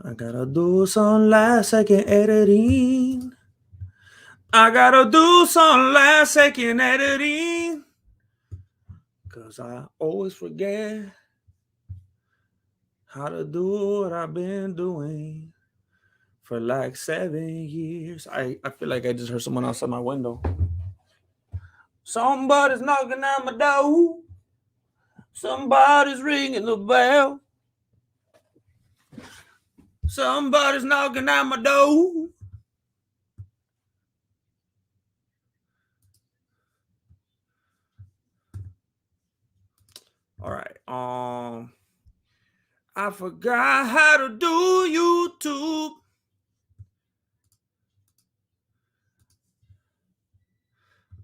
I gotta do some last second editing. I gotta do some last second editing. Cause I always forget how to do what I've been doing for like 7 years. I feel like I just heard someone outside my window. Somebody's knocking at my door. Somebody's ringing the bell. Somebody's knocking at my door. All right. I forgot how to do YouTube.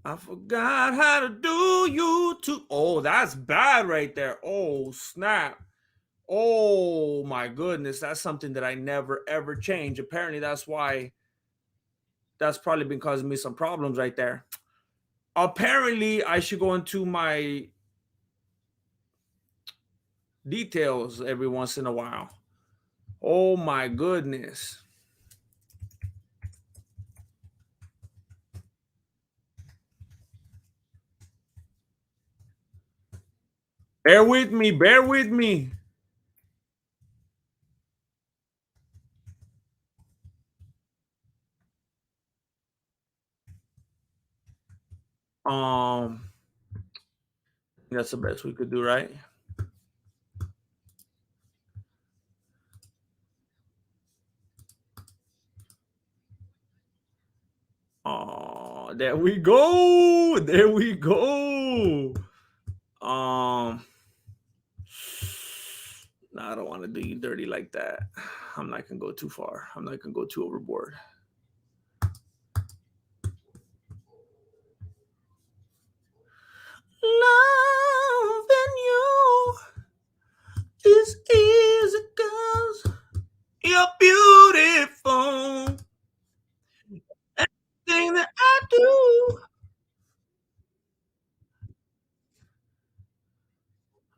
I forgot how to do YouTube. Oh, that's bad right there. Oh, snap. Oh my goodness. That's something that I never ever change. Apparently, that's probably been causing me some problems right there. Apparently, I should go into my details every once in a while. Oh my goodness. Bear with me. Bear with me. Um, that's the best we could do, right? Oh, there we go. There we go. Um, no, I don't want to do you dirty like that. I'm not gonna go too far. I'm not gonna go too overboard. Loving you is easy cause you're beautiful. Everything that I do.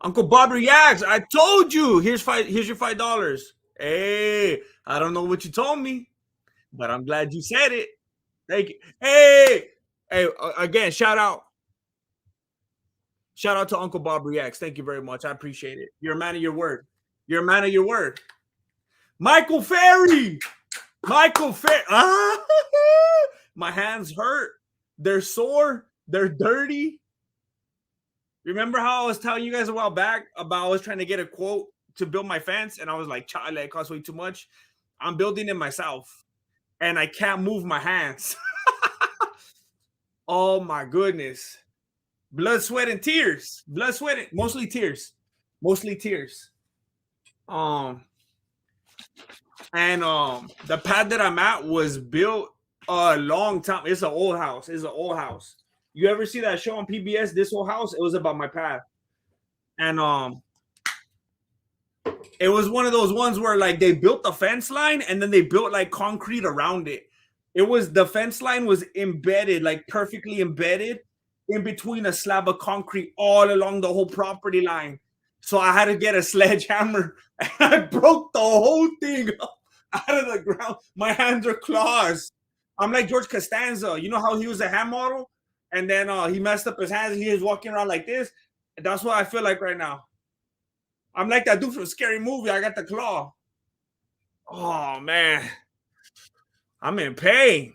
Uncle Bob reacts. I told you. Here's your $5. Hey, I don't know what you told me, but I'm glad you said it. Thank you. Hey, again, shout out to Uncle Bob reacts. Thank you very much. I appreciate it. You're a man of your word. You're a man of your word. Michael Ferry. Michael Ferry. Ah, my hands hurt. They're sore. They're dirty. Remember how I was telling you guys a while back about I was trying to get a quote to build my fence, and I was like, "Child, it costs way too much." I'm building it myself, and I can't move my hands. Oh my goodness! Blood, sweat, and tears. Blood, sweat, mostly tears. Mostly tears. Um, and the pad that I'm at was built a long time. It's an old house. It's an old house. You ever see that show on PBS? This Old House. It was about my pad, and it was one of those ones where like they built the fence line and then they built like concrete around it. It was the fence line was embedded, like perfectly embedded in between a slab of concrete all along the whole property line. So I had to get a sledgehammer and I broke the whole thing out of the ground. My hands are claws. I'm like George Costanza. You know how he was a hand model? And then he messed up his hands and he was walking around like this. And that's what I feel like right now. I'm like that dude from a Scary Movie. I got the claw. Oh man, I'm in pain.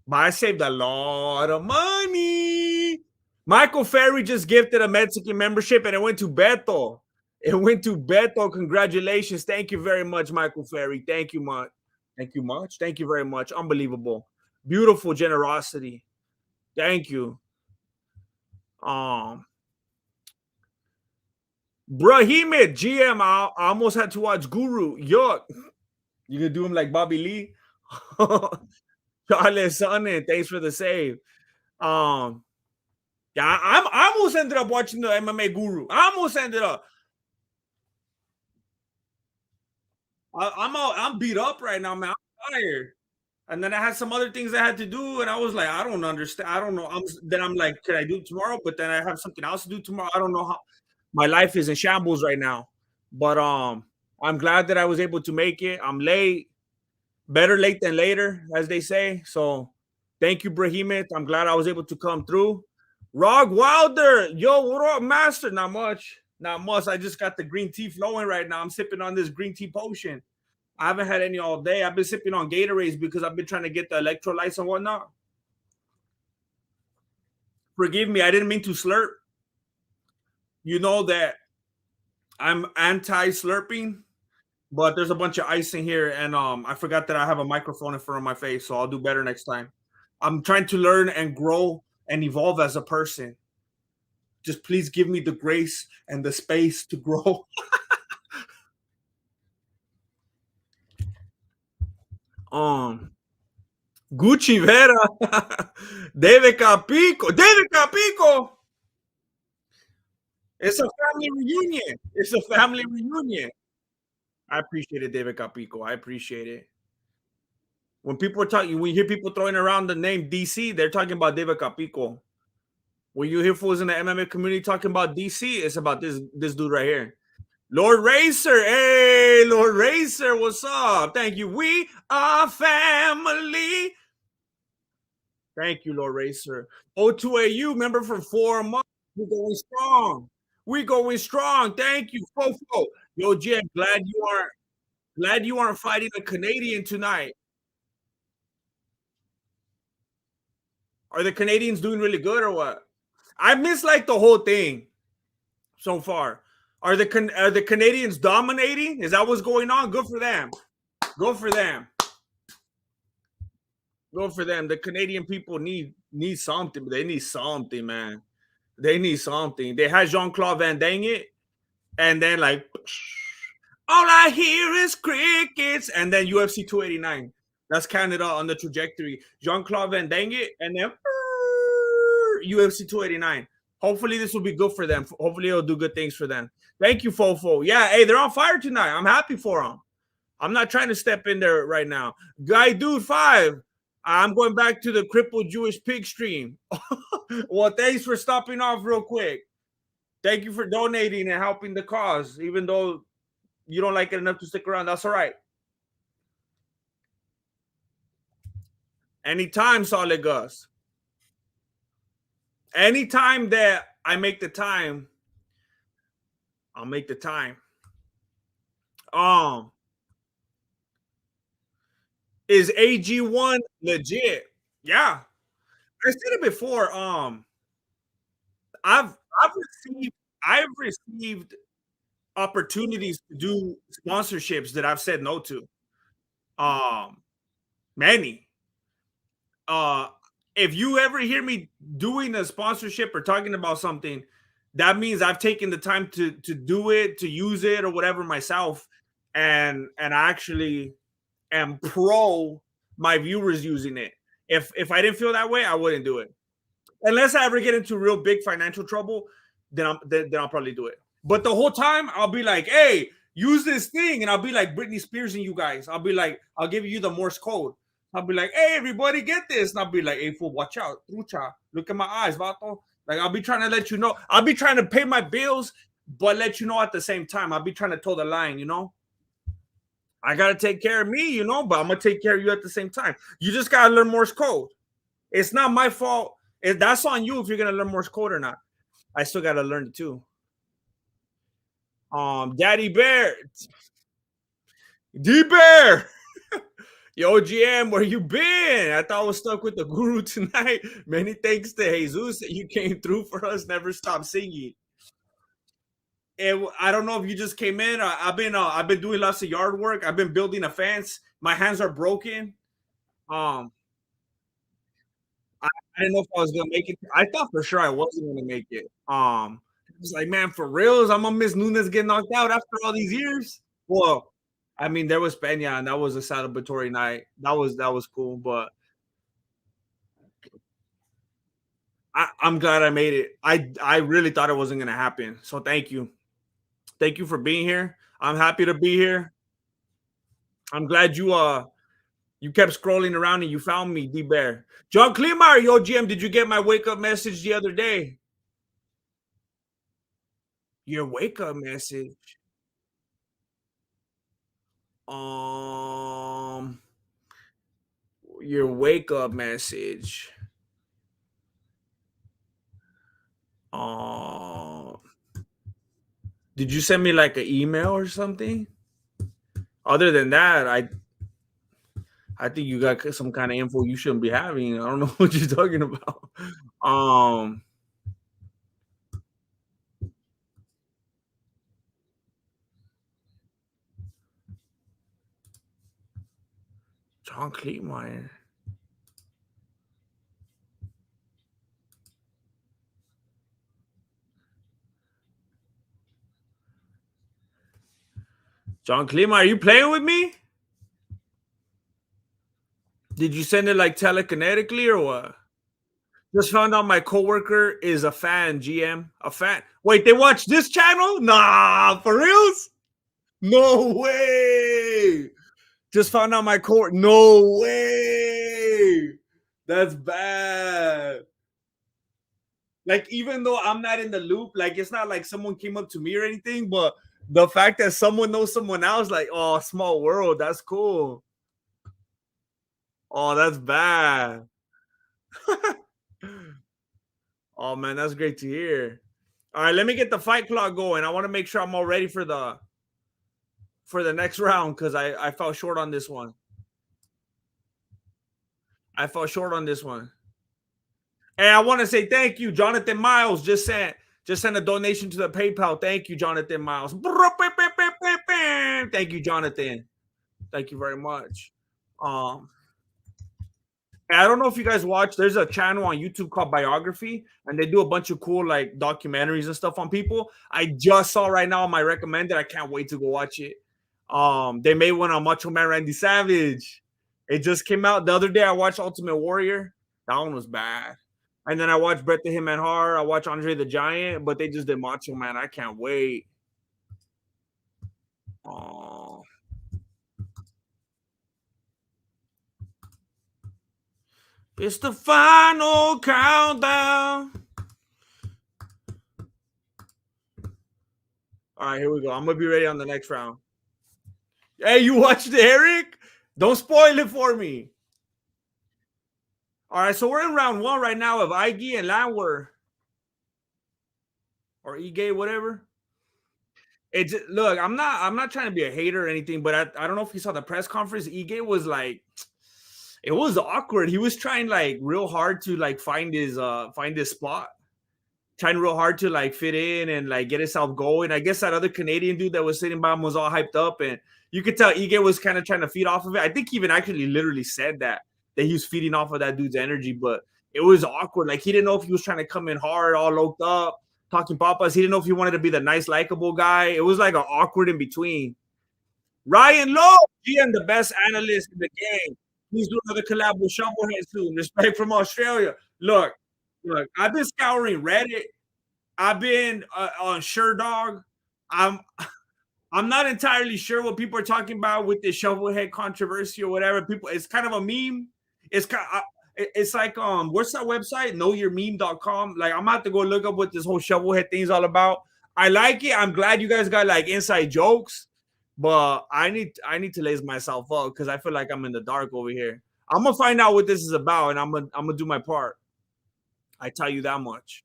But I saved a lot of money. Michael Ferry just gifted a Mexican membership and it went to Beto. It went to Beto. Congratulations. Thank you very much, Michael Ferry. Thank you much. Thank you much. Thank you very much. Unbelievable. Beautiful generosity. Thank you. Um, Brahimit, GM, I almost had to watch Guru. Yuck. You gonna do him like Bobby Lee? Charlie Sonnen, thanks for the save. Um, yeah, I almost ended up watching the MMA Guru. I almost ended up. I'm beat up right now, man. I'm tired. And then I had some other things I had to do, and I was like, I don't understand. I don't know. I'm like, can I do it tomorrow? But then I have something else to do tomorrow. I don't know how. My life is in shambles right now. But I'm glad that I was able to make it. I'm late. Better late than later, as they say. So thank you, Brahimit. I'm glad I was able to come through. Rog Wilder, yo, what up, master? Not much. Not much. I just got the green tea flowing right now. I'm sipping on this green tea potion. I haven't had any all day. I've been sipping on Gatorades because I've been trying to get the electrolytes and whatnot. Forgive me, I didn't mean to slurp. You know that I'm anti-slurping, but there's a bunch of ice in here, and I forgot that I have a microphone in front of my face, so I'll do better next time. I'm trying to learn and grow and evolve as a person. Just please give me the grace and the space to grow. um Gucci Vera. Deve Capico. Deve Capico. It's a family reunion. It's a family reunion. I appreciate it, David Capico. I appreciate it. When people are talking, when you hear people throwing around the name DC, they're talking about David Capico. When you hear fools in the MMA community talking about DC, it's about this dude right here. Lord Racer. Hey, Lord Racer, what's up? Thank you. We are family. Thank you, Lord Racer. O2AU, member for 4 months. We're going strong. We're going strong. Thank you, Fofo. Yo, Jim, glad you aren't fighting a Canadian tonight. Are the Canadians doing really good or what? I missed like the whole thing so far. Are the Canadians dominating? Is that what's going on? Good for them. Go for them. Go for them. The Canadian people need something. They need something, man. They need something. They had Jean Claude Van Damme it, and then like all I hear is crickets, and then UFC 289. That's Canada on the trajectory. Jean Claude Van Damme it, and then UFC 289. Hopefully, this will be good for them. Hopefully, it'll do good things for them. Thank you, Fofo. Yeah, hey, they're on fire tonight. I'm happy for them. I'm not trying to step in there right now. Guy Dude 5. I'm going back to the crippled Jewish pig stream. Well, thanks for stopping off real quick. Thank you for donating and helping the cause, even though you don't like it enough to stick around. That's all right. Anytime, Solid Gus. Anytime that I make the time, I'll make the time. Um, is AG1 legit? Yeah. I said it before. I've I've received opportunities to do sponsorships that I've said no to. Um, Many. Uh, if you ever hear me doing a sponsorship or talking about something, that means I've taken the time to do it, to use it, or whatever myself, and I actually am pro my viewers using it. If I didn't feel that way, I wouldn't do it. Unless I ever get into real big financial trouble, then I'll probably do it. But the whole time I'll be like, hey, use this thing, and I'll be like Britney Spears and you guys. I'll be like, I'll give you the Morse code. I'll be like, hey, everybody, get this, and I'll be like, hey, fool, watch out, trucha, look at my eyes, vato. Like I'll be trying to let you know. I'll be trying to pay my bills, but let you know at the same time. I'll be trying to toe the line, you know. I gotta take care of me, you know, but I'm gonna take care of you at the same time. You just gotta learn Morse code. It's not my fault. That's on you if you're gonna learn Morse code or not. I still gotta learn it too. Daddy Bear, D Bear, yo GM, where you been? I thought I was stuck with the guru tonight. Many thanks to Jesus that you came through for us. Never stop singing. I don't know if you just came in. I've been doing lots of yard work. I've been building a fence. My hands are broken. Um, I didn't know if I was gonna make it. I thought for sure I wasn't gonna make it. I was like, man, for reals, I'm gonna miss Nunes getting knocked out after all these years. Well, I mean, there was Pena, and that was a celebratory night. That was cool, but I'm glad I made it. I really thought it wasn't gonna happen. So thank you for being here. I'm happy to be here. I'm glad you kept scrolling around and you found me, D Bear. John Klimar, yo Jim, did you get my wake up message the other day? Your wake up message. Um, your wake up message. Um, did you send me like an email or something? Other than that, I think you got some kind of info you shouldn't be having. I don't know what you're talking about. Um, John Cleatmeyer. John Cleatmeyer, are you playing with me? Did you send it like telekinetically or what? Just found out my coworker is a fan, GM. A fan. Wait, they watch this channel? Nah, for reals? No way. Just found out my coworker. No way. That's bad. Like, even though I'm not in the loop, like, it's not like someone came up to me or anything, but the fact that someone knows someone else, like, oh, small world. That's cool. Oh, that's bad. Oh man, that's great to hear. All right, let me get the fight clock going. I want to make sure I'm all ready for the next round because I fell short on this one. I fell short on this one. And I want to say thank you, Jonathan Miles. Just sent a donation to the PayPal. Thank you, Jonathan Miles. Thank you, Jonathan. Thank you very much. Um, I don't know if you guys watch. There's a channel on YouTube called Biography, and they do a bunch of cool like documentaries and stuff on people. I just saw right now on my recommended. I can't wait to go watch it. They made one on Macho Man Randy Savage. It just came out the other day. I watched Ultimate Warrior. That one was bad. And then I watched Bret the Hitman Hart. I watched Andre the Giant, but they just did Macho Man. I can't wait. Oh, it's the final countdown. All right, here we go. I'm gonna be ready on the next round. Hey, you watched it, Eric? Don't spoil it for me. All right, so we're in round one right now of Ige and Landwehr or Ige, whatever. It's look, I'm not trying to be a hater or anything, but I don't know if you saw the press conference. Ige was like, it was awkward. He was trying like real hard to like find his spot, trying real hard to like fit in and like get himself going. I guess that other Canadian dude that was sitting by him was all hyped up, and you could tell Ige was kind of trying to feed off of it. I think he even actually literally said that he was feeding off of that dude's energy, but it was awkward. Like he didn't know if he was trying to come in hard, all loked up, talking papas. He didn't know if he wanted to be the nice, likable guy. It was like an awkward in between. Ryan Lowe, GM, the best analyst in the game. Please do another collab with Shovelhead soon. Respect from Australia. Look, I've been scouring Reddit. I've been on SureDog. I'm I'm not entirely sure what people are talking about with this shovelhead controversy or whatever. People, it's kind of a meme. It's kind of, it's like what's that website? Knowyourmeme.com. Like I'm gonna have to go look up what this whole shovelhead thing is all about. I like it. I'm glad you guys got like inside jokes, but I need to lace myself up because I feel like I'm in the dark over here. I'm gonna find out what this is about, and I'm gonna do my part. I tell you that much.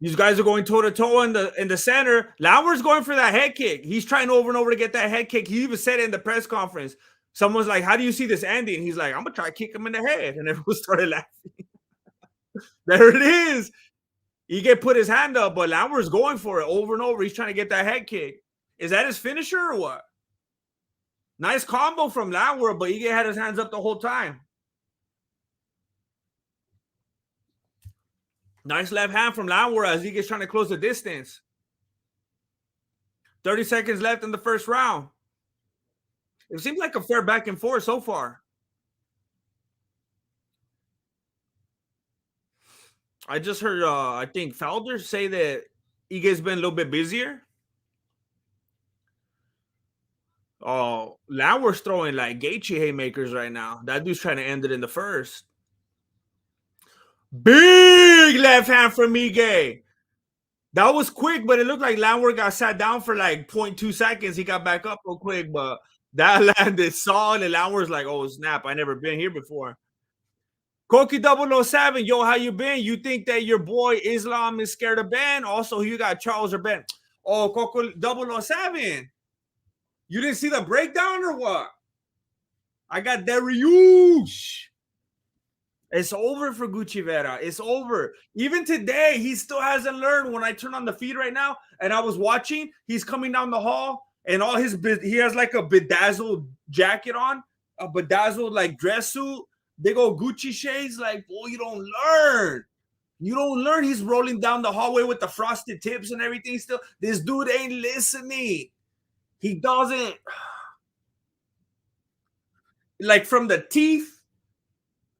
These guys are going toe to toe in the center. Lauer's going for that head kick. He's trying over and over to get that head kick. He even said it in the press conference. Someone's like, "How do you see this ending?" He's like, "I'm gonna try to kick him in the head," and everyone started laughing. There it is. Ige put his hand up, but Lauer's going for it over and over. He's trying to get that head kick. Is that his finisher or what? Nice combo from Lauer, but Ige had his hands up the whole time. Nice left hand from Lauer as Ige's trying to close the distance. 30 seconds left in the first round. It seems like a fair back and forth so far. I just heard, I think Felder say that Ige's been a little bit busier. Oh, Lauer's throwing like Gaethje haymakers right now. That dude's trying to end it in the first. Big left hand from Ige. That was quick, but it looked like Landwehr got sat down for like 0.2 seconds. He got back up real quick, but that landed solid. And Landwehr's like, oh snap, I never been here before. Koki 007, yo, how you been? You think that your boy Islam is scared of Ben? Also, you got Charles or Ben. Oh, Coco 007. You didn't see the breakdown or what? I got Dariush. It's over for Gucci Vera. It's over. Even today, he still hasn't learned. When I turn on the feed right now and I was watching, he's coming down the hall and all his he has like a bedazzled jacket on, a bedazzled like dress suit, big old Gucci shades. Like, boy, you don't learn. You don't learn. He's rolling down the hallway with the frosted tips and everything still. This dude ain't listening. He doesn't. Like from the teeth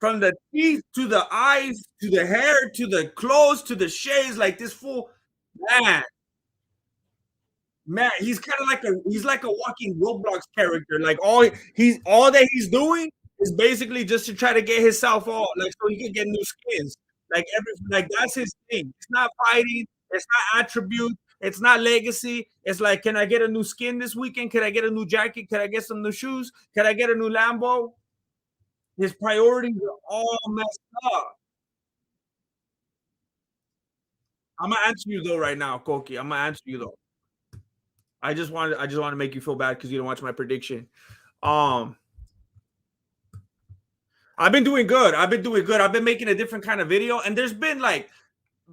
to the eyes to the hair to the clothes to the shades, like this fool, man, man, he's like a walking Roblox character. Like all that he's doing is basically just to try to get himself all like so he can get new skins. Like like that's his thing. It's not fighting, it's not attribute, it's not legacy. It's like, can I get a new skin this weekend? Can I get a new jacket? Can I get some new shoes? Can I get a new Lambo? His priorities are all messed up. I'm gonna answer you though right now, Koki. I'm gonna answer you though. I just want to make you feel bad because you didn't watch my prediction. Um, I've been doing good. I've been doing good. I've been making a different kind of video, and there's been like,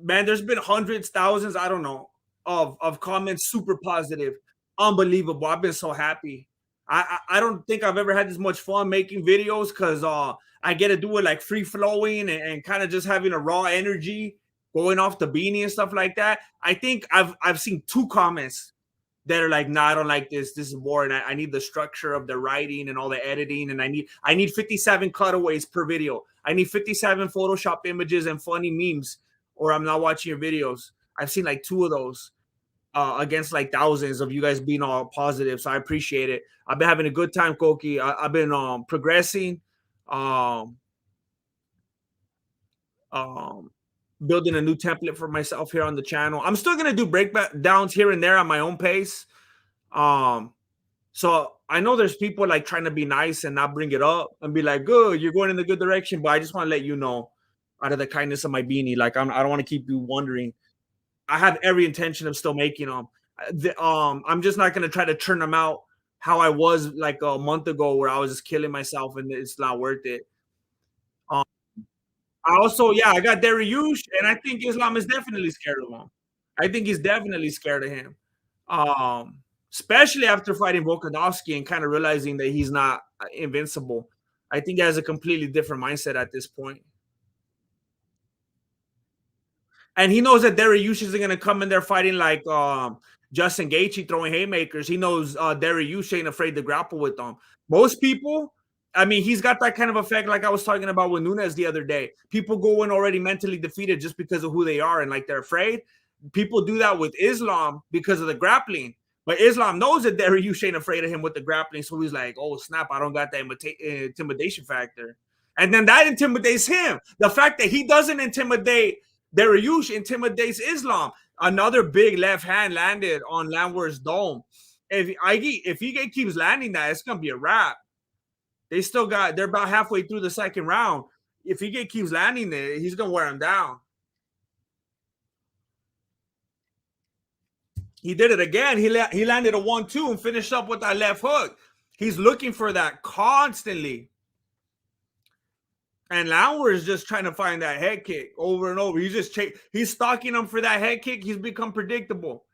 man, there's been hundreds, thousands, I don't know, of comments, super positive, unbelievable. I've been so happy. I don't think I've ever had this much fun making videos because I get to do it like free flowing and kind of just having a raw energy going off the beanie and stuff like that. I think I've seen two comments that are like, nah, I don't like this. This is boring. I need the structure of the writing and all the editing, and I need 57 cutaways per video. I need 57 Photoshop images and funny memes, or I'm not watching your videos. I've seen like two of those against like thousands of you guys being all positive. So I appreciate it. I've been having a good time, Koki. I've been progressing, um, um, building a new template for myself here on the channel. I'm still gonna do breakdowns here and there on my own pace. Um, so I know there's people like trying to be nice and not bring it up and be like, "Good, you're going in the good direction." But I just want to let you know, out of the kindness of my beanie, like I don't want to keep you wondering. I have every intention of still making them. I'm just not gonna try to turn them out how I was like a month ago, where I was just killing myself and it's not worth it. Um, I also, yeah, I got Dariush, and I think Islam is definitely scared of him. I think he's definitely scared of him. Um, Especially after fighting Volkanovski and kind of realizing that he's not invincible. I think he has a completely different mindset at this point. And he knows that Dariush isn't going to come in there fighting like Justin Gaethje throwing haymakers. He knows Dariush ain't afraid to grapple with them. Most people, I mean, he's got that kind of effect like I was talking about with Nunes the other day. People go in already mentally defeated just because of who they are and like they're afraid. People do that with Islam because of the grappling. But Islam knows that Dariush ain't afraid of him with the grappling. So he's like, oh, snap, I don't got that intimidation factor. And then that intimidates him. The fact that he doesn't intimidate Dariush intimidates Islam. Another big left hand landed on Landwehr's dome. If he keeps landing that, it's gonna be a wrap. They're about halfway through the second round. If he keeps landing it, he's gonna wear him down. He did it again. He landed a 1-2 and finished up with that left hook. He's looking for that constantly. And Landwehr is just trying to find that head kick over and over. He's stalking him for that head kick. He's become predictable.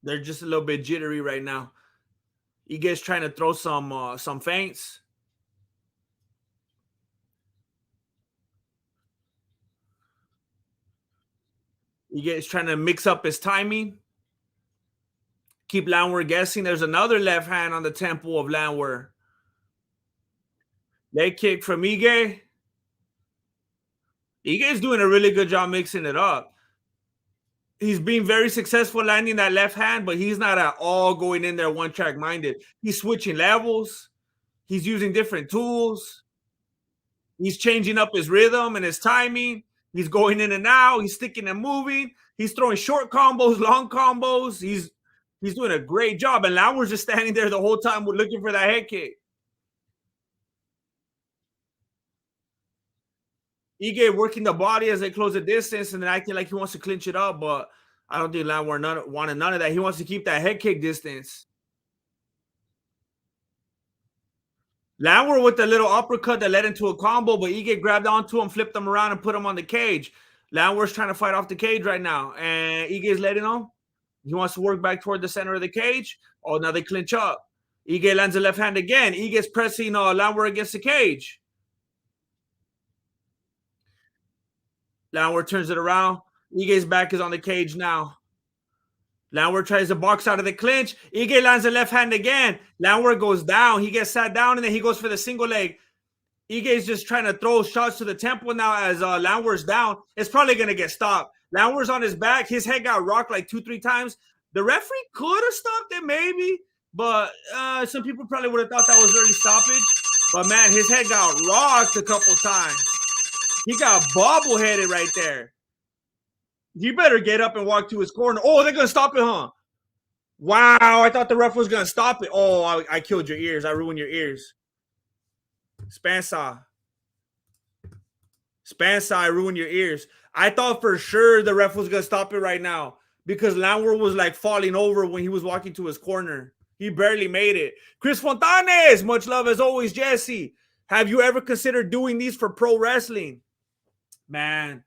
They're just a little bit jittery right now. Ige's trying to throw some feints. Ige's trying to mix up his timing. Keep Landwehr guessing. There's another left hand on the temple of Landwehr. Leg kick from Ige. Ige's doing a really good job mixing it up. He's being very successful landing that left hand, but he's not at all going in there one track minded. He's switching levels. He's using different tools. He's changing up his rhythm and his timing. He's going in and out. He's sticking and moving. He's throwing short combos, long combos. He's doing a great job. And Lauer's just standing there the whole time looking for that head kick. Ige working the body as they close the distance and then acting like he wants to clinch it up, but I don't think Lauer wanted none of that. He wants to keep that head kick distance. Lauer with the little uppercut that led into a combo, but Ige grabbed onto him, flipped him around, and put him on the cage. Lauer's trying to fight off the cage right now, and Ige's letting him. He wants to work back toward the center of the cage. Oh, now they clinch up. Ige lands a left hand again. Ige's pressing Lauer against the cage. Lauer turns it around. Ige's back is on the cage now. Lauer tries to box out of the clinch. Ige lands a left hand again. Lauer goes down. He gets sat down, and then he goes for the single leg. Ige's just trying to throw shots to the temple now as Lauer's down. It's probably going to get stopped. Lauer's on his back. His head got rocked like 2-3 times. The referee could have stopped it maybe, but some people probably would have thought that was early stoppage. But, man, his head got rocked a couple times. He got bobbleheaded right there. He better get up and walk to his corner. Oh, they're going to stop it, huh? Wow, I thought the ref was going to stop it. Oh, I killed your ears. I ruined your ears. Spansaw, I ruined your ears. I thought for sure the ref was going to stop it right now because Lauer was like falling over when he was walking to his corner. He barely made it. Chris Fontanes, much love as always, Jesse. Have you ever considered doing these for pro wrestling? Man,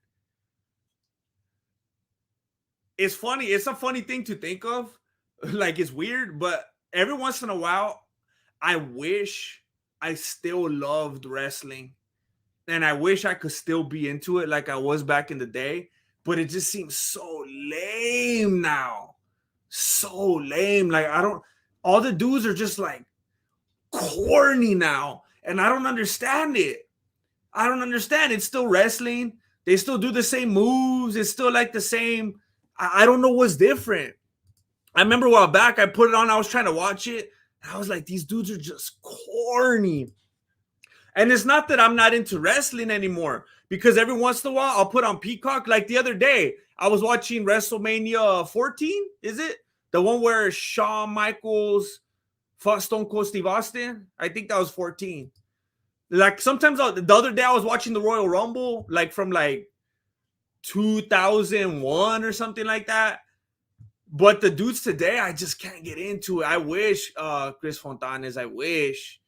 it's funny. It's a funny thing to think of. Like, it's weird, but every once in a while, I wish I still loved wrestling. And I wish I could still be into it like I was back in the day. But it just seems so lame now. So lame. Like, all the dudes are just like corny now. And I don't understand it. I don't understand. It's still wrestling. They still do the same moves. It's still like the same. I don't know what's different. I remember a while back, I put it on. I was trying to watch it. And I was like, these dudes are just corny. And it's not that I'm not into wrestling anymore, because every once in a while I'll put on Peacock. Like the other day, I was watching WrestleMania 14. Is it the one where Shawn Michaels fought Stone Cold Steve Austin? I think that was 14. Like sometimes the other day I was watching the Royal Rumble, like from like 2001 or something like that. But the dudes today, I just can't get into it. I wish, Chris Fontanes, I wish.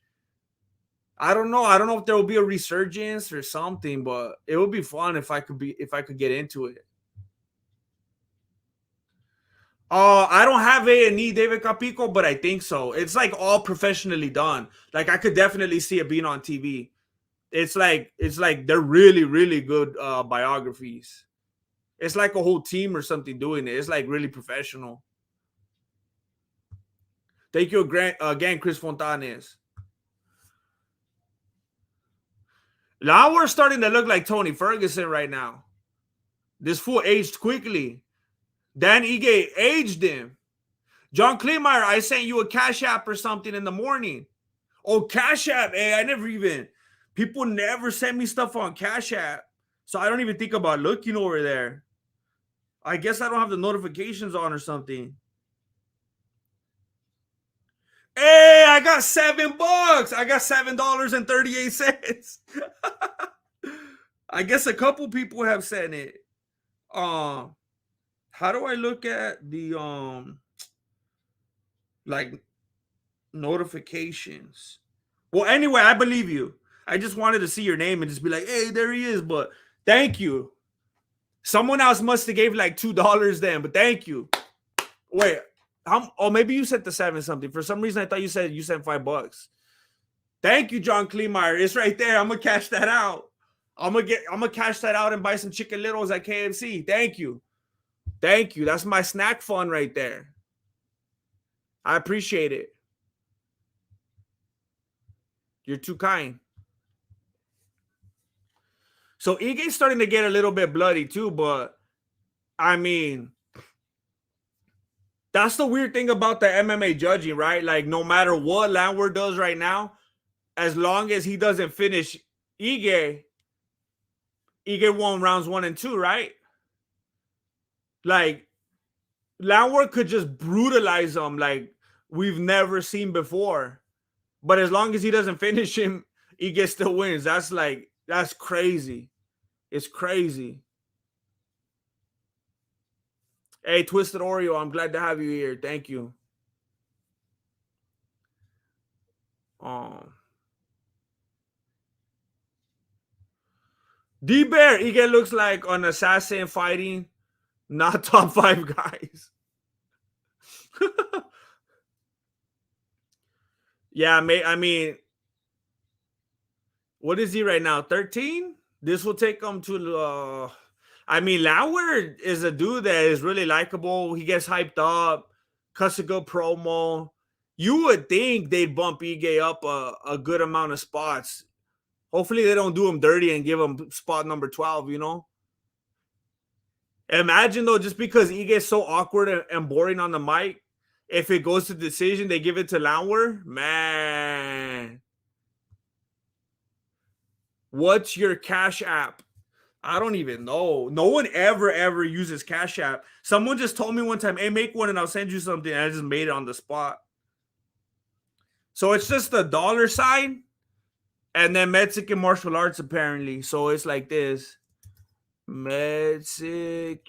I don't know. I don't know if there will be a resurgence or something, but it would be fun if I could get into it. I don't have A&E David Capico, but I think so. It's like all professionally done. Like I could definitely see it being on TV. It's like they're really, really good biographies. It's like a whole team or something doing it. It's like really professional. Thank you again, Chris Fontanes. Lauer's starting to look like Tony Ferguson right now. This fool aged quickly. Dan Ige aged him. John Kleemeyer, I sent you a Cash App or something in the morning. Oh, Cash App. Hey, people never send me stuff on Cash App. So I don't even think about looking over there. I guess I don't have the notifications on or something. Hey, I got $7. I got $7.38. I guess a couple people have sent it. How do I look at the like notifications? Well, anyway, I believe you. I just wanted to see your name and just be like, hey, there he is. But thank you. Someone else must have gave like $2 then, but thank you. Wait, maybe you sent the 7 something. For some reason, I thought you sent $5. Thank you, John Kleemeyer. It's right there. I'm gonna cash that out. I'm gonna cash that out and buy some Chicken Littles at KFC. Thank you. Thank you. That's my snack fund right there. I appreciate it. You're too kind. So Ige's starting to get a little bit bloody too, but I mean, that's the weird thing about the MMA judging, right? Like no matter what Lauer does right now, as long as he doesn't finish Ige won rounds 1 and 2, right? Like Landwehr could just brutalize him like we've never seen before. But as long as he doesn't finish him, Ige still wins. That's crazy. It's crazy. Hey, Twisted Oreo, I'm glad to have you here. Thank you. D-Bear, Ige looks like an assassin fighting not top 5 guys. Yeah, I mean, what is he right now? 13? This will take him to I mean, Lauer is a dude that is really likable. He gets hyped up, cuts a good promo. You would think they'd bump Ige up a good amount of spots. Hopefully they don't do him dirty and give him spot number 12, you know? Imagine, though, just because Ige is so awkward and boring on the mic, if it goes to decision, they give it to Lauer. Man. What's your Cash App? I don't even know. No one ever uses Cash App. Someone just told me one time, hey, make one and I'll send you something. And I just made it on the spot. So it's just the dollar sign and then Mexican martial arts, apparently. So it's like this. Mexican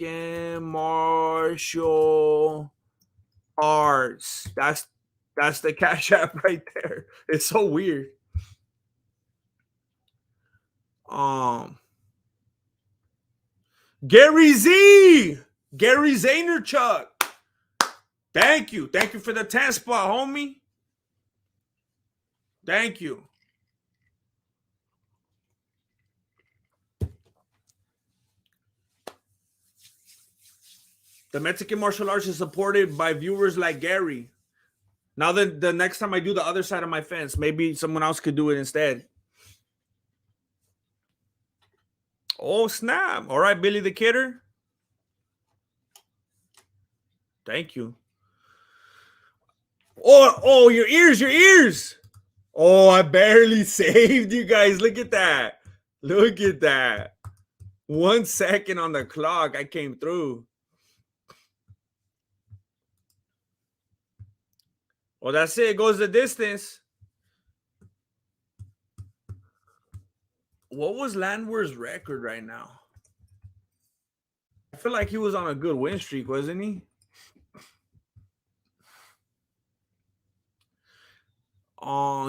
martial arts. That's the Cash App right there. It's so weird. Gary Zaynerchuk. Thank you for the 10 spot, homie. Thank you. The Mexican martial arts is supported by viewers like Gary. Now the next time I do the other side of my fence, maybe someone else could do it instead. Oh, snap. All right, Billy the Kidder. Thank you. Oh, your ears. Oh, I barely saved you guys. Look at that. 1 second on the clock. I came through. Well, that's it. It goes the distance. What was Landwehr's record right now? I feel like he was on a good win streak, wasn't he?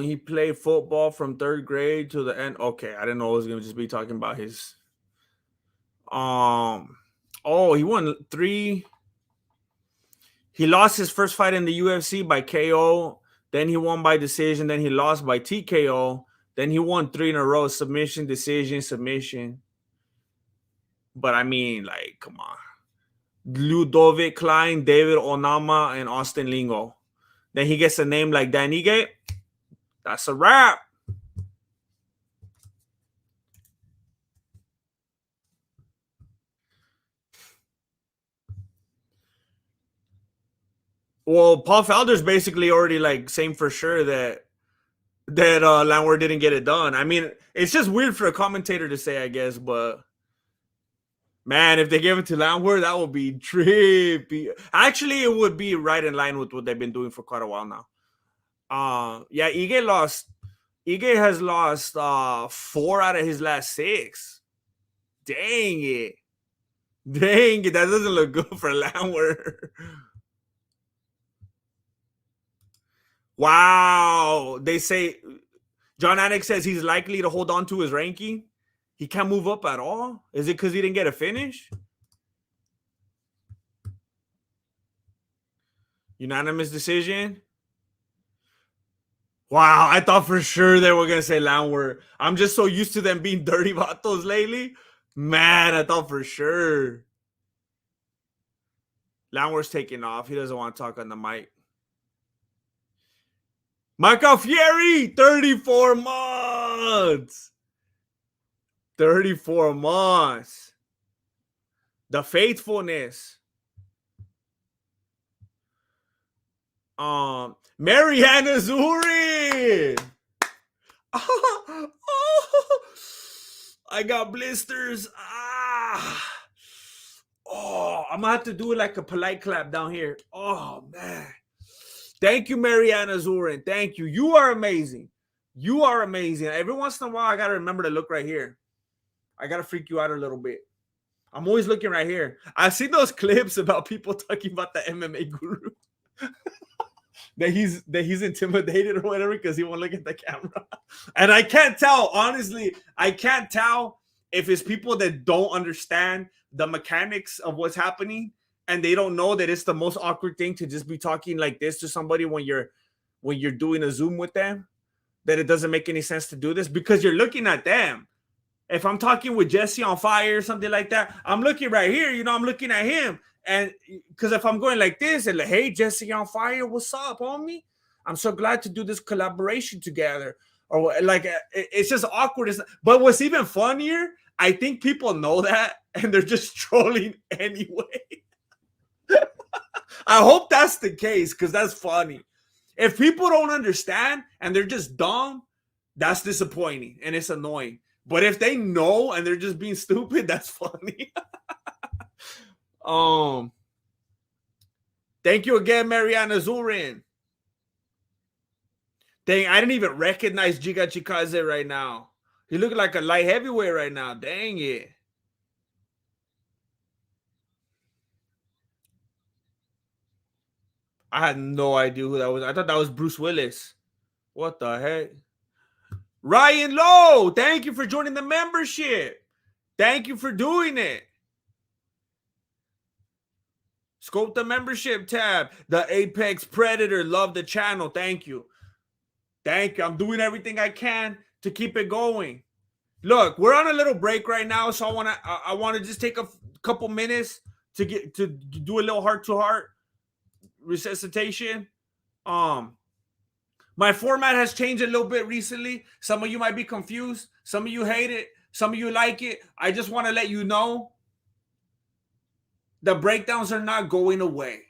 He played football from 3rd grade to the end. Okay, I didn't know I was gonna just be talking about his. He won 3. He lost his first fight in the UFC by KO. Then he won by decision. Then he lost by TKO. Then he won 3 in a row: submission, decision, submission. But I mean, like, come on. Ludovic Klein, David Onama, and Austin Lingo. Then he gets a name like Danige. That's a wrap. Well, Paul Felder's basically already like saying for sure that Landwehr didn't get it done. I mean, it's just weird for a commentator to say, I guess, but man, if they gave it to Landwehr, that would be trippy. Actually, it would be right in line with what they've been doing for quite a while now. Yeah, Ige has lost 4 out of his last 6. Dang it. That doesn't look good for Landwehr. Wow. They say John Anik says he's likely to hold on to his ranking. He can't move up at all. Is it because he didn't get a finish? Unanimous decision. Wow, I thought for sure they were going to say Landwehr. I'm just so used to them being dirty vatos lately. Man, I thought for sure. Landwehr's taking off. He doesn't want to talk on the mic. Michael Fieri, 34 months. 34 months. The faithfulness. Mariana Zurin. I got blisters. Oh, I'm gonna have to do it like a polite clap down here. Oh man. Thank you, Mariana Zurin. Thank you. You are amazing. You are amazing. Every once in a while, I gotta remember to look right here. I gotta freak you out a little bit. I'm always looking right here. I've seen those clips about people talking about the MMA guru. that he's intimidated or whatever because he won't look at the camera. And I can't tell, honestly, I can't tell if it's people that don't understand the mechanics of what's happening and they don't know that it's the most awkward thing to just be talking like this to somebody when you're doing a Zoom with them, that it doesn't make any sense to do this because you're looking at them. If I'm talking with Jesse on Fire or something like that, I'm looking right here, I'm looking at him. And because if I'm going like this and like, hey, Jesse on Fire, what's up, homie? I'm so glad to do this collaboration together. Or like, it's just awkward. But what's even funnier, I think people know that and they're just trolling anyway. I hope that's the case because that's funny. If people don't understand and they're just dumb, that's disappointing and it's annoying. But if they know and they're just being stupid, that's funny. Thank you again, Mariana Zurin. Dang, I didn't even recognize Giga Chikaze right now. He looked like a light heavyweight right now. Dang it. I had no idea who that was. I thought that was Bruce Willis. What the heck? Ryan Lowe, thank you for joining the membership. Thank you for doing it. Scope the membership tab. The Apex Predator, love the channel. Thank you. Thank you. I'm doing everything I can to keep it going. Look, we're on a little break right now, so I want to just take a couple minutes to do a little heart-to-heart resuscitation. My format has changed a little bit recently. Some of you might be confused. Some of you hate it. Some of you like it. I just want to let you know the breakdowns are not going away.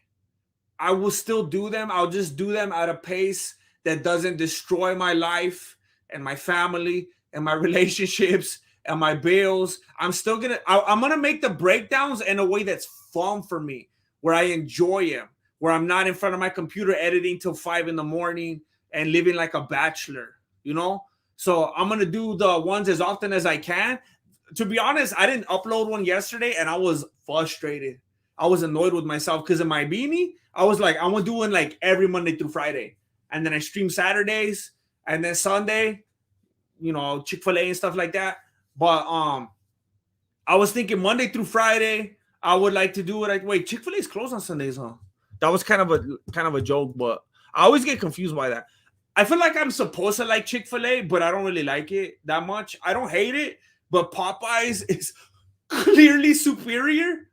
I will still do them. I'll just do them at a pace that doesn't destroy my life and my family and my relationships and my bills. I'm going to make the breakdowns in a way that's fun for me, where I enjoy them, where I'm not in front of my computer editing till 5 a.m. and living like a bachelor, So I'm going to do the ones as often as I can. To be honest, I didn't upload one yesterday and I was frustrated. I was annoyed with myself because in my beanie, I was like, I'm doing like every Monday through Friday. And then I stream Saturdays and then Sunday, Chick-fil-A and stuff like that. But I was thinking Monday through Friday, I would like to do it. Wait, Chick-fil-A is closed on Sundays, huh? That was kind of a joke, but I always get confused by that. I feel like I'm supposed to like Chick-fil-A, but I don't really like it that much. I don't hate it, but Popeyes is clearly superior.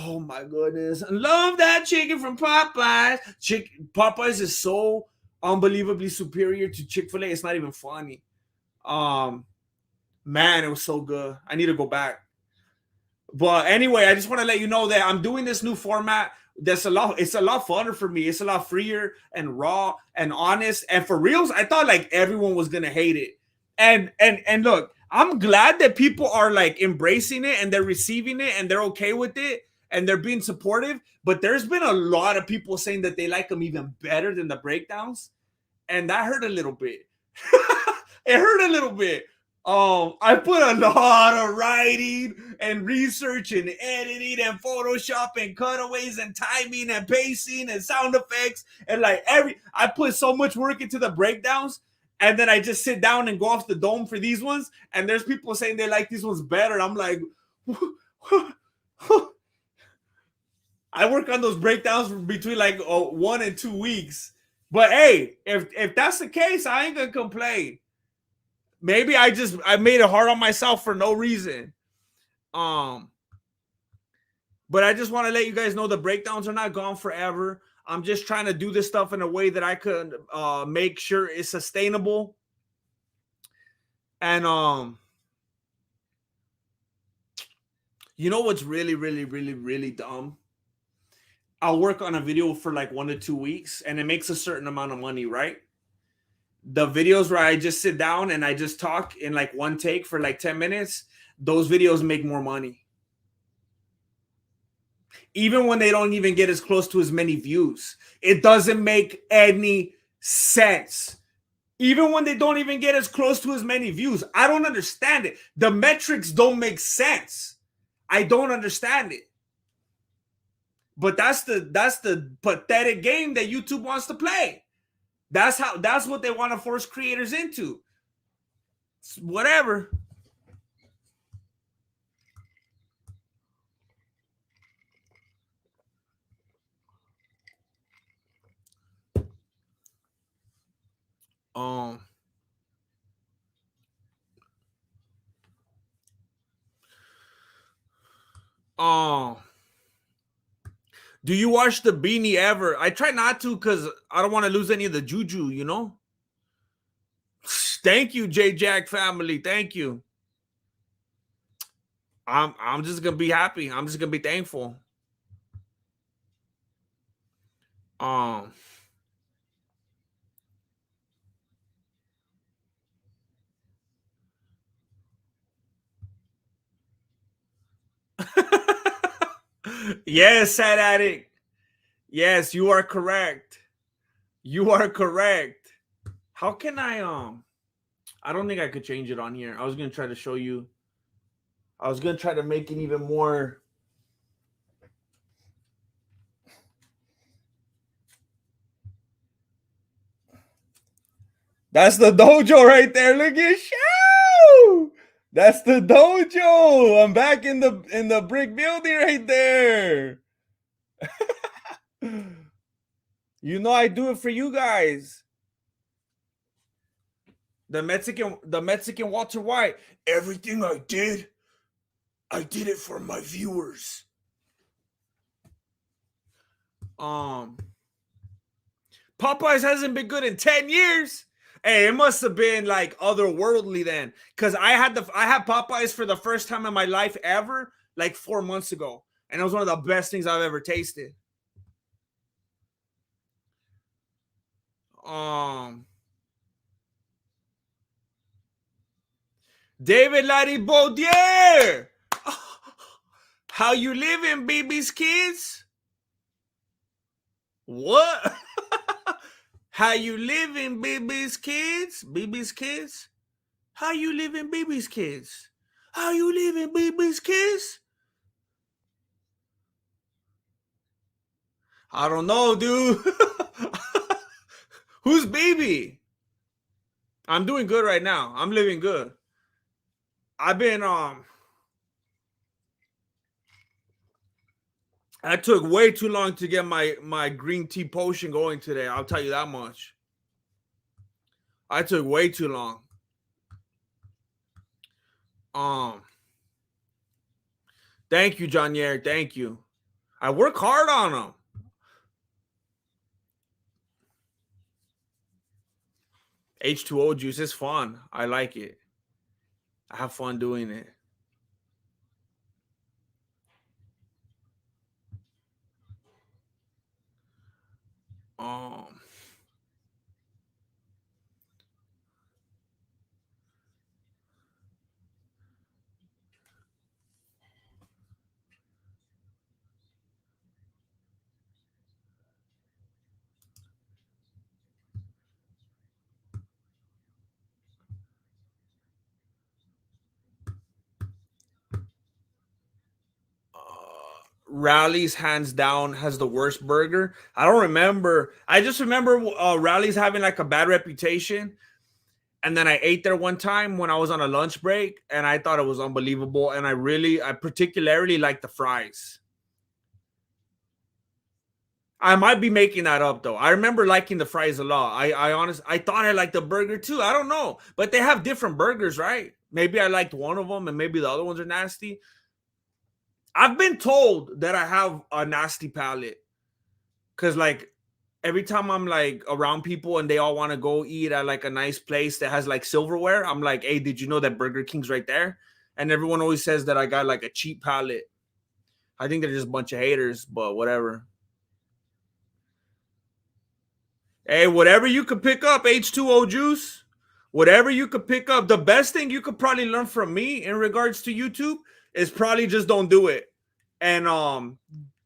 Oh my goodness. Love that chicken from Popeyes. Popeyes is so unbelievably superior to Chick-fil-A. It's not even funny. Man, it was so good. I need to go back. But anyway, I just want to let you know that I'm doing this new format. It's a lot funner for me. It's a lot freer and raw and honest. And for reals, I thought like everyone was gonna hate it. And look, I'm glad that people are like embracing it and they're receiving it and they're okay with it and they're being supportive. But there's been a lot of people saying that they like them even better than the breakdowns. And that hurt a little bit. It hurt a little bit. I put a lot of writing and research and editing and Photoshop and cutaways and timing and pacing and sound effects and I put so much work into the breakdowns, and then I just sit down and go off the dome for these ones, and there's people saying they like these ones better. And I'm like, I work on those breakdowns between 1 and 2 weeks. But hey, if that's the case, I ain't gonna complain. Maybe I made it hard on myself for no reason. But I just want to let you guys know the breakdowns are not gone forever. I'm just trying to do this stuff in a way that I could make sure it's sustainable. And you know what's really, really, really, really dumb? I'll work on a video for 1 to 2 weeks and it makes a certain amount of money, right? The videos where I just sit down and I just talk in like one take for like 10 minutes, those videos make more money. Even when they don't even get as close to as many views. It doesn't make any sense. Even when they don't even get as close to as many views. I don't understand it. The metrics don't make sense. I don't understand it. But that's the pathetic game that YouTube wants to play. That's what they want to force creators into. It's whatever. Um um do you watch the Beanie Ever? I try not to because I don't want to lose any of the juju, you know? Thank you, J Jack family. Thank you. I'm just gonna be happy. I'm just gonna be thankful. Um Yes, sad addict. Yes, you are correct. You are correct. How can I don't think I could change it on here. I was gonna try to show you. I was gonna try to make it even more. That's the dojo right there. Look at you. That's the dojo. I'm back in the brick building right there. You know I do it for you guys. The Mexican Walter White. Everything I did it for my viewers. Um Popeyes hasn't been good in 10 years. Hey, it must have been like otherworldly then. Cause I had Popeyes for the first time in my life ever, like 4 months ago. And it was one of the best things I've ever tasted. Um David Laribaudier. How you living, baby's kids? What? How you living, baby's kids? Baby's kids? How you living, baby's kids? How you living, baby's kids? I don't know, dude. Who's baby? I'm doing good right now. I'm living good. I've been I took way too long to get my green tea potion going today. I'll tell you that much. I took way too long. Um Thank you, John Yer. Thank you. I work hard on them. H2O juice is fun. I like it. I have fun doing it. Um Rally's hands down has the worst burger. I don't remember. I just remember Rally's having like a bad reputation. And then I ate there one time when I was on a lunch break, and I thought it was unbelievable. And I particularly like the fries. I might be making that up though. I remember liking the fries a lot. I thought I liked the burger too. I don't know, but they have different burgers, right? Maybe I liked one of them, and maybe the other ones are nasty. I've been told that I have a nasty palate because like every time I'm like around people and they all want to go eat at like a nice place that has like silverware, I'm like, hey, did you know that Burger King's right there? And everyone always says that I got like a cheap palate. I think they're just a bunch of haters, but whatever. Hey, whatever you could pick up, H2O juice, whatever you could pick up. The best thing you could probably learn from me in regards to YouTube is probably just don't do it and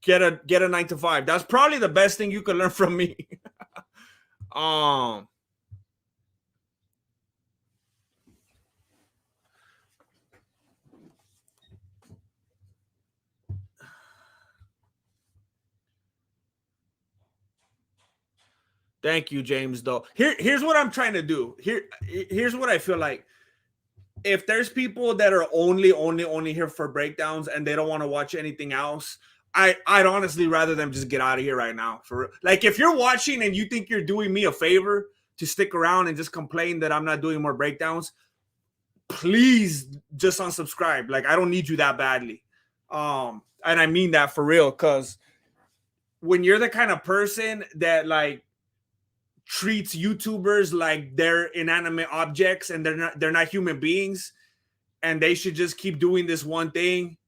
get a 9 to 5. That's probably the best thing you could learn from me. um Thank you, James. Though here's what I'm trying to do. Here's what I feel like. If there's people that are only here for breakdowns and they don't want to watch anything else, I'd honestly rather them just get out of here right now. For like, if you're watching and you think you're doing me a favor to stick around and just complain that I'm not doing more breakdowns, please just unsubscribe. Like, I don't need you that badly. And I mean that for real, because when you're the kind of person that like treats YouTubers like they're inanimate objects and they're not human beings, and they should just keep doing this one thing,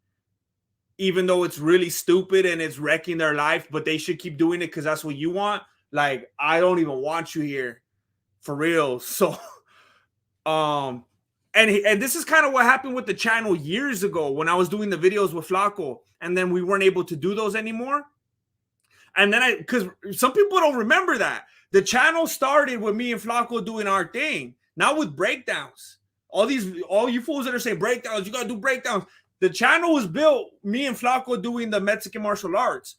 even though it's really stupid and it's wrecking their life, but they should keep doing it because that's what you want. Like, I don't even want you here, for real. So, and this is kind of what happened with the channel years ago when I was doing the videos with Flaco, and then we weren't able to do those anymore. And then because some people don't remember that. The channel started with me and Flaco doing our thing, not with breakdowns. All you fools that are saying breakdowns, you gotta do breakdowns. The channel was built, me and Flaco doing the Mexican martial arts.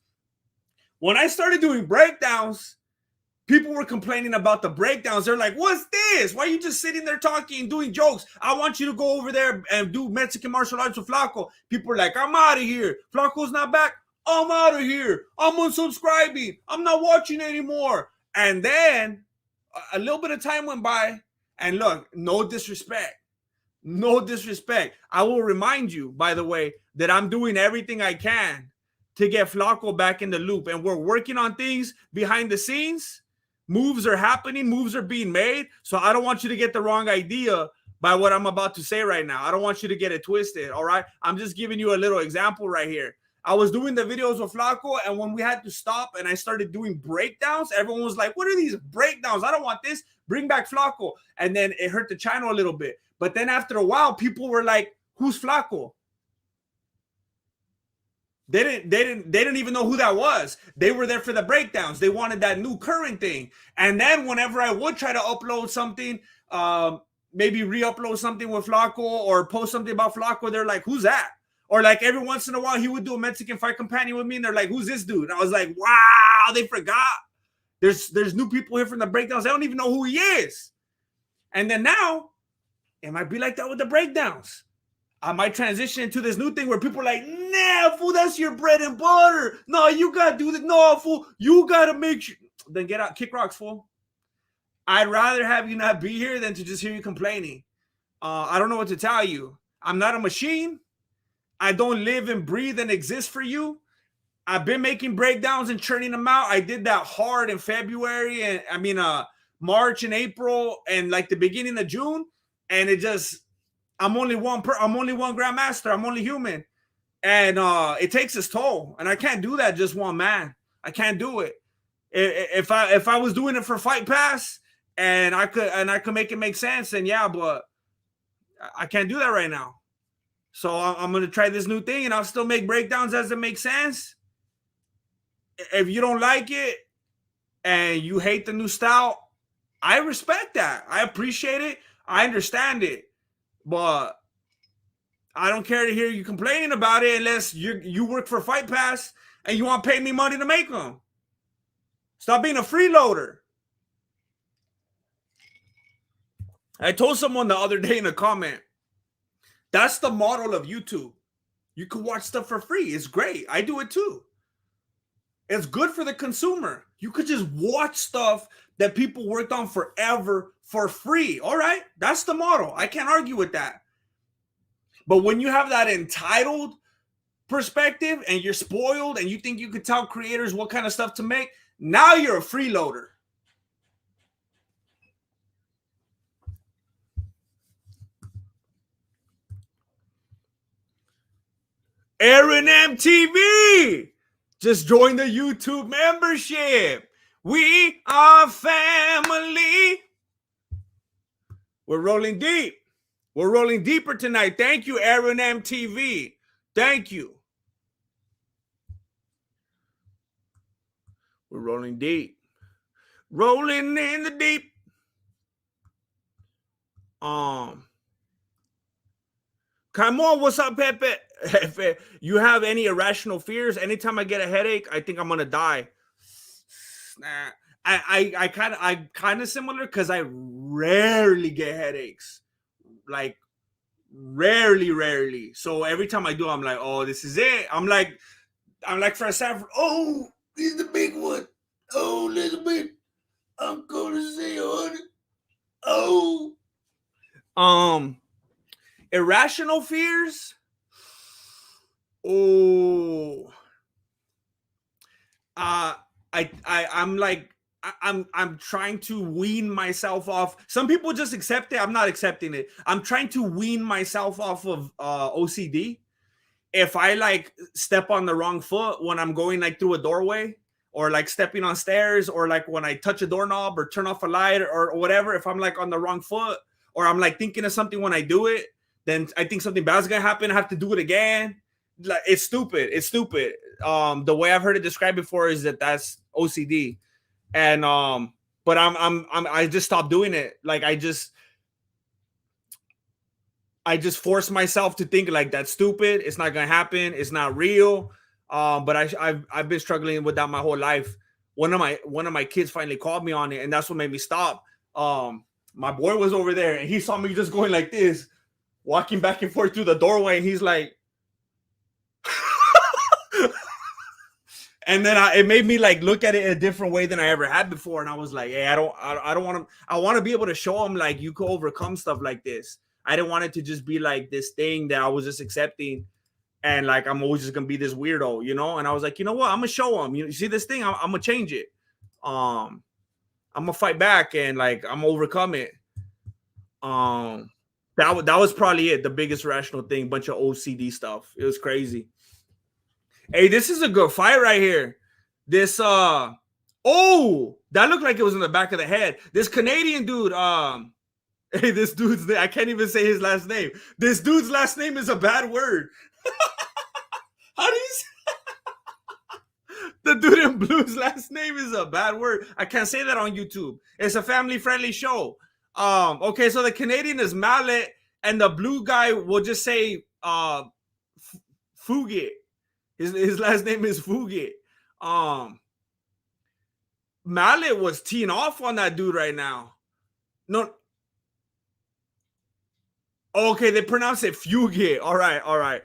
When I started doing breakdowns, people were complaining about the breakdowns. They're like, what's this? Why are you just sitting there talking and doing jokes? I want you to go over there and do Mexican martial arts with Flaco. People are like, I'm out of here. Flaco's not back. I'm out of here. I'm unsubscribing. I'm not watching anymore. And then a little bit of time went by, and look, no disrespect. I will remind you, by the way, that I'm doing everything I can to get Flaco back in the loop, and we're working on things behind the scenes. Moves are happening, moves are being made. So I don't want you to get the wrong idea by what I'm about to say right now. I don't want you to get it twisted, all right? I'm just giving you a little example right here. I was doing the videos with Flaco, and when we had to stop and I started doing breakdowns, everyone was like, what are these breakdowns? I don't want this. Bring back Flaco. And then it hurt the channel a little bit. But then after a while, people were like, who's Flaco? They didn't even know who that was. They were there for the breakdowns. They wanted that new current thing. And then whenever I would try to upload something, maybe re-upload something with Flaco or post something about Flaco, they're like, who's that? Or like every once in a while, he would do a Mexican Fight Companion with me, and they're like, who's this dude? And I was like, wow, they forgot. There's new people here from the breakdowns. They don't even know who he is. And then now, it might be like that with the breakdowns. I might transition into this new thing where people are like, nah, fool, that's your bread and butter. No, you got to do this. No, fool, you got to make sure. Then get out, kick rocks, fool. I'd rather have you not be here than to just hear you complaining. I don't know what to tell you. I'm not a machine. I don't live and breathe and exist for you. I've been making breakdowns and churning them out. I did that hard in February and March and April and like the beginning of June. And it just, I'm only one grandmaster. I'm only human. And it takes its toll. And I can't do that just one man. I can't do it. If I was doing it for Fight Pass and I could make it make sense, then yeah, but I can't do that right now. So I'm going to try this new thing, and I'll still make breakdowns as it makes sense. If you don't like it and you hate the new style, I respect that. I appreciate it. I understand it. But I don't care to hear you complaining about it unless you work for Fight Pass and you want to pay me money to make them. Stop being a freeloader. I told someone the other day in a comment, that's the model of YouTube. You can watch stuff for free. It's great. I do it too. It's good for the consumer. You could just watch stuff that people worked on forever for free. All right. That's the model. I can't argue with that. But when you have that entitled perspective and you're spoiled and you think you could tell creators what kind of stuff to make, now you're a freeloader. Aaron MTV just joined the YouTube membership. We are family. We're rolling deep. We're rolling deeper tonight. Thank you, Aaron MTV. Thank you. We're rolling deep. Rolling in the deep. Come on, what's up, Pepe? If you have any irrational fears, anytime I get a headache, I think I'm gonna die. Nah. I kind of similar because I rarely get headaches. Like rarely. So every time I do, I'm like, oh, this is it. I'm like Fred Sanford. Oh, he's the big one. Oh, little bit. I'm gonna say on it. Oh. Irrational fears. Oh. I'm like I'm trying to wean myself off. Some people just accept it. I'm not accepting it. I'm trying to wean myself off of OCD. If I like step on the wrong foot when I'm going like through a doorway, or like stepping on stairs, or like when I touch a doorknob or turn off a light or whatever, if I'm like on the wrong foot, or I'm like thinking of something when I do it, then I think something bad's gonna happen. I have to do it again. Like it's stupid. It's stupid. The way I've heard it described before is that that's OCD, and but I just stopped doing it. Like I just force myself to think like that's stupid. It's not gonna happen. It's not real. But I've been struggling with that my whole life. One of my kids finally called me on it, and that's what made me stop. My boy was over there, and he saw me just going like this, walking back and forth through the doorway, and he's like, and then it made me like look at it a different way than I ever had before. And I was like, hey, I don't want to. I want to be able to show him like you could overcome stuff like this. I didn't want it to just be like this thing that I was just accepting, and like I'm always just gonna be this weirdo, you know. And I was like, you know what? I'm gonna show him. You see this thing? I'm gonna change it. I'm gonna fight back, and like I'm gonna overcome it. That was probably it. The biggest rational thing. Bunch of OCD stuff. It was crazy. Hey, this is a good fight right here. This that looked like it was in the back of the head. This Canadian dude, hey, this dude's I can't even say his last name. This dude's last name is a bad word. How do you say the dude in blue's last name is a bad word? I can't say that on YouTube. It's a family-friendly show. Okay, so the Canadian is Mallet, and the blue guy will just say Fugit. His last name is Fugit. Mallet was teeing off on that dude right now. No. Okay, they pronounce it Fugit. All right.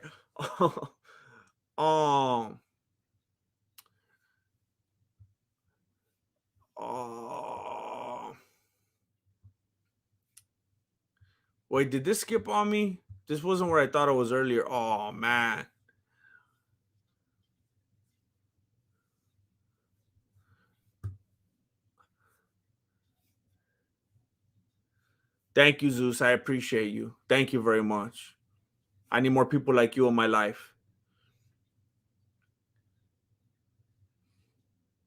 Wait, did this skip on me? This wasn't where I thought it was earlier. Oh man. Thank you, Zeus. I appreciate you. Thank you very much. I need more people like you in my life.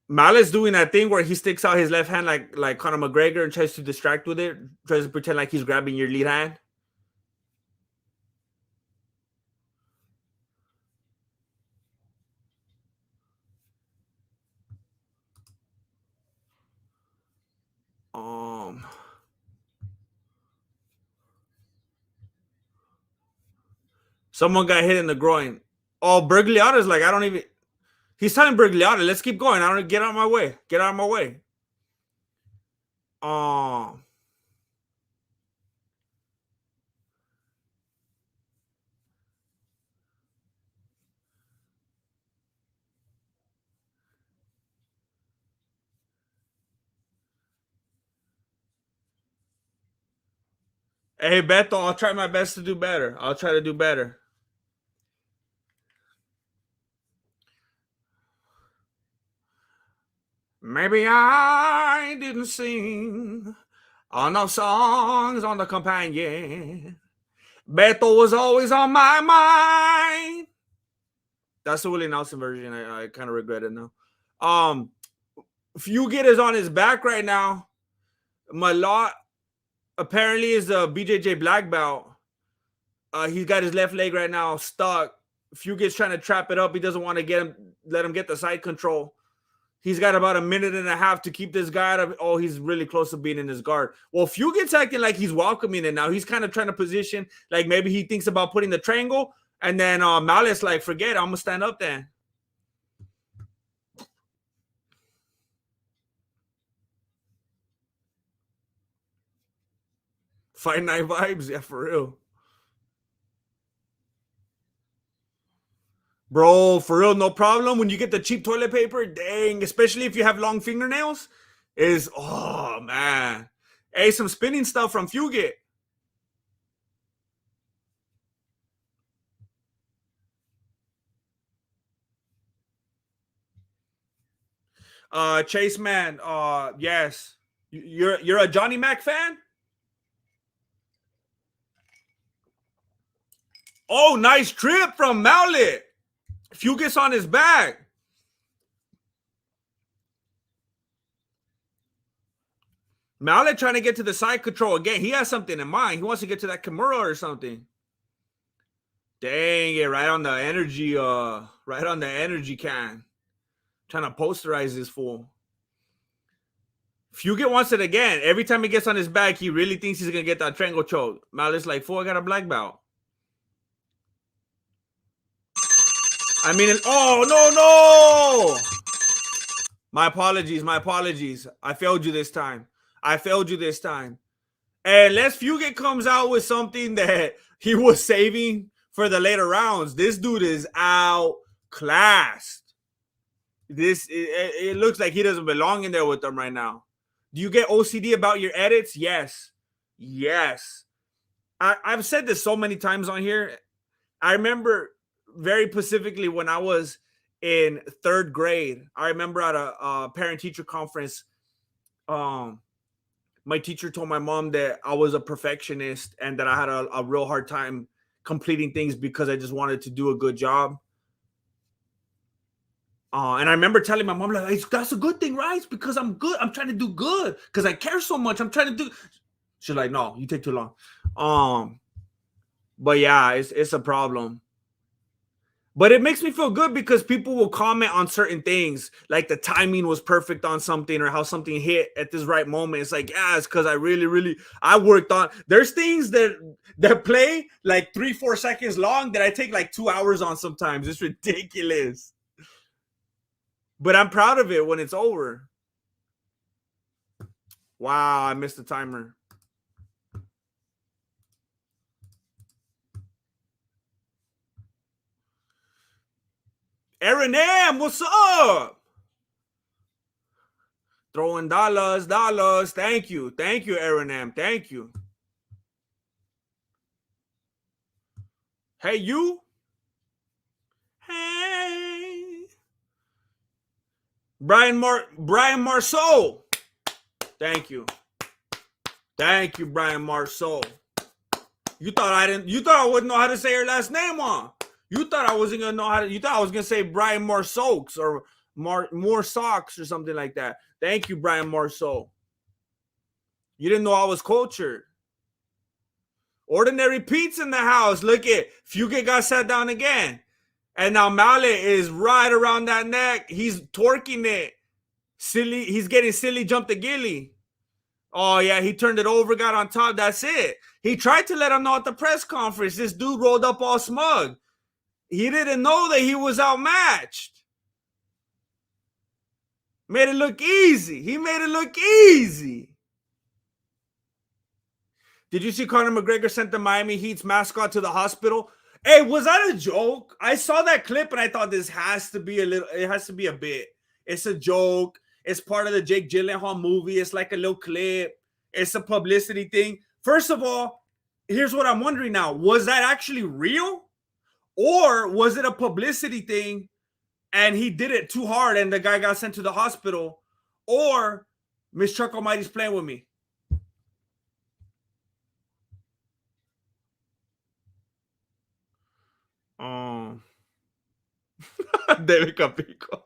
Mallet's doing that thing where he sticks out his left hand like Conor McGregor and tries to distract with it, tries to pretend like he's grabbing your lead hand. Someone got hit in the groin. Oh, Bergliotta's like, I don't even. He's telling Bergliotta, let's keep going. I don't get out of my way. Get out of my way. Hey, Beto, I'll try my best to do better. I'll try to do better. Maybe I didn't sing enough songs on the companion. Beto was always on my mind. That's the Willie Nelson version. I kind of regret it now. Fugit is on his back right now. Malott apparently is a BJJ black belt. He's got his left leg right now stuck. Fugit's trying to trap it up. He doesn't want to let him get the side control. He's got about a minute and a half to keep this guy out of. Oh, he's really close to being in his guard. Well, Fugit's acting like he's welcoming it now. He's kind of trying to position, like maybe he thinks about putting the triangle, and then Malice like, forget it, I'm gonna stand up then. Fight Night vibes, yeah, for real. Bro, for real, no problem. When you get the cheap toilet paper, dang, especially if you have long fingernails, is oh man. Hey, some spinning stuff from Fugit. Chase man, yes. You're a Johnny Mac fan? Oh, nice trip from Mowlet. Fugit's on his back. Mowlet trying to get to the side control again. He has something in mind. He wants to get to that Kimura or something. Dang it, right on the energy can. Trying to posterize this fool. Fugit wants it again. Every time he gets on his back, he really thinks he's gonna get that triangle choke. Mowlet's like, fool, I got a black belt. I mean, oh no. My apologies. I failed you this time. And unless Fugit comes out with something that he was saving for the later rounds, this dude is outclassed. It looks like he doesn't belong in there with them right now. Do you get OCD about your edits? Yes. I've said this so many times on here. I remember very specifically when I was in third grade. I remember at a parent-teacher conference, my teacher told my mom that I was a perfectionist and that I had a real hard time completing things because I just wanted to do a good job. And I remember telling my mom, like, hey, that's a good thing, right? It's because I'm good. I'm trying to do good because I care so much. I'm trying to do. She's like, no, you take too long. But yeah, it's a problem. But it makes me feel good because people will comment on certain things, like the timing was perfect on something or how something hit at this right moment. It's like, yeah, it's because I really I worked on. There's things that play like 3-4 seconds long that I take like 2 hours on sometimes. It's ridiculous. But I'm proud of it when it's over. Wow, I missed the timer. Aaron M, what's up? Throwing dollars. Thank you, Aaron M. Thank you. Hey, you. Hey, Brian Marceau. Thank you, Brian Marceau. You thought I wouldn't know how to say her last name, huh? You thought I wasn't gonna know how to. You thought I was gonna say Brian Marceaux or more socks or something like that. Thank you, Brian Marceau. You didn't know I was cultured. Ordinary Pete's in the house. Look at Fugit got sat down again. And now Mallet is right around that neck. He's torquing it. Silly. He's getting silly jump the gilly. Oh, yeah. He turned it over, got on top. That's it. He tried to let him know at the press conference. This dude rolled up all smug. He didn't know that he was outmatched. Made it look easy. He made it look easy. Did you see Conor McGregor sent the Miami Heat's mascot to the hospital? Hey, was that a joke? I saw that clip and I thought this has to be a bit. It's a joke. It's part of the Jake Gyllenhaal movie. It's like a little clip. It's a publicity thing. First of all, here's what I'm wondering now. Was that actually real? Or was it a publicity thing and he did it too hard and the guy got sent to the hospital? Or Miss Chuck Almighty's playing with me? David Capico.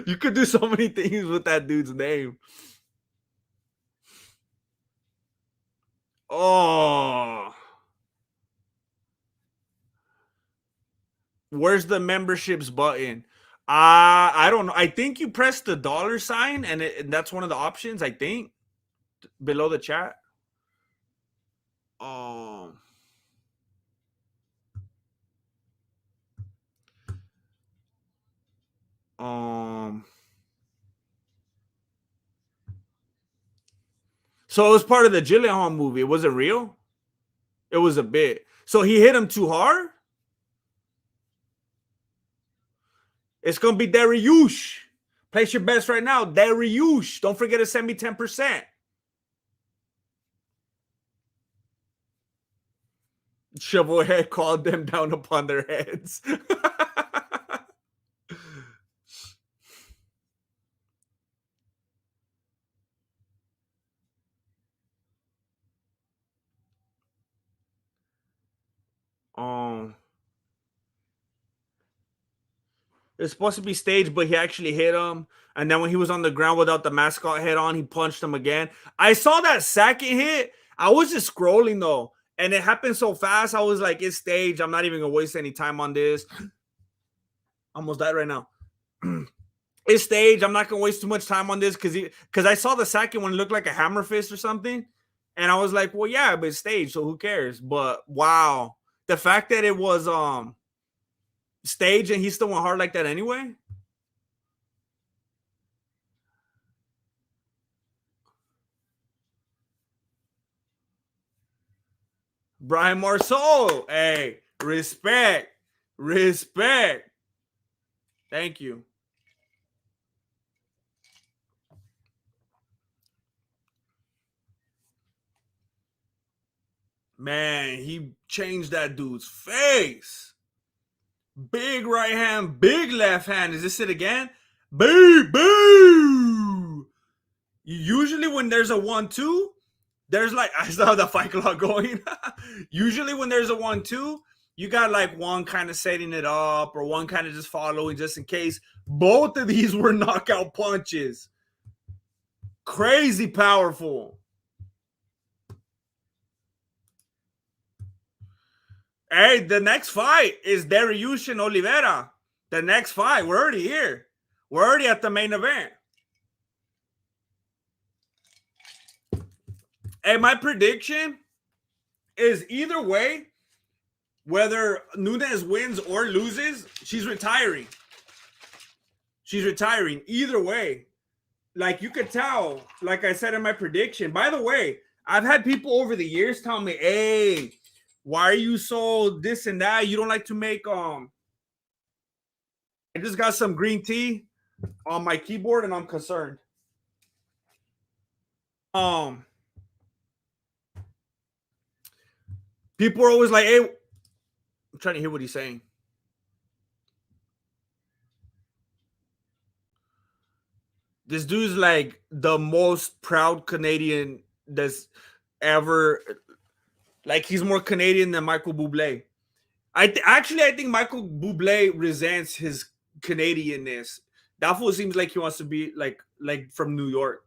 You could do so many things with that dude's name. Oh, where's the memberships button? I don't know. I think you press the $sign, and that's one of the options. I think below the chat. Um, um. So it was part of the Gyllenhaal movie. It wasn't real. It was a bit. So he hit him too hard. It's gonna be Dariush. Place your bets right now, Dariush. Don't forget to send me 10%. Shovelhead called them down upon their heads. um, it's supposed to be staged, but he actually hit him. And then when he was on the ground without the mascot head on, he punched him again. I saw that second hit. I was just scrolling though, and it happened so fast. I was like, it's staged. I'm not even gonna waste any time on this. Almost died right now. It's staged. I'm not gonna waste too much time on this because I saw the second one look like a hammer fist or something, and I was like, well, yeah, but it's staged, so who cares? But wow, the fact that it was staged and he still went hard like that anyway. Brian Marceau, hey, respect. Thank you. Man, he changed that dude's face. Big right hand, big left hand. Is this it again? Boo, boo. Usually when there's a 1-2, there's like, I still have the fight clock going. Usually when there's a 1-2, you got like one kind of setting it up or one kind of just following just in case. Both of these were knockout punches. Crazy powerful. Hey, the next fight is Dariush and Oliveira. The next fight, we're already here. We're already at the main event. And my prediction is either way, whether Nunes wins or loses, she's retiring. She's retiring either way. Like you could tell, like I said in my prediction. By the way, I've had people over the years tell me, hey, why are you so this and that? You don't like to make I just got some green tea on my keyboard and I'm concerned. People are always like, hey, I'm trying to hear what he's saying. This dude's like the most proud Canadian that's ever. Like he's more Canadian than Michael Bublé. I think Michael Bublé resents his Canadianness. That fool seems like he wants to be like from New York.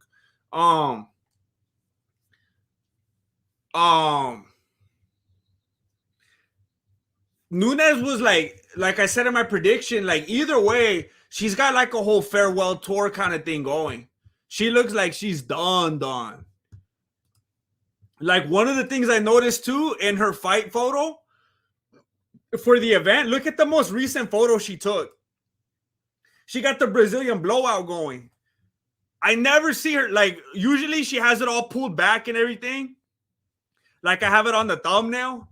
Nunes was like I said in my prediction, like either way, she's got like a whole farewell tour kind of thing going. She looks like she's done. Like one of the things I noticed too in her fight photo for the event, look at the most recent photo she took. She got the Brazilian blowout going. I never see her, like usually she has it all pulled back and everything. Like I have it on the thumbnail.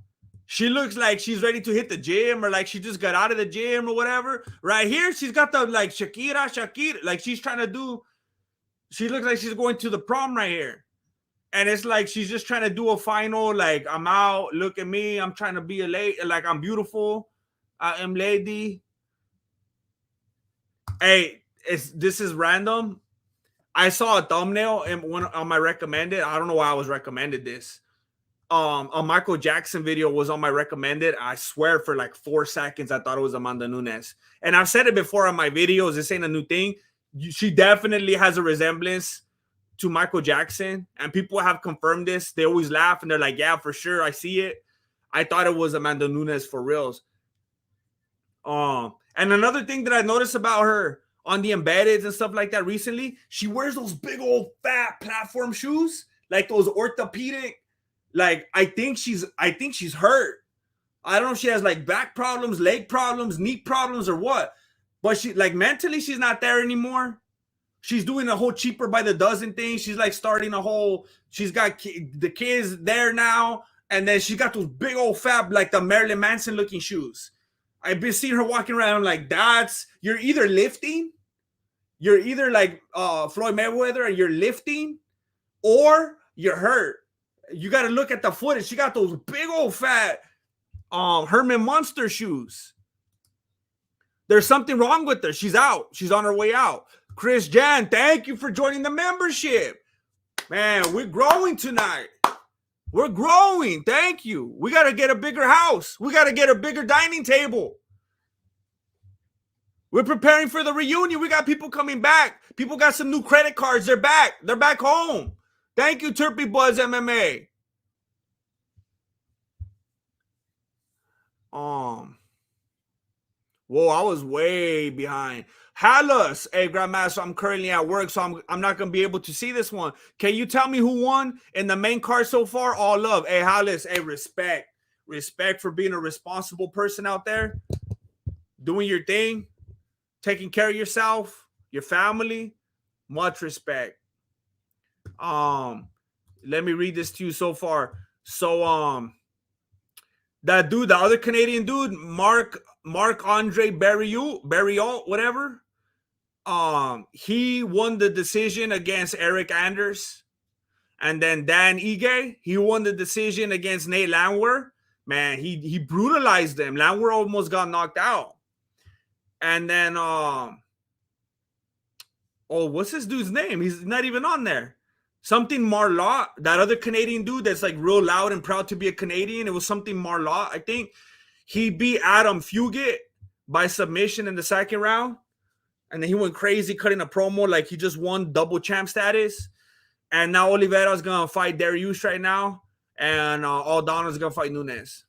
She looks like she's ready to hit the gym or like she just got out of the gym or whatever. Right here, she's got the like Shakira. Like she's trying to do, she looks like she's going to the prom right here. And it's like she's just trying to do a final, like I'm out, look at me, I'm trying to be a lady, like I'm beautiful, I am lady. Hey, this is random. I saw a thumbnail and one on my recommended. I don't know why I was recommended this. A Michael Jackson video was on my recommended. I swear for like 4 seconds, I thought it was Amanda Nunes. And I've said it before on my videos. This ain't a new thing. She definitely has a resemblance to Michael Jackson, and people have confirmed this. They always laugh and they're like, "Yeah, for sure, I see it." I thought it was Amanda Nunes for reals. And another thing that I noticed about her on the embeddeds and stuff like that recently, she wears those big old fat platform shoes, like those orthopedic. Like I think she's hurt. I don't know if she has like back problems, leg problems, knee problems, or what. But she like mentally, she's not there anymore. She's doing a whole cheaper by the dozen thing. She's like starting a whole. She's got the kids there now, and then she got those big old fat like the Marilyn Manson looking shoes. I've been seeing her walking around like that's you're either lifting, you're either like Floyd Mayweather and you're lifting, or you're hurt. You got to look at the footage. She got those big old fat Herman Munster shoes. There's something wrong with her. She's out. She's on her way out. Chris Jan, thank you for joining the membership. Man, we're growing tonight. We're growing. Thank you. We got to get a bigger house. We got to get a bigger dining table. We're preparing for the reunion. We got people coming back. People got some new credit cards. They're back. They're back home. Thank you, Turpy Buzz MMA. Whoa, I was way behind. Hallis, hey, Grandmaster, I'm currently at work, so I'm not going to be able to see this one. Can you tell me who won in the main card so far? All love. Hey, Hallis, hey, respect. Respect for being a responsible person out there, doing your thing, taking care of yourself, your family. Much respect. Let me read this to you so far. So, that dude, the other Canadian dude, Mark Andre Barriot, whatever. He won the decision against Eric Anders. And then Dan Ige, he won the decision against Nate Landwehr. Man, he brutalized them. Landwehr almost got knocked out. And then what's this dude's name? He's not even on there. Something Marlot, that other Canadian dude that's like real loud and proud to be a Canadian. It was something Marlot, I think. He beat Adam Fugit by submission in the second round. And then he went crazy cutting a promo like he just won double champ status. And now Oliveira's going to fight Dariush right now. And Aldana's going to fight Nunes.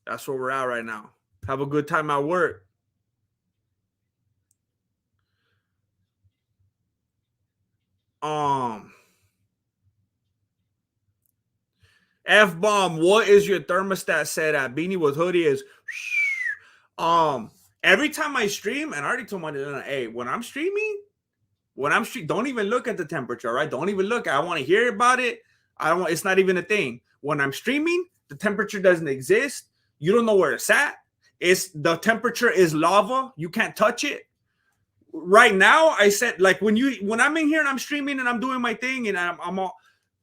That's where we're at right now. Have a good time at work. F-bomb, what is your thermostat set at? Beanie with hoodie is every time I stream, and I already told my Lena, hey, when I'm streaming, don't even look at the temperature, right? Don't even look. I want to hear about it. It's not even a thing. When I'm streaming, the temperature doesn't exist. You don't know where it's at. The temperature is lava. You can't touch it. Right now, I said like when I'm in here and I'm streaming and I'm doing my thing and I'm all,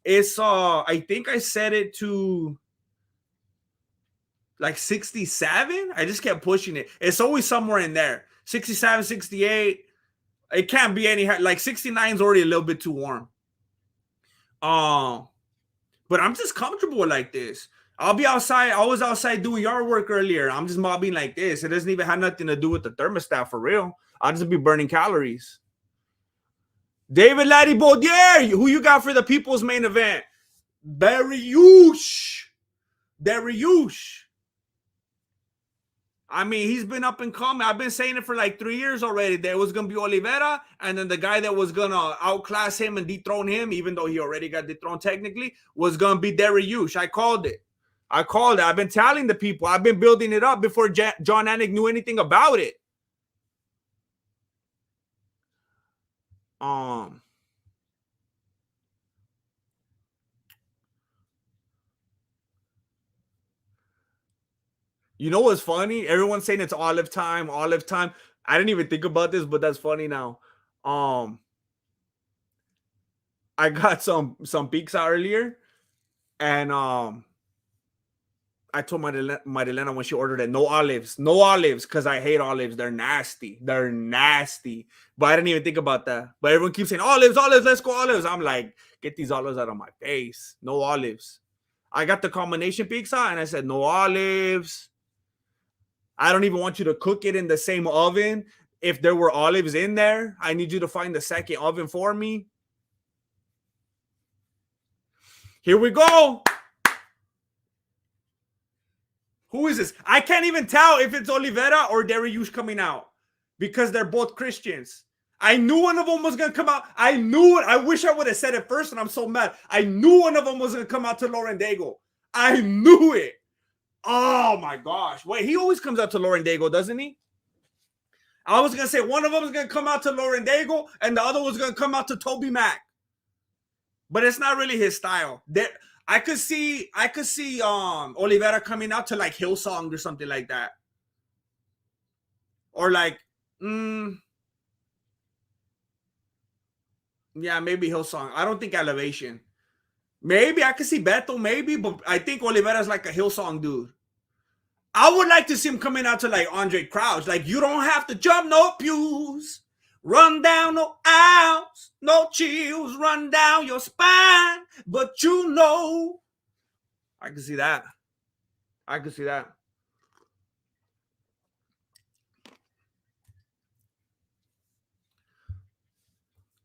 it's I think I set it to like 67. I just kept pushing it. It's always somewhere in there. 67, 68. It can't be any like 69 is already a little bit too warm. But I'm just comfortable like this. I'll be outside. I was outside doing yard work earlier. I'm just mobbing like this. It doesn't even have nothing to do with the thermostat for real. I'll just be burning calories. David Laddie Baudier, who you got for the people's main event? Dariush. I mean, he's been up and coming. I've been saying it for like 3 years already. There was going to be Oliveira, and then the guy that was going to outclass him and dethrone him, even though he already got dethroned technically, was going to be Dariush. I called it. I've been telling the people. I've been building it up before John Anik knew anything about it. You know what's funny? Everyone's saying it's olive time. I didn't even think about this, but that's funny now. I got some pizza earlier, and I told Marilena when she ordered it, no olives, because I hate olives. They're nasty. But I didn't even think about that. But everyone keeps saying olives, let's go olives. I'm like, get these olives out of my face. No olives. I got the combination pizza, and I said, no olives. I don't even want you to cook it in the same oven. If there were olives in there, I need you to find the second oven for me. Here we go. Who is this? I can't even tell if it's Oliveira or Dariush coming out because they're both Christians. I knew one of them was going to come out. I knew it. I wish I would have said it first, and I'm so mad. I knew one of them was going to come out to Lauren Daigle. I knew it. Oh, my gosh. Wait, he always comes out to Lauren Daigle, doesn't he? I was going to say one of them is going to come out to Lauren Daigle, and the other was going to come out to Toby Mac. But it's not really his style. I could see Oliveira coming out to like Hillsong or something like that. Or like yeah, maybe Hillsong. I don't think Elevation. Maybe I could see Beto, maybe, but I think Oliveira's like a Hillsong dude. I would like to see him coming out to like Andre Crouch. Like, you don't have to jump no pews, run down no aisles, no chills, run down your spine. But you know, I can see that. I can see that.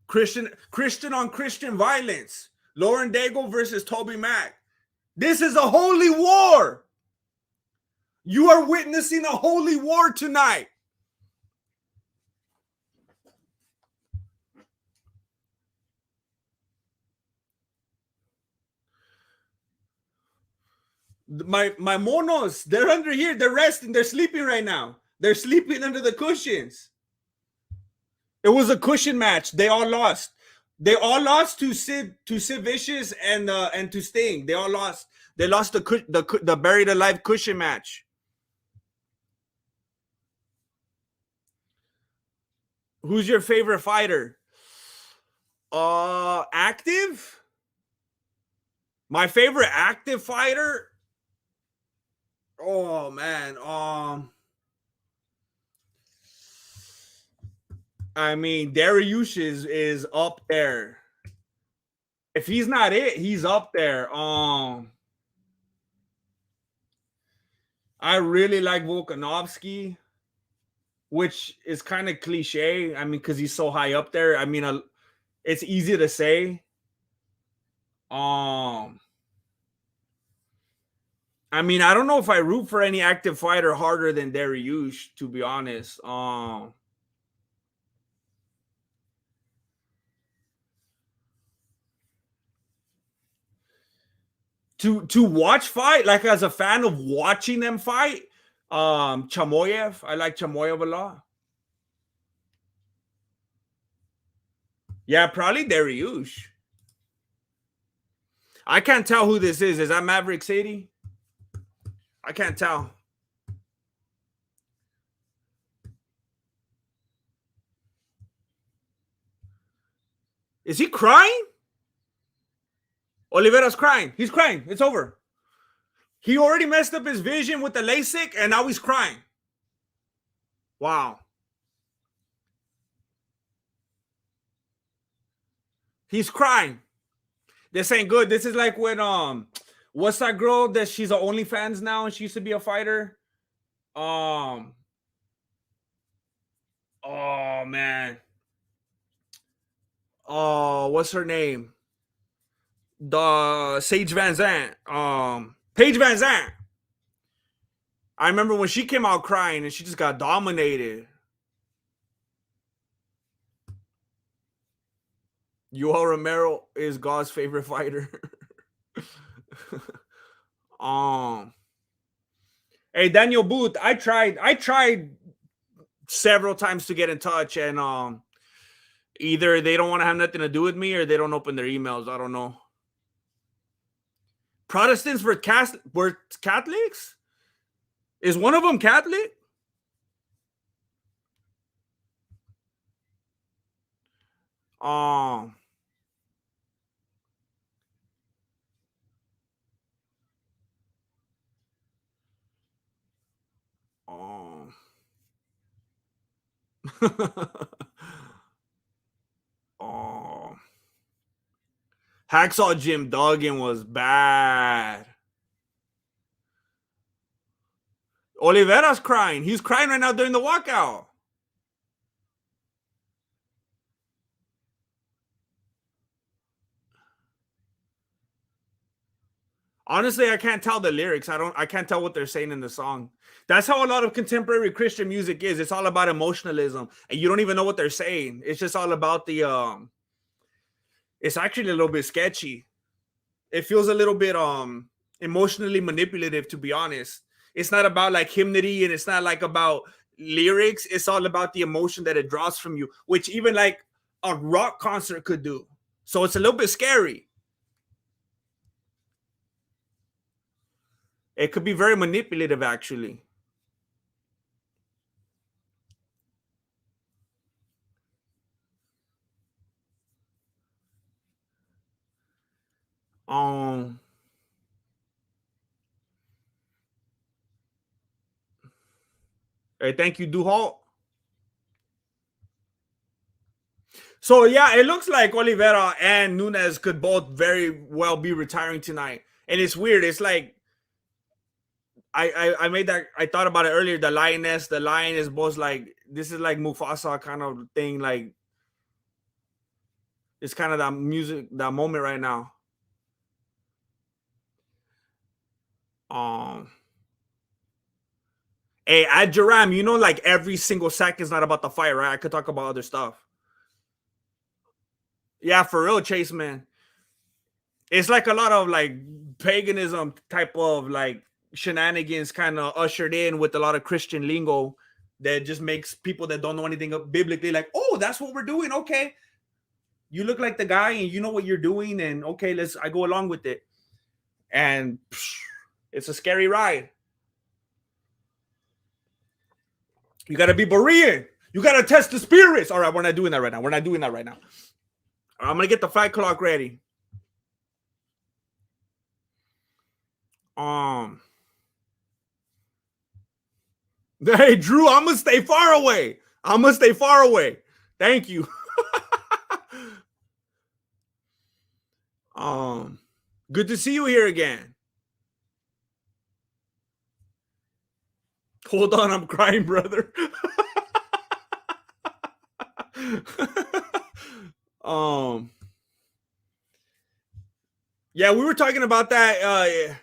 Christian on Christian violence. Lauren Daigle versus Toby Mac. This is a holy war. You are witnessing a holy war tonight. My monos, they're under here. They're resting. They're sleeping right now. They're sleeping under the cushions. It was a cushion match. They all lost. They all lost to Sid Vicious and to Sting. They all lost. They lost the buried alive cushion match. Who's your favorite fighter? Active? My favorite active fighter? Oh man. I mean, Dariush is up there. If he's not it, he's up there. I really like Volkanovski, which is kind of cliche. I mean, because he's so high up there. I mean, it's easy to say. I mean, I don't know if I root for any active fighter harder than Dariush, to be honest. To watch fight, like as a fan of watching them fight, Chamoyev. I like Chamoyev a lot. Yeah, probably Dariush. I can't tell who this is. Is that Maverick City? I can't tell. Is he crying? Oliveira's crying. He's crying. It's over. He already messed up his vision with the LASIK, and now he's crying. Wow. He's crying. This ain't good. This is like when what's that girl that she's an OnlyFans now and she used to be a fighter? Oh man. Oh, what's her name? The Sage Van Zandt. Paige Van Zandt. I remember when she came out crying and she just got dominated. Yoel Romero is God's favorite fighter. Hey, Daniel Booth, I tried several times to get in touch, and either they don't want to have nothing to do with me or they don't open their emails. I don't know. Protestants were Catholics? Is one of them Catholic? Hacksaw Jim Duggan was bad. Oliveira's crying. He's crying right now during the walkout. Honestly, I can't tell the lyrics. I can't tell what they're saying in the song. That's how a lot of contemporary Christian music is. It's all about emotionalism, and you don't even know what they're saying. It's just all about the it's actually a little bit sketchy. It feels a little bit emotionally manipulative, to be honest. It's not about like hymnody, and it's not like about lyrics. It's all about the emotion that it draws from you, which even like a rock concert could do. So it's a little bit scary. It could be very manipulative, actually. Um, hey, thank you, Duhal. So yeah, it looks like Oliveira and Nunes could both very well be retiring tonight. And it's weird. It's like I made that I thought about it earlier. The lion is both like this is like Mufasa kind of thing. Like it's kind of that music, that moment right now. Um, hey, at Jaram, you know, like every single second is not about the fight, right? I could talk about other stuff. Yeah, for real, Chase, man. It's like a lot of like paganism type of like shenanigans kind of ushered in with a lot of Christian lingo that just makes people that don't know anything biblically like, oh, that's what we're doing. Okay. You look like the guy and you know what you're doing, and okay, I go along with it. And it's a scary ride. You gotta be Berean. You gotta test the spirits. All right, we're not doing that right now. We're not doing that right now. I'm gonna get the fight clock ready. Hey Drew, I'm gonna stay far away. I'm gonna stay far away. Thank you. Good to see you here again. Hold on, I'm crying, brother. Yeah, we were talking about that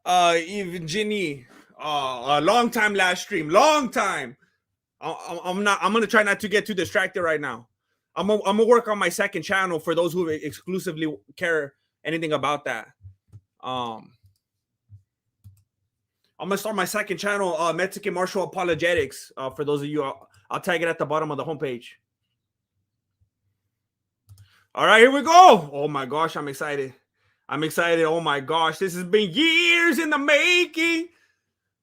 even Ginny a long time last stream. Long time. I'm gonna try not to get too distracted right now. I'm gonna work on my second channel for those who exclusively care anything about that. I'm gonna start my second channel, Mexican Martial Apologetics. For those of you, I'll tag it at the bottom of the homepage. All right, here we go. Oh my gosh, I'm excited. I'm excited. Oh my gosh, this has been years in the making.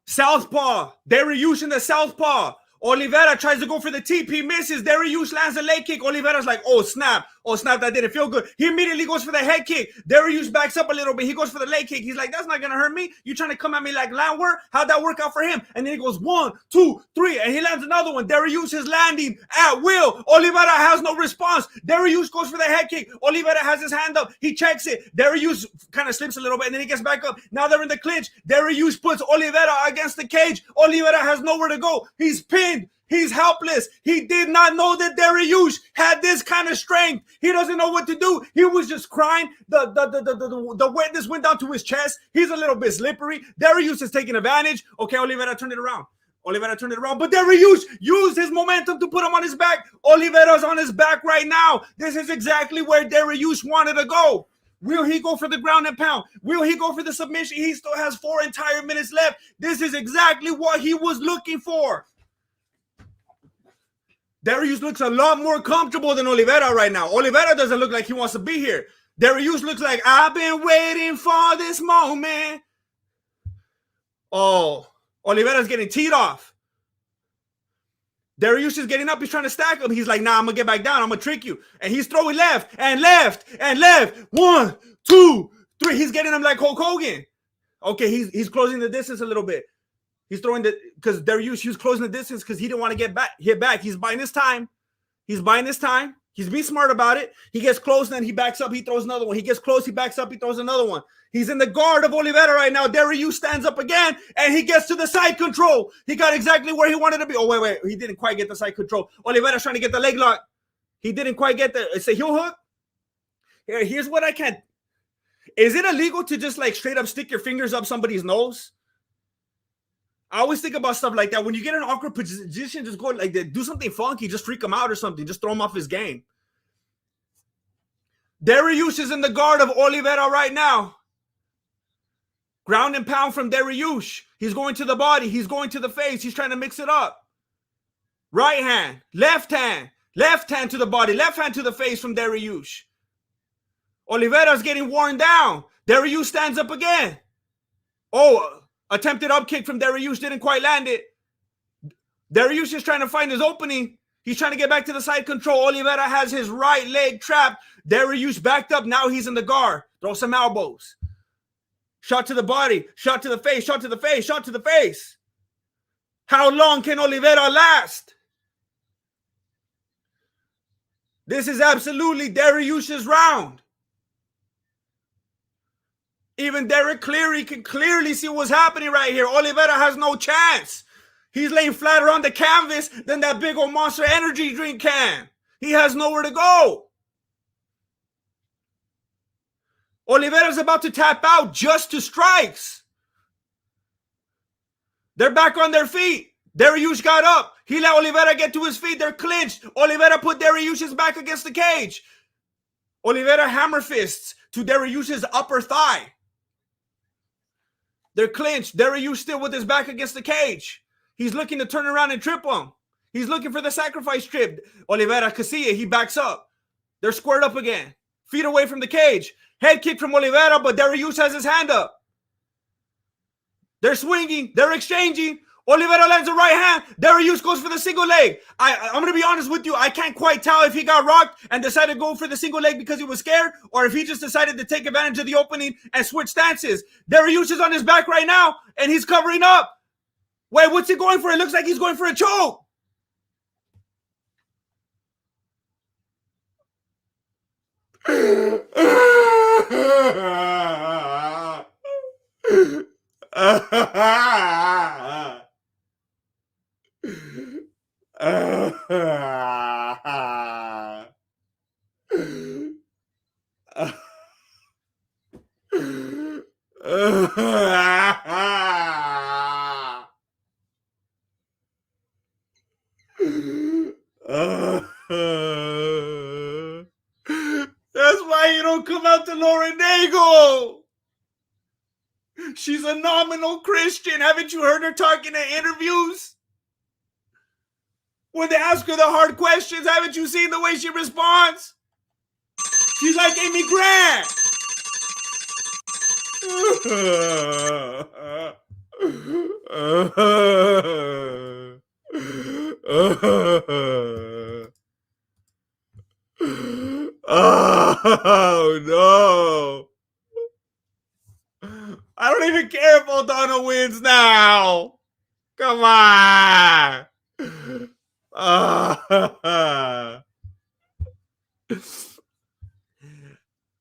Southpaw, Dariush in the southpaw. Oliveira tries to go for the TP, misses. Dariush lands a leg kick. Oliveira's like, oh snap, that didn't feel good. He immediately goes for the head kick. Dariush backs up a little bit. He goes for the leg kick. He's like, that's not gonna hurt me. You trying to come at me like landwear? How'd that work out for him? And then he goes 1, 2, 3, and he lands another one. Dariush is landing at will. Oliveira has no response. Dariush goes for the head kick. Oliveira has his hand up. He checks it. Dariush kind of slips a little bit, and then he gets back up. Now they're in the clinch. Dariush puts Oliveira against the cage. Oliveira has nowhere to go. He's pinned. He's helpless. He did not know that Dariush had this kind of strength. He doesn't know what to do. He was just crying. The wetness went down to his chest. He's a little bit slippery. Dariush is taking advantage. Okay, Oliveira turned it around. But Dariush used his momentum to put him on his back. Oliveira's on his back right now. This is exactly where Dariush wanted to go. Will he go for the ground and pound? Will he go for the submission? He still has 4 entire minutes left. This is exactly what he was looking for. Dariush looks a lot more comfortable than Oliveira right now. Oliveira doesn't look like he wants to be here. Dariush looks like, I've been waiting for this moment. Oh, Oliveira's getting teed off. Dariush is getting up. He's trying to stack him. He's like, nah, I'm going to get back down. I'm going to trick you. And he's throwing left and left and left. 1, 2, 3. He's getting him like Hulk Hogan. Okay, he's closing the distance a little bit. He's throwing because Dariush, he was closing the distance because he didn't want to hit back. He's buying his time. He's being smart about it. He gets close, and then he backs up. He throws another one. He gets close. He backs up. He throws another one. He's in the guard of Oliveira right now. Dariush stands up again, and he gets to the side control. He got exactly where he wanted to be. Oh, wait. He didn't quite get the side control. Oliveira's trying to get the leg lock. He didn't quite get there. It's a heel hook. Here's what I can't. Is it illegal to just like straight up stick your fingers up somebody's nose? I always think about stuff like that. When you get in an awkward position, just go like do something funky, just freak him out or something, just throw him off his game. Dariush is in the guard of Oliveira right now. Ground and pound from Dariush. He's going to the body. He's going to the face. He's trying to mix it up. Right hand, left hand to the body, left hand to the face from Dariush. Oliveira's getting worn down. Dariush stands up again. Oh, attempted up kick from Dariush, didn't quite land it. Dariush is trying to find his opening. He's trying to get back to the side control. Oliveira has his right leg trapped. Dariush backed up. Now he's in the guard. Throw some elbows. Shot to the body. Shot to the face. Shot to the face. Shot to the face. How long can Oliveira last? This is absolutely Dariush's round. Even Derek Cleary can clearly see what's happening right here. Oliveira has no chance. He's laying flatter on the canvas than that big old Monster Energy drink can. He has nowhere to go. Oliveira's about to tap out just to strikes. They're back on their feet. Dariush got up. He let Oliveira get to his feet. They're clinched. Oliveira put Dariush's back against the cage. Oliveira hammer fists to Dariush's upper thigh. They're clinched. Dariush still with his back against the cage. He's looking to turn around and trip him. He's looking for the sacrifice trip. Oliveira can see it. He backs up. They're squared up again. Feet away from the cage. Head kick from Oliveira, but Dariush has his hand up. They're swinging. They're exchanging. Oliveira lands a right hand. Dariush goes for the single leg. I'm going to be honest with you. I can't quite tell if he got rocked and decided to go for the single leg because he was scared, or if he just decided to take advantage of the opening and switch stances. Dariush is on his back right now, and he's covering up. Wait, what's he going for? It looks like he's going for a choke. That's why you don't come out to Lauren Daigle. She's a nominal Christian. Haven't you heard her talking in interviews? When they ask her the hard questions, haven't you seen the way she responds? She's like Amy Grant. Oh no. I don't even care if Aldana wins now. Come on.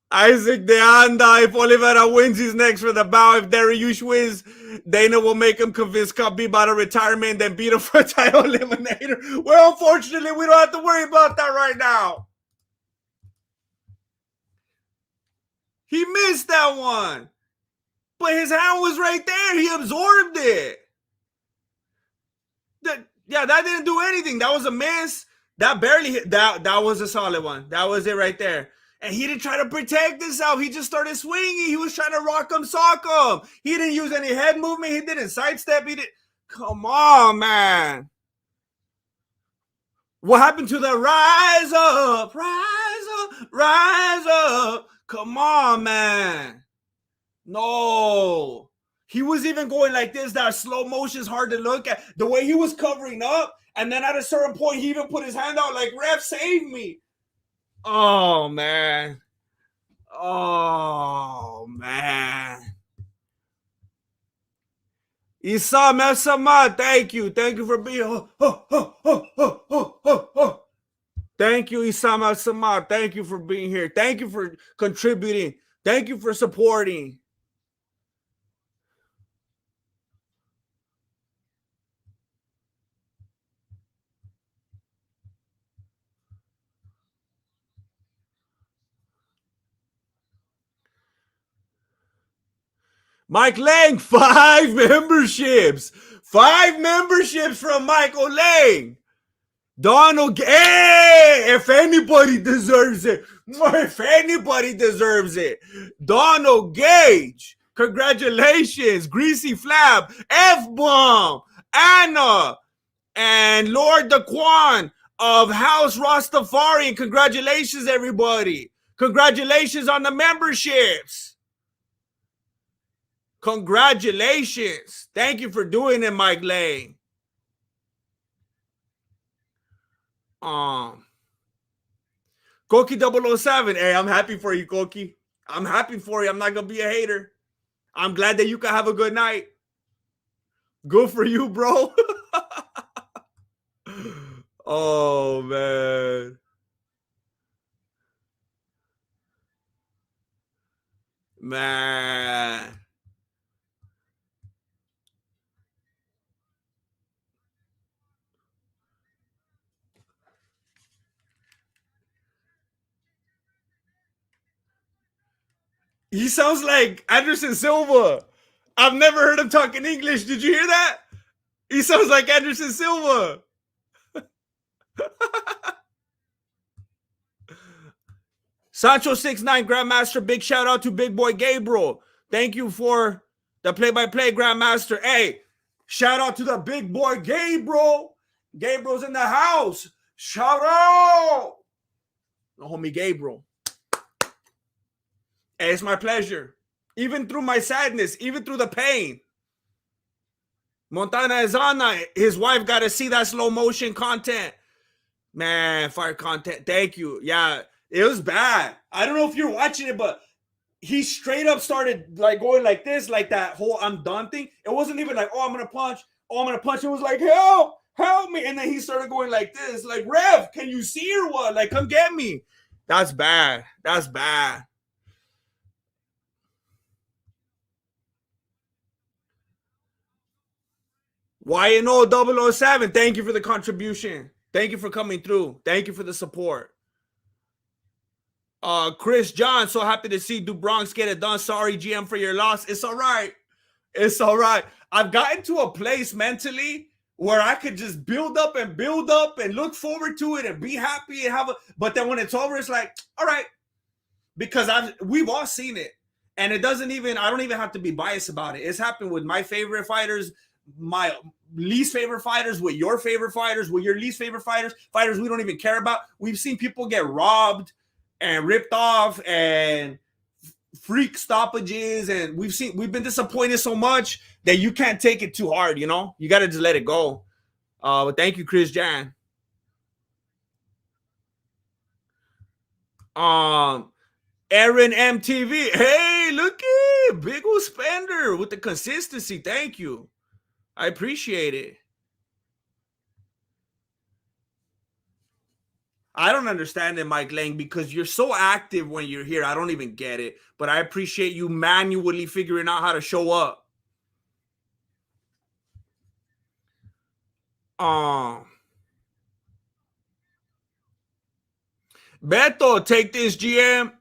Isaac De Anda, if Oliveira wins, he's next for the bout. If Dariush wins, Dana will make him convince Khabib out of retirement, then beat him for a title eliminator. Well, unfortunately, we don't have to worry about that right now. He missed that one. But his hand was right there. He absorbed it. That didn't do anything. That was a miss. That barely hit. That was a solid one. That was it right there. And he didn't try to protect himself. He just started swinging. He was trying to rock him, sock him. He didn't use any head movement. He didn't sidestep. He didn't. Come on, man. What happened to the rise up? Rise up. Rise up. Come on, man. No. He was even going like this. That slow motion is hard to look at. The way he was covering up, and then at a certain point, he even put his hand out like, ref, save me. Oh, man. Oh, man. Isam Esama, thank you. Thank you for being. Thank you, Isam Esama. Thank you for being here. Thank you for contributing. Thank you for supporting. Mike Lang, 5 memberships. 5 memberships from Michael Lang. Donald, hey, if anybody deserves it, if anybody deserves it, Donald Gage, congratulations, Greasy Flab, F-Bomb, Anna, and Lord Daquan of House Rastafarian. Congratulations, everybody. Congratulations on the memberships. Congratulations. Thank you for doing it, Mike Lane. Koki 007. Hey, I'm happy for you, Koki. I'm happy for you. I'm not going to be a hater. I'm glad that you can have a good night. Good for you, bro. Oh, man. Man. He sounds like Anderson Silva. I've never heard him talk in English. Did you hear that? He sounds like Anderson Silva. Sancho 69 Grandmaster, big shout out to Big Boy Gabriel. Thank you for the play-by-play Grandmaster. Hey, shout out to the Big Boy Gabriel. Gabriel's in the house. Shout out. The homie Gabriel. Hey, it's my pleasure. Even through my sadness, even through the pain. Montana Izana, his wife got to see that slow motion content. Man, fire content. Thank you. Yeah, it was bad. I don't know if you're watching it, but he straight up started like going like this, like that whole I'm done thing. It wasn't even like, oh, I'm going to punch. Oh, I'm going to punch. It was like, help me. And then he started going like this, like, Rev, can you see or what? Like, come get me. That's bad. That's bad. YNO 007, thank you for the contribution. Thank you for coming through. Thank you for the support. Chris John, so happy to see DuBronx get it done. Sorry, GM, for your loss. It's all right. It's all right. I've gotten to a place mentally where I could just build up and look forward to it and be happy and have a. But then when it's over, it's like, all right, because we've all seen it, and it doesn't even. I don't even have to be biased about it. It's happened with my favorite fighters, my least favorite fighters, with your favorite fighters, with your least favorite fighters we don't even care about. We've seen people get robbed and ripped off and freak stoppages, and we've been disappointed so much that you can't take it too hard, you know? You got to just let it go. But thank you, Chris Jan. Aaron MTV. Hey, look at big old spender with the consistency. Thank you. I appreciate it. I don't understand it, Mike Lang, because you're so active when you're here. I don't even get it. But I appreciate you manually figuring out how to show up. Beto, take this, GM.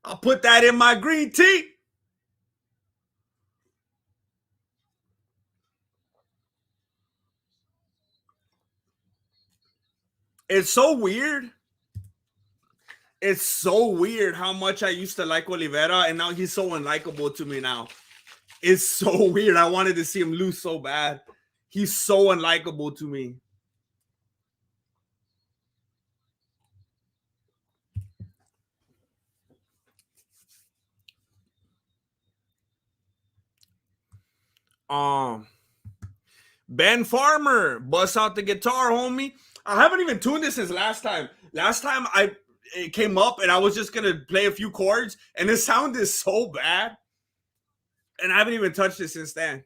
I'll put that in my green tea. It's so weird. It's so weird how much I used to like Oliveira, and now he's so unlikable to me now. It's so weird. I wanted to see him lose so bad. He's so unlikable to me. Ben Farmer, bust out the guitar, homie. I haven't even tuned this since last time. Last time it came up and I was just gonna play a few chords, and the sound is so bad. And I haven't even touched it since then.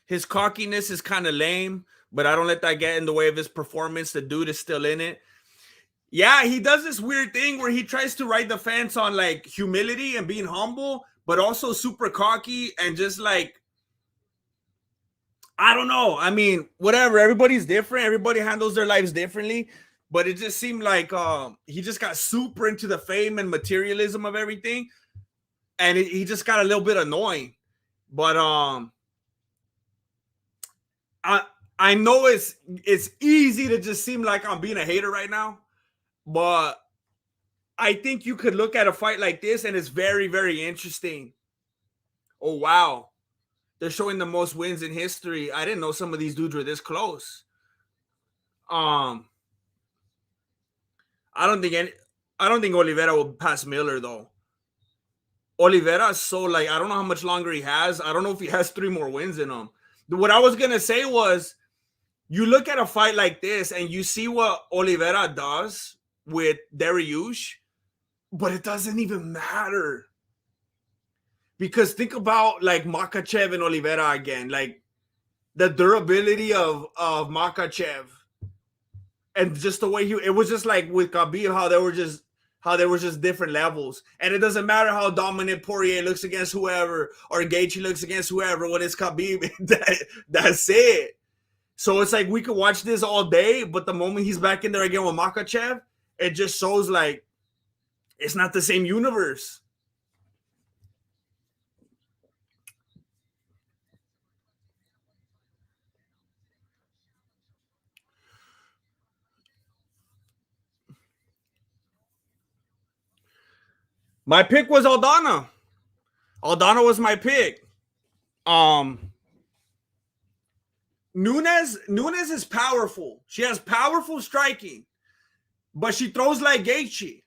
His cockiness is kind of lame, but I don't let that get in the way of his performance. The dude is still in it. Yeah, he does this weird thing where he tries to ride the fence on like humility and being humble, but also super cocky and just like I don't know. I mean, whatever. Everybody's different. Everybody handles their lives differently. But it just seemed like he just got super into the fame and materialism of everything, and he just got a little bit annoying. But I I know it's easy to just seem like I'm being a hater right now, but I think you could look at a fight like this and it's very, very interesting. Oh wow, they're showing the most wins in history. I didn't know some of these dudes were this close. Um, I don't think any. I don't think Oliveira will pass Miller though. Oliveira is so like I don't know how much longer he has. I don't know if he has 3 more wins in him. What I was gonna say was you look at a fight like this and you see what Oliveira does with Dariush, but it doesn't even matter. Because think about like Makachev and Oliveira again, like the durability of Makachev and just the way it was just like with Khabib how they were just different levels. And it doesn't matter how dominant Poirier looks against whoever or Gaethje looks against whoever when it's Khabib. That's it. So it's like we could watch this all day, but the moment he's back in there again with Makachev, it just shows like it's not the same universe. My pick was Aldana. Aldana was my pick. Um, Nunes is powerful. She has powerful striking, but she throws like Gaethje.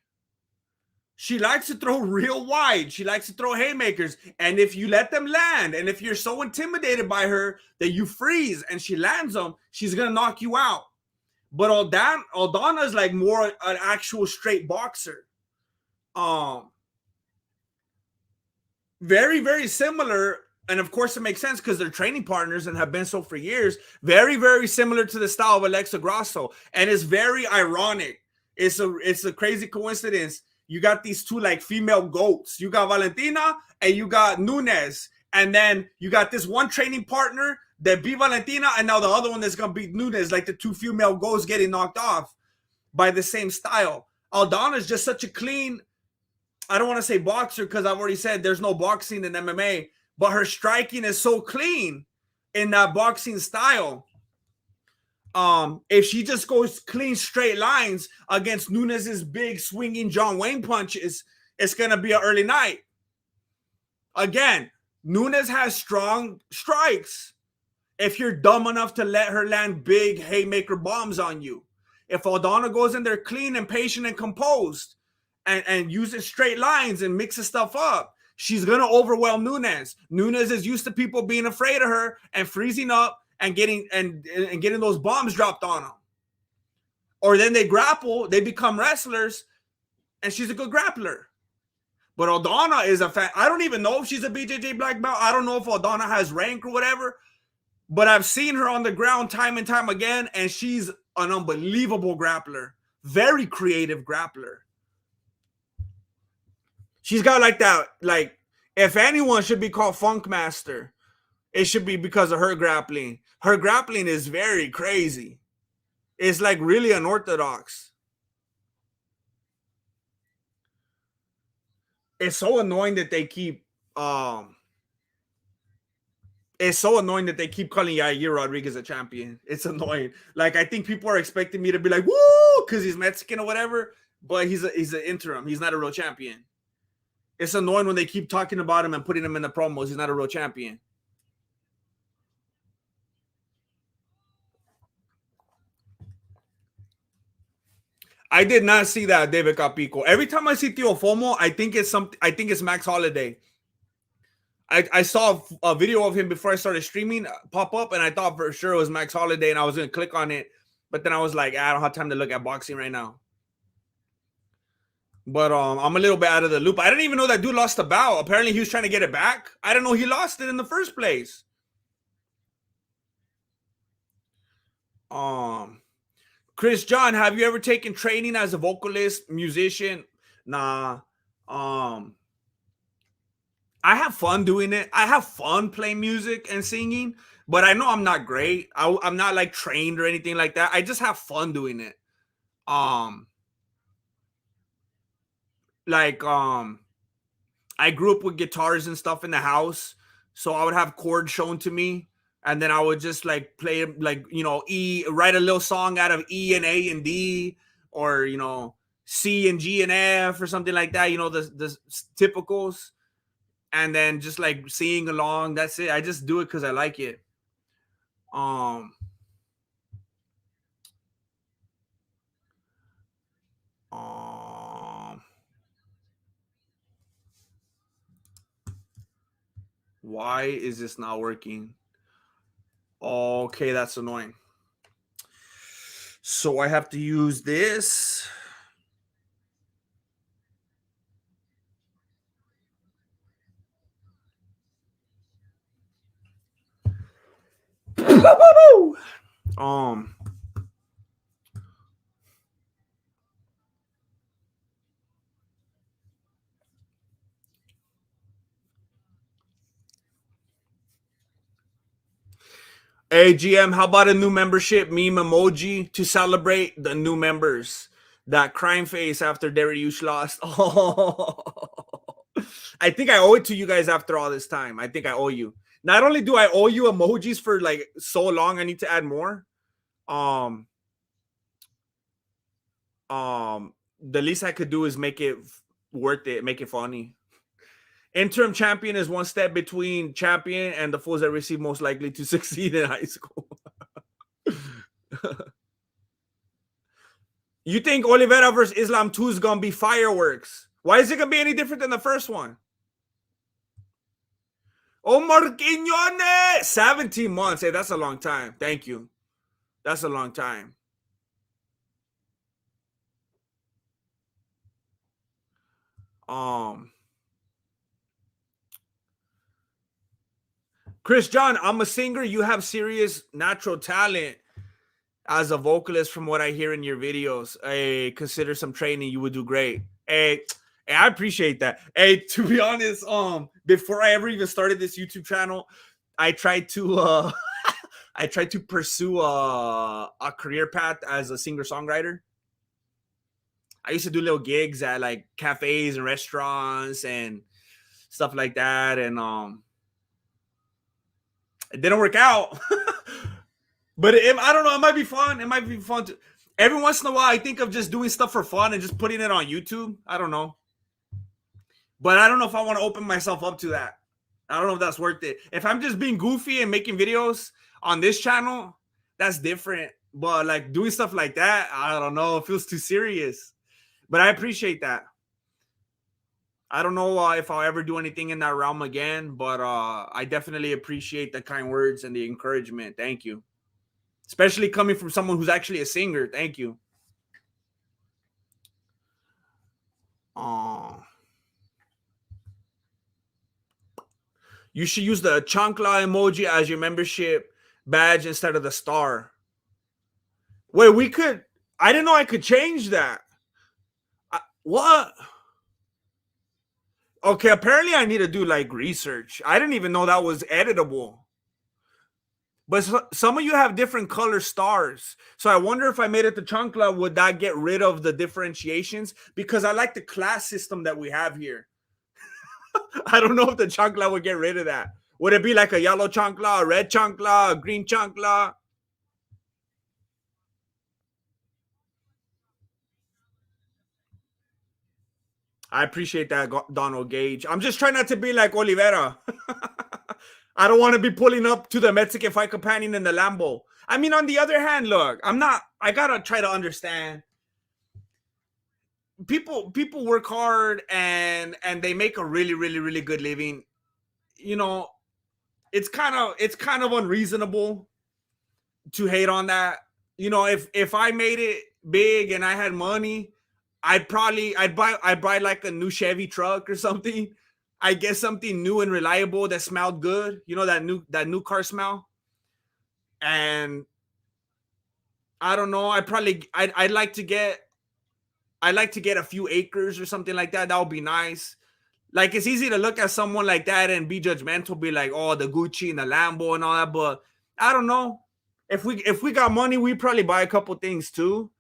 She likes to throw real wide. She likes to throw haymakers. And if you let them land, and if you're so intimidated by her that you freeze and she lands them, she's gonna knock you out. But Aldana is like more an actual straight boxer. Um, Very, very similar. And of course, it makes sense because they're training partners and have been so for years. Very, very similar to the style of Alexa Grasso, and it's very ironic. It's a crazy coincidence. You got these two like female goats. You got Valentina and you got Nunes, and then you got this one training partner that beat Valentina, and now the other one that's gonna beat Nunes. Like the two female goats getting knocked off by the same style. Aldana is just such a clean. I don't want to say boxer because I've already said there's no boxing in MMA, but her striking is so clean in that boxing style. If she just goes clean straight lines against Nunes's big swinging John Wayne punches, it's gonna be an early night. Again, Nunes has strong strikes. If you're dumb enough to let her land big haymaker bombs on you, if Aldana goes in there clean and patient and composed, and uses straight lines and mixes stuff up, she's gonna overwhelm Nunes. Nunes is used to people being afraid of her and freezing up and getting those bombs dropped on them. Or then they grapple, they become wrestlers, and she's a good grappler. But Aldana is a fan. I don't even know if she's a BJJ black belt. I don't know if Aldana has rank or whatever. But I've seen her on the ground time and time again, and she's an unbelievable grappler. Very creative grappler. She's got like that, like, if anyone should be called Funk Master, it should be because of her grappling. Her grappling is very crazy. It's like really unorthodox. It's so annoying that they keep calling Yair Rodriguez a champion. It's annoying. Like I think people are expecting me to be like, woo, because he's Mexican or whatever, but he's an interim. He's not a real champion. It's annoying when they keep talking about him and putting him in the promos. He's not a real champion. I did not see that David Capico. Every time I see Teofomo, I think it's Max Holiday. I saw a video of him before I started streaming pop up, and I thought for sure it was Max Holiday, and I was gonna click on it, but then I was like, I don't have time to look at boxing right now. But I'm a little bit out of the loop. I didn't even know that dude lost the bout. Apparently, he was trying to get it back. I didn't know he lost it in the first place. Chris John, have you ever taken training as a vocalist, musician? Nah. I have fun doing it. I have fun playing music and singing, but I know I'm not great. I'm not like trained or anything like that. I just have fun doing it. Um, like I grew up with guitars and stuff in the house, so I would have chords shown to me, and then I would just like play like E, write a little song out of E and A and D, or C and G and F or something like that. The typicals, and then just like singing along. That's it. I just do it because I like it. Um, um, why is this not working? Okay, that's annoying. So I have to use this. um Hey GM, how about a new membership meme emoji to celebrate the new members? That crime face after Dariush lost. Oh, I think I owe it to you guys after all this time. I think I owe you. Not only do I owe you emojis for like so long, I need to add more. Um, the least I could do is make it worth it, make it funny. Interim champion is one step between champion and the fools that receive most likely to succeed in high school. You think Oliveira versus Islam 2 is going to be fireworks? Why is it going to be any different than the first one? Omar Quiñones, 17 months. Hey, that's a long time. Thank you. That's a long time. Chris John, I'm a singer. You have serious natural talent as a vocalist from what I hear in your videos. Hey, consider some training. You would do great. Hey, I appreciate that. Hey, to be honest, before I ever even started this YouTube channel, I tried to I tried to pursue a career path as a singer-songwriter. I used to do little gigs at like cafes and restaurants and stuff like that, and it didn't work out. But I don't know. It might be fun. It might be fun to. Every once in a while, I think of just doing stuff for fun and just putting it on YouTube. I don't know. But I don't know if I want to open myself up to that. I don't know if that's worth it. If I'm just being goofy and making videos on this channel, that's different. But like doing stuff like that, I don't know. It feels too serious. But I appreciate that. I don't know if I'll ever do anything in that realm again, but I definitely appreciate the kind words and the encouragement. Thank you. Especially coming from someone who's actually a singer. Thank you. You should use the chancla emoji as your membership badge instead of the star. Wait, we could. I didn't know I could change that. What? Okay, apparently I need to do like research. I didn't even know that was editable. But some of you have different color stars. So I wonder if I made it to chancla, would that get rid of the differentiations? Because I like the class system that we have here. I don't know if the chancla would get rid of that. Would it be like a yellow chancla, a red chancla, a green chancla? I appreciate that, Donald Gage. I'm just trying not to be like Oliveira. I don't want to be pulling up to the Mexican fight companion in the Lambo. I mean, on the other hand, look, I gotta try to understand. People work hard and they make a really, really, really good living. It's kind of unreasonable to hate on that. If I made it big and I had money, I'd buy like a new Chevy truck or something. I get something new and reliable that smelled good. That new car smell. And I don't know. I'd like to get a few acres or something like that. That would be nice. Like, it's easy to look at someone like that and be judgmental, be like, oh, the Gucci and the Lambo and all that. But I don't know. If we got money, we probably buy a couple things too.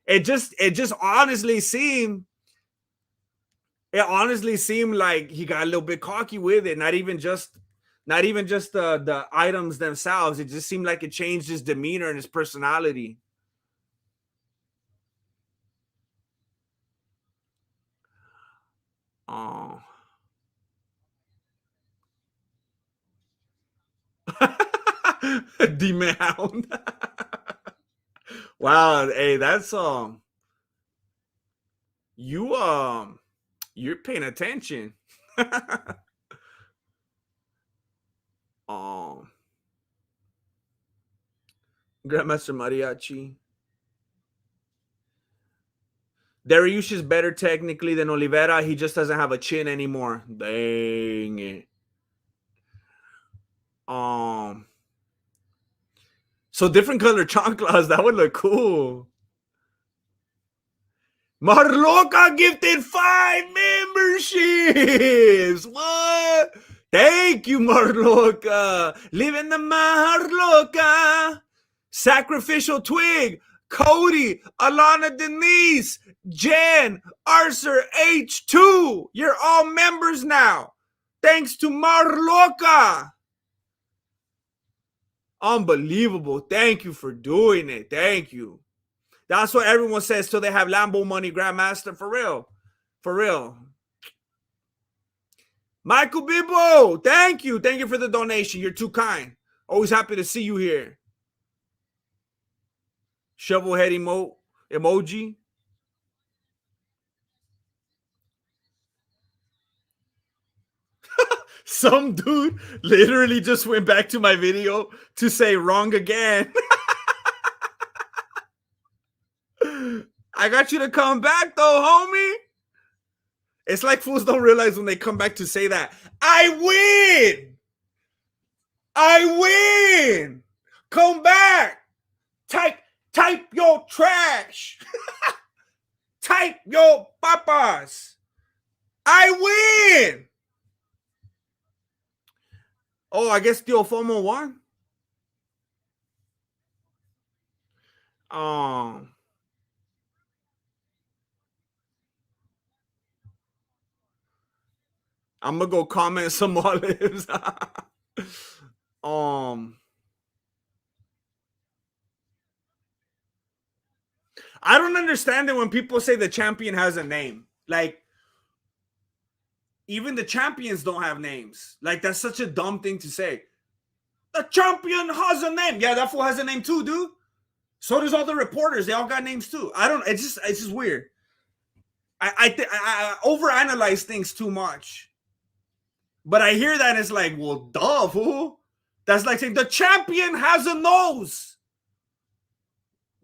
It just honestly seemed like he got a little bit cocky with it. Not even just the items themselves. It just seemed like it changed his demeanor and his personality. Oh. Demon Hound. Wow, hey, that's you you're paying attention. um Grandmaster Mariachi. Dariush is better technically than Oliveira. He just doesn't have a chin anymore. Dang it. Um so different color chanclas, that would look cool. Marloca gifted 5 memberships. What? Thank you, Marloca. Living the Marloca. Sacrificial Twig, Cody, Alana Denise, Jen, Arthur H2. You're all members now. Thanks to Marloca. Unbelievable. Thank you for doing it. Thank you. That's what everyone says till they have Lambo money, Grandmaster. For real. For real. Michael Bibbo, thank you. Thank you for the donation. You're too kind. Always happy to see you here. Shovelhead emoji. Some dude literally just went back to my video to say wrong again. I got you to come back though, homie. It's like fools don't realize when they come back to say that. I win. I win. Come back. Type your trash. Type your papas. I win. Oh, I guess Teofomo won. I'm gonna go comment some olives. I don't understand it when people say the champion has a name. Like, even the champions don't have names. Like, that's such a dumb thing to say. The champion has a name. Yeah, that fool has a name too, dude. So does all the reporters. They all got names too. I don't. It's just weird. I overanalyze things too much. But I hear that and it's like, well, duh, fool. That's like saying the champion has a nose.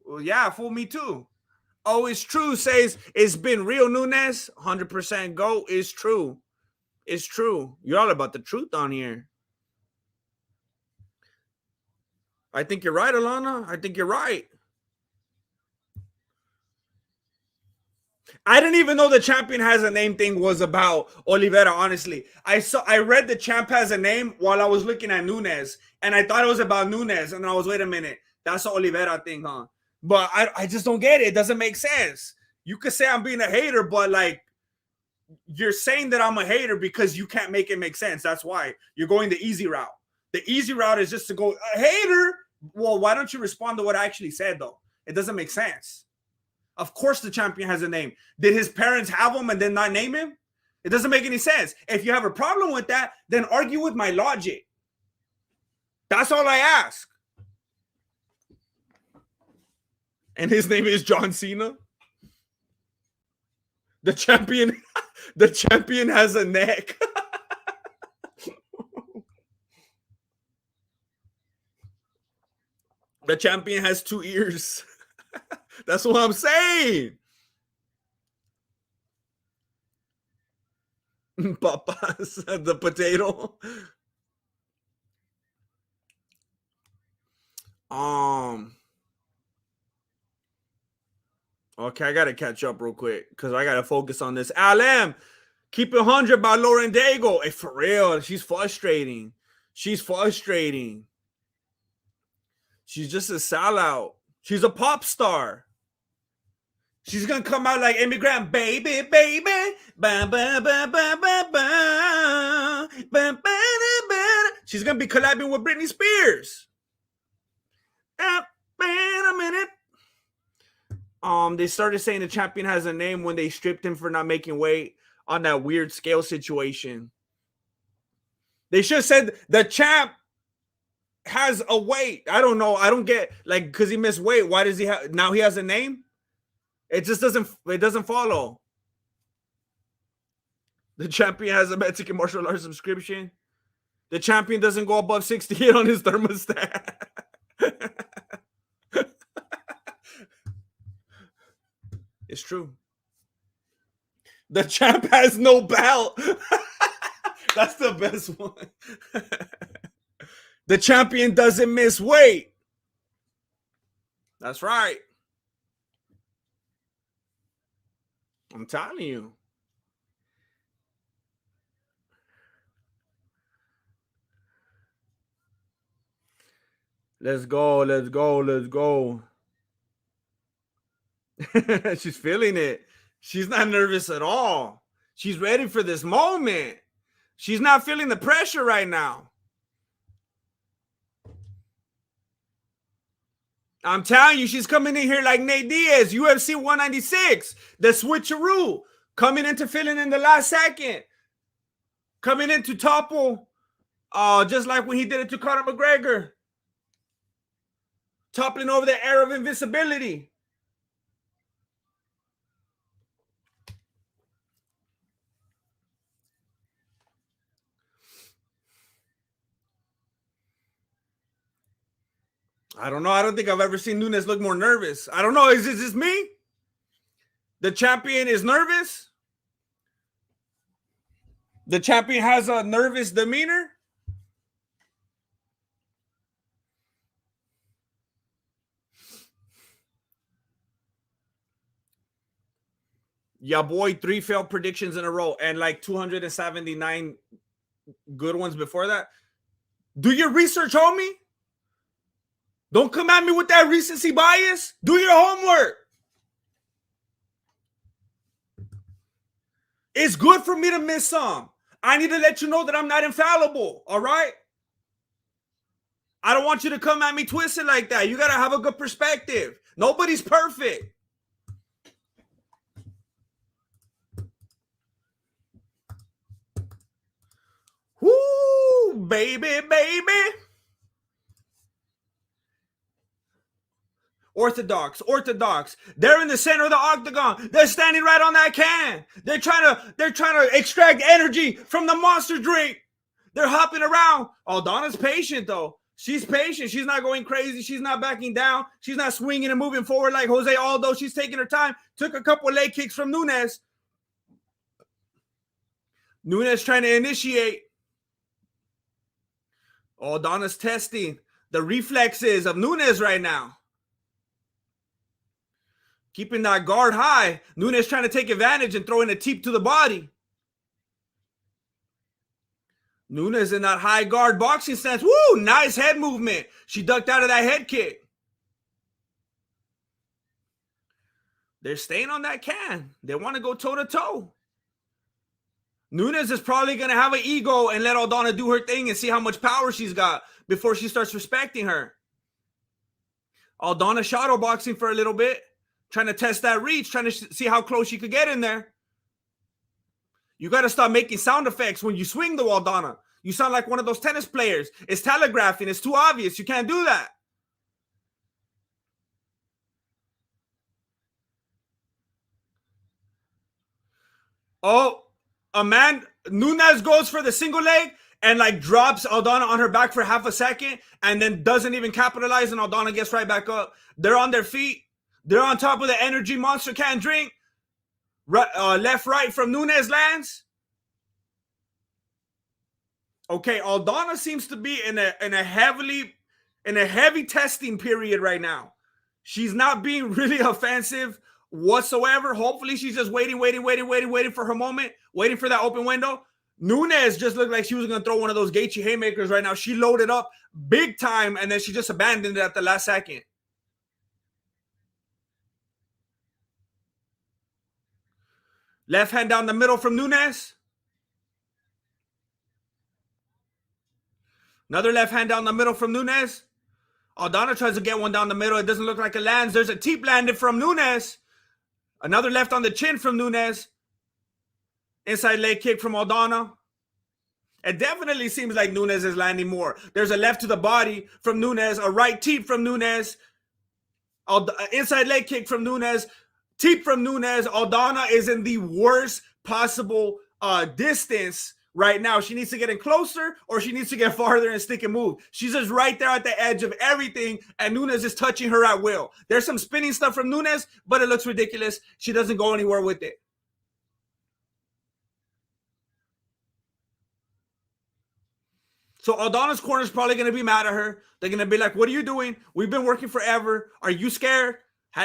Well, yeah, fool, me too. Oh, it's true. Says it's been real, Nunes. 100% go. It's true. It's true. You're all about the truth on here. I think you're right, Alana. I think you're right. I didn't even know the champion has a name thing was about Oliveira, honestly. I read the champ has a name while I was looking at Nunes, and I thought it was about Nunes, and I was, wait a minute, that's the Oliveira thing, huh? But I just don't get it. It doesn't make sense. You could say I'm being a hater, but like, you're saying that I'm a hater because you can't make it make sense. That's why you're going the easy route. The easy route is just to go a hater. Well, why don't you respond to what I actually said though? It doesn't make sense. Of course the champion has a name. Did his parents have him and then not name him? It doesn't make any sense. If you have a problem with that, then argue with my logic. That's all I ask. And his name is John Cena. The champion, the champion has a neck. The champion has 2 ears. That's what I'm saying. Papas, the potato. Okay, I gotta catch up real quick because I gotta focus on this. LM, keep it 100 by Lauren Daigle. Hey, for real, she's frustrating. She's frustrating. She's just a sellout. She's a pop star. She's gonna come out like Amy Grant, baby, baby. Ba, ba, ba, ba, ba, ba. Ba, ba, da, ba. She's gonna be collabing with Britney Spears. Wait a minute. They started saying the champion has a name when they stripped him for not making weight on that weird scale situation. They should have said the champ has a weight. I don't know. I don't get, like, because he missed weight. Why does he have, now he has a name? It just doesn't follow. The champion has a Mexican martial arts subscription. The champion doesn't go above 68 on his thermostat. It's true. The champ has no belt. That's the best one. The champion doesn't miss weight. That's right. I'm telling you. Let's go. Let's go. Let's go. She's feeling it. She's not nervous at all. She's ready for this moment. She's not feeling the pressure right now. I'm telling you, she's coming in here like Nate Diaz, UFC 196, the switcheroo, coming into filling in the last second, coming in to topple, just like when he did it to Conor McGregor, toppling over the air of invincibility. I don't know. I don't think I've ever seen Nunes look more nervous. I don't know. Is this just me? The champion is nervous? The champion has a nervous demeanor? Yeah, boy, 3 failed predictions in a row and like 279 good ones before that. Do your research, homie. Don't come at me with that recency bias. Do your homework. It's good for me to miss some. I need to let you know that I'm not infallible, all right? I don't want you to come at me twisted like that. You got to have a good perspective. Nobody's perfect. Woo, baby, baby. Orthodox. They're in the center of the octagon. They're standing right on that can. They're trying to extract energy from the monster drink. They're hopping around. Aldana's patient though. She's patient. She's not going crazy. She's not backing down. She's not swinging and moving forward like Jose Aldo. She's taking her time. Took a couple of leg kicks from Nunes. Nunes trying to initiate. Aldana's testing the reflexes of Nunes right now. Keeping that guard high. Nunes trying to take advantage and throwing a teep to the body. Nunes in that high guard boxing stance. Woo, nice head movement. She ducked out of that head kick. They're staying on that can. They want to go toe-to-toe. Nunes is probably going to have an ego and let Aldana do her thing and see how much power she's got before she starts respecting her. Aldana shadow boxing for a little bit. Trying to test that reach, trying to see how close she could get in there. You got to stop making sound effects when you swing the Aldana. You sound like one of those tennis players. It's telegraphing. It's too obvious. You can't do that. Oh, Amanda Nunes goes for the single leg and like drops Aldana on her back for half a second and then doesn't even capitalize and Aldana gets right back up. They're on their feet. They're on top of the energy monster can drink. Left, right from Nunes lands. Okay, Aldana seems to be in a heavy testing period right now. She's not being really offensive whatsoever. Hopefully, she's just waiting for her moment, waiting for that open window. Nunes just looked like she was going to throw one of those Gaethje haymakers right now. She loaded up big time, and then she just abandoned it at the last second. Left hand down the middle from Nunes. Another left hand down the middle from Nunes. Aldana tries to get one down the middle. It doesn't look like it lands. There's a teep landed from Nunes. Another left on the chin from Nunes. Inside leg kick from Aldana. It definitely seems like Nunes is landing more. There's a left to the body from Nunes. A right teep from Nunes. Inside leg kick from Nunes. Teep from Nunes. Aldana is in the worst possible distance right now. She needs to get in closer, or she needs to get farther and stick and move. She's just right there at the edge of everything, and Nunes is touching her at will. There's some spinning stuff from Nunes, but it looks ridiculous. She doesn't go anywhere with it. So Aldana's corner is probably going to be mad at her. They're going to be like, what are you doing? We've been working forever. Are you scared?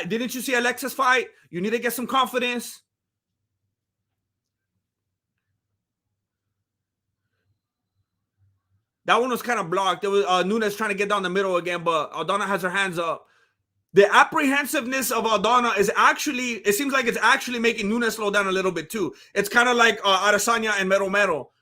Didn't you see Alexa's fight? You need to get some confidence. That one was kind of blocked. It was Nunes trying to get down the middle again, but Aldana has her hands up. The apprehensiveness of Aldana is actually, it seems like it's actually making Nunes slow down a little bit too. It's kind of like Adesanya and Mero.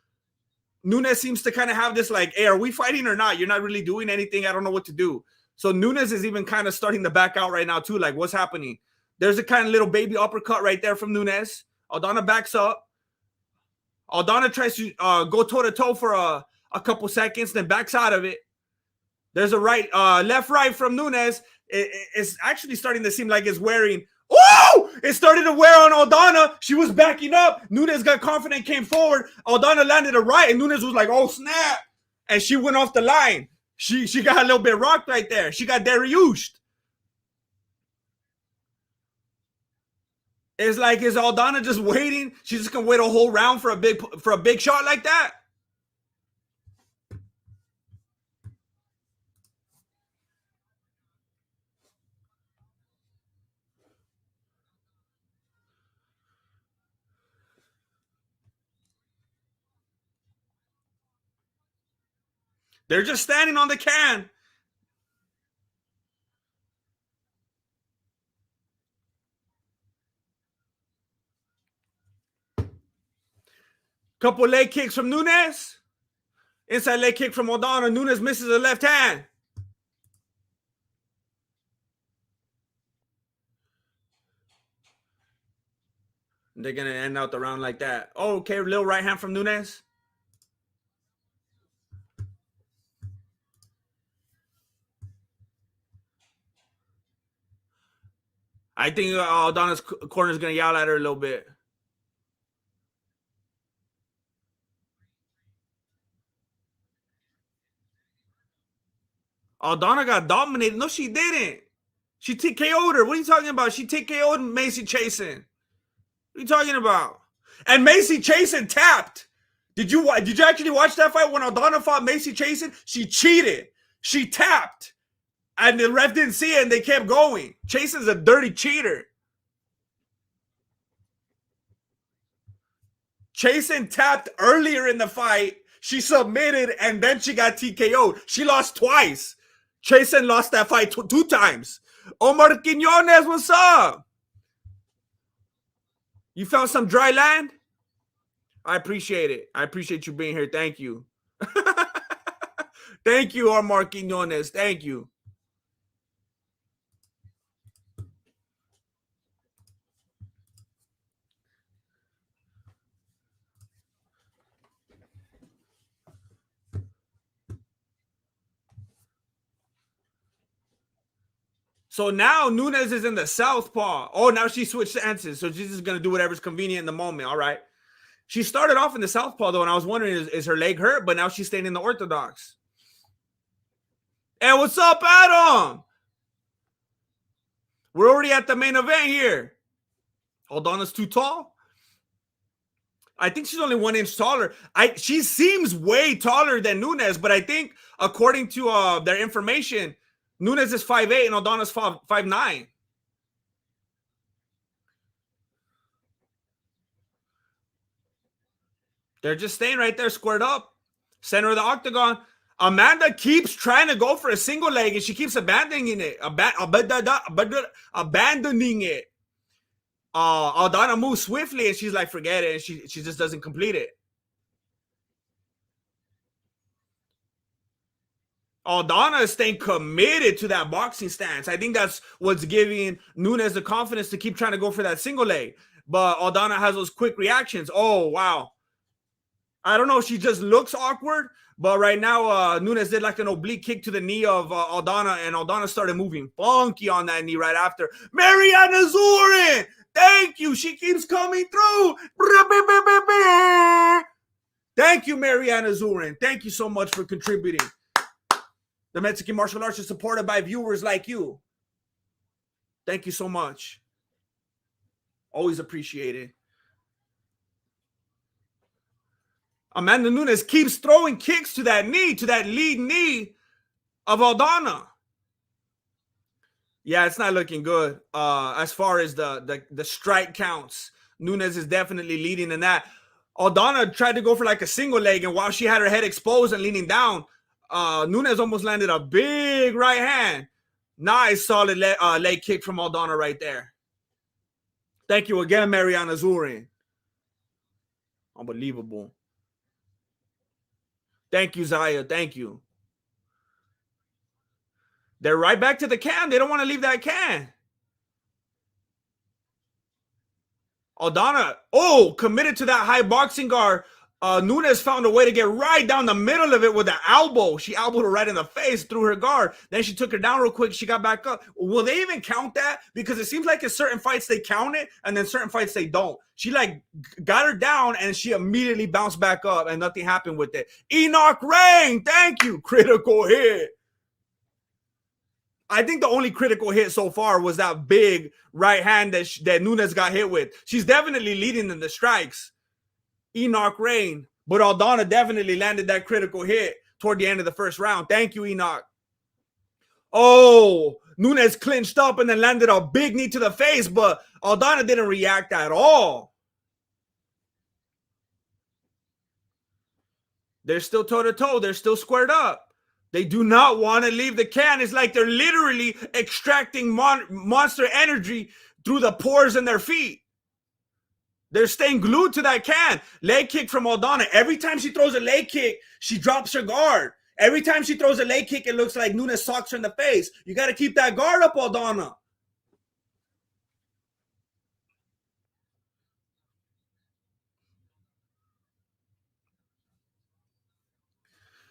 Nunes seems to kind of have this like, hey, are we fighting or not? You're not really doing anything. I don't know what to do. So Nunes is even kind of starting to back out right now too. Like, what's happening? There's a kind of little baby uppercut right there from Nunes. Aldana backs up. Aldana tries to go toe-to-toe for a couple seconds, then backs out of it. There's a left-right from Nunes. It's actually starting to seem like it's wearing. Oh! It started to wear on Aldana. She was backing up. Nunes got confident, came forward. Aldana landed a right, and Nunes was like, oh, snap. And she went off the line. She got a little bit rocked right there. She got deriushed. It's like, is Aldana just waiting? She's just gonna wait a whole round for a big shot like that? They're just standing on the can. Couple leg kicks from Nunes. Inside leg kick from Aldana. Nunes misses the left hand. They're going to end out the round like that. Oh, okay, little right hand from Nunes. I think Aldana's corner is going to yell at her a little bit. Aldana got dominated. No, she didn't. She TKO'd her. What are you talking about? She TKO'd Macy Chasen. What are you talking about? And Macy Chasen tapped. Did you actually watch that fight when Aldana fought Macy Chasen? She cheated. She tapped. And the ref didn't see it, and they kept going. Chasen's a dirty cheater. Chasen tapped earlier in the fight. She submitted, and then she got TKO'd. She lost twice. Chasen lost that fight two times. Omar Quinones, what's up? You found some dry land? I appreciate it. I appreciate you being here. Thank you. Thank you, Omar Quinones. Thank you. So now Nunes is in the southpaw. Oh, now she switched stances. So she's just going to do whatever's convenient in the moment. All right. She started off in the southpaw, though, and I was wondering, is her leg hurt? But now she's staying in the orthodox. Hey, what's up, Adam? We're already at the main event here. Aldana's too tall. I think she's only 1 inch taller. She seems way taller than Nunes, but I think according to their information, Nunes is 5'8" and Aldana's 5'9". They're just staying right there, squared up, center of the octagon. Amanda keeps trying to go for a single leg, and she keeps abandoning it. Abandoning it. Aldana moves swiftly, and she's like, forget it, and she just doesn't complete it. Aldana is staying committed to that boxing stance. I think that's what's giving Nunes the confidence to keep trying to go for that single leg. But Aldana has those quick reactions. Oh, wow. I don't know if she just looks awkward, but right now, Nunes did like an oblique kick to the knee of Aldana, and Aldana started moving funky on that knee right after. Mariana Zurin! Thank you. She keeps coming through. Thank you, Mariana Zurin. Thank you so much for contributing. The Mexican martial arts is supported by viewers like you. Thank you so much. Always appreciate it. Amanda Nunes keeps throwing kicks to that knee, to that lead knee of Aldana. Yeah, it's not looking good as far as the strike counts. Nunes is definitely leading in that. Aldana tried to go for like a single leg, and while she had her head exposed and leaning down, Nunes almost landed a big right hand. Nice, solid leg kick from Aldana right there. Thank you again, Mariana Zurin. Unbelievable. Thank you, Zaya. Thank you. They're right back to the can. They don't want to leave that can. Aldana, committed to that high boxing guard. Nunes found a way to get right down the middle of it with an elbow. She elbowed her right in the face through her guard. Then she took her down real quick. She got back up. Will they even count that? Because it seems like in certain fights they count it, and then certain fights they don't. She like got her down, and she immediately bounced back up, and nothing happened with it. Enoch Rain, thank you. Critical hit. I think the only critical hit so far was that big right hand that Nunes got hit with. She's definitely leading in the strikes. Enoch Rain, but Aldana definitely landed that critical hit toward the end of the first round. Thank you, Enoch. Oh, Nunes clinched up and then landed a big knee to the face, but Aldana didn't react at all. They're still toe-to-toe. They're still squared up. They do not want to leave the can. It's like they're literally extracting monster energy through the pores in their feet. They're staying glued to that can. Leg kick from Aldana. Every time she throws a leg kick, she drops her guard. Every time she throws a leg kick, it looks like Nunes socks her in the face. You got to keep that guard up, Aldana.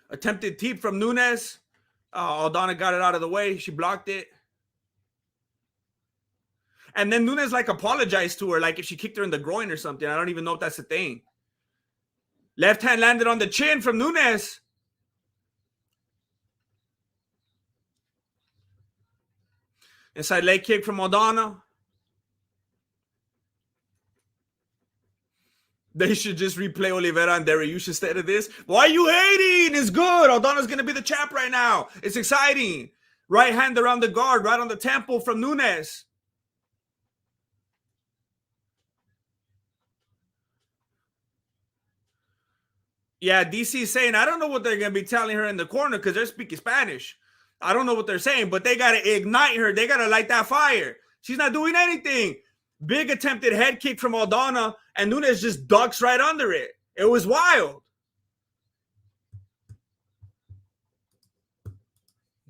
Attempted teep from Nunes. Aldana got it out of the way. She blocked it. And then Nunes like apologized to her, like if she kicked her in the groin or something. I don't even know if that's a thing. Left hand landed on the chin from Nunes. Inside leg kick from Aldana. They should just replay Oliveira and Dariush instead of this. Why are you hating? It's good. Aldana's going to be the champ right now. It's exciting. Right hand around the guard, right on the temple from Nunes. Yeah, DC is saying, I don't know what they're going to be telling her in the corner because they're speaking Spanish. I don't know what they're saying, but they got to ignite her. They got to light that fire. She's not doing anything. Big attempted head kick from Aldana, and Nunes just ducks right under it. It was wild.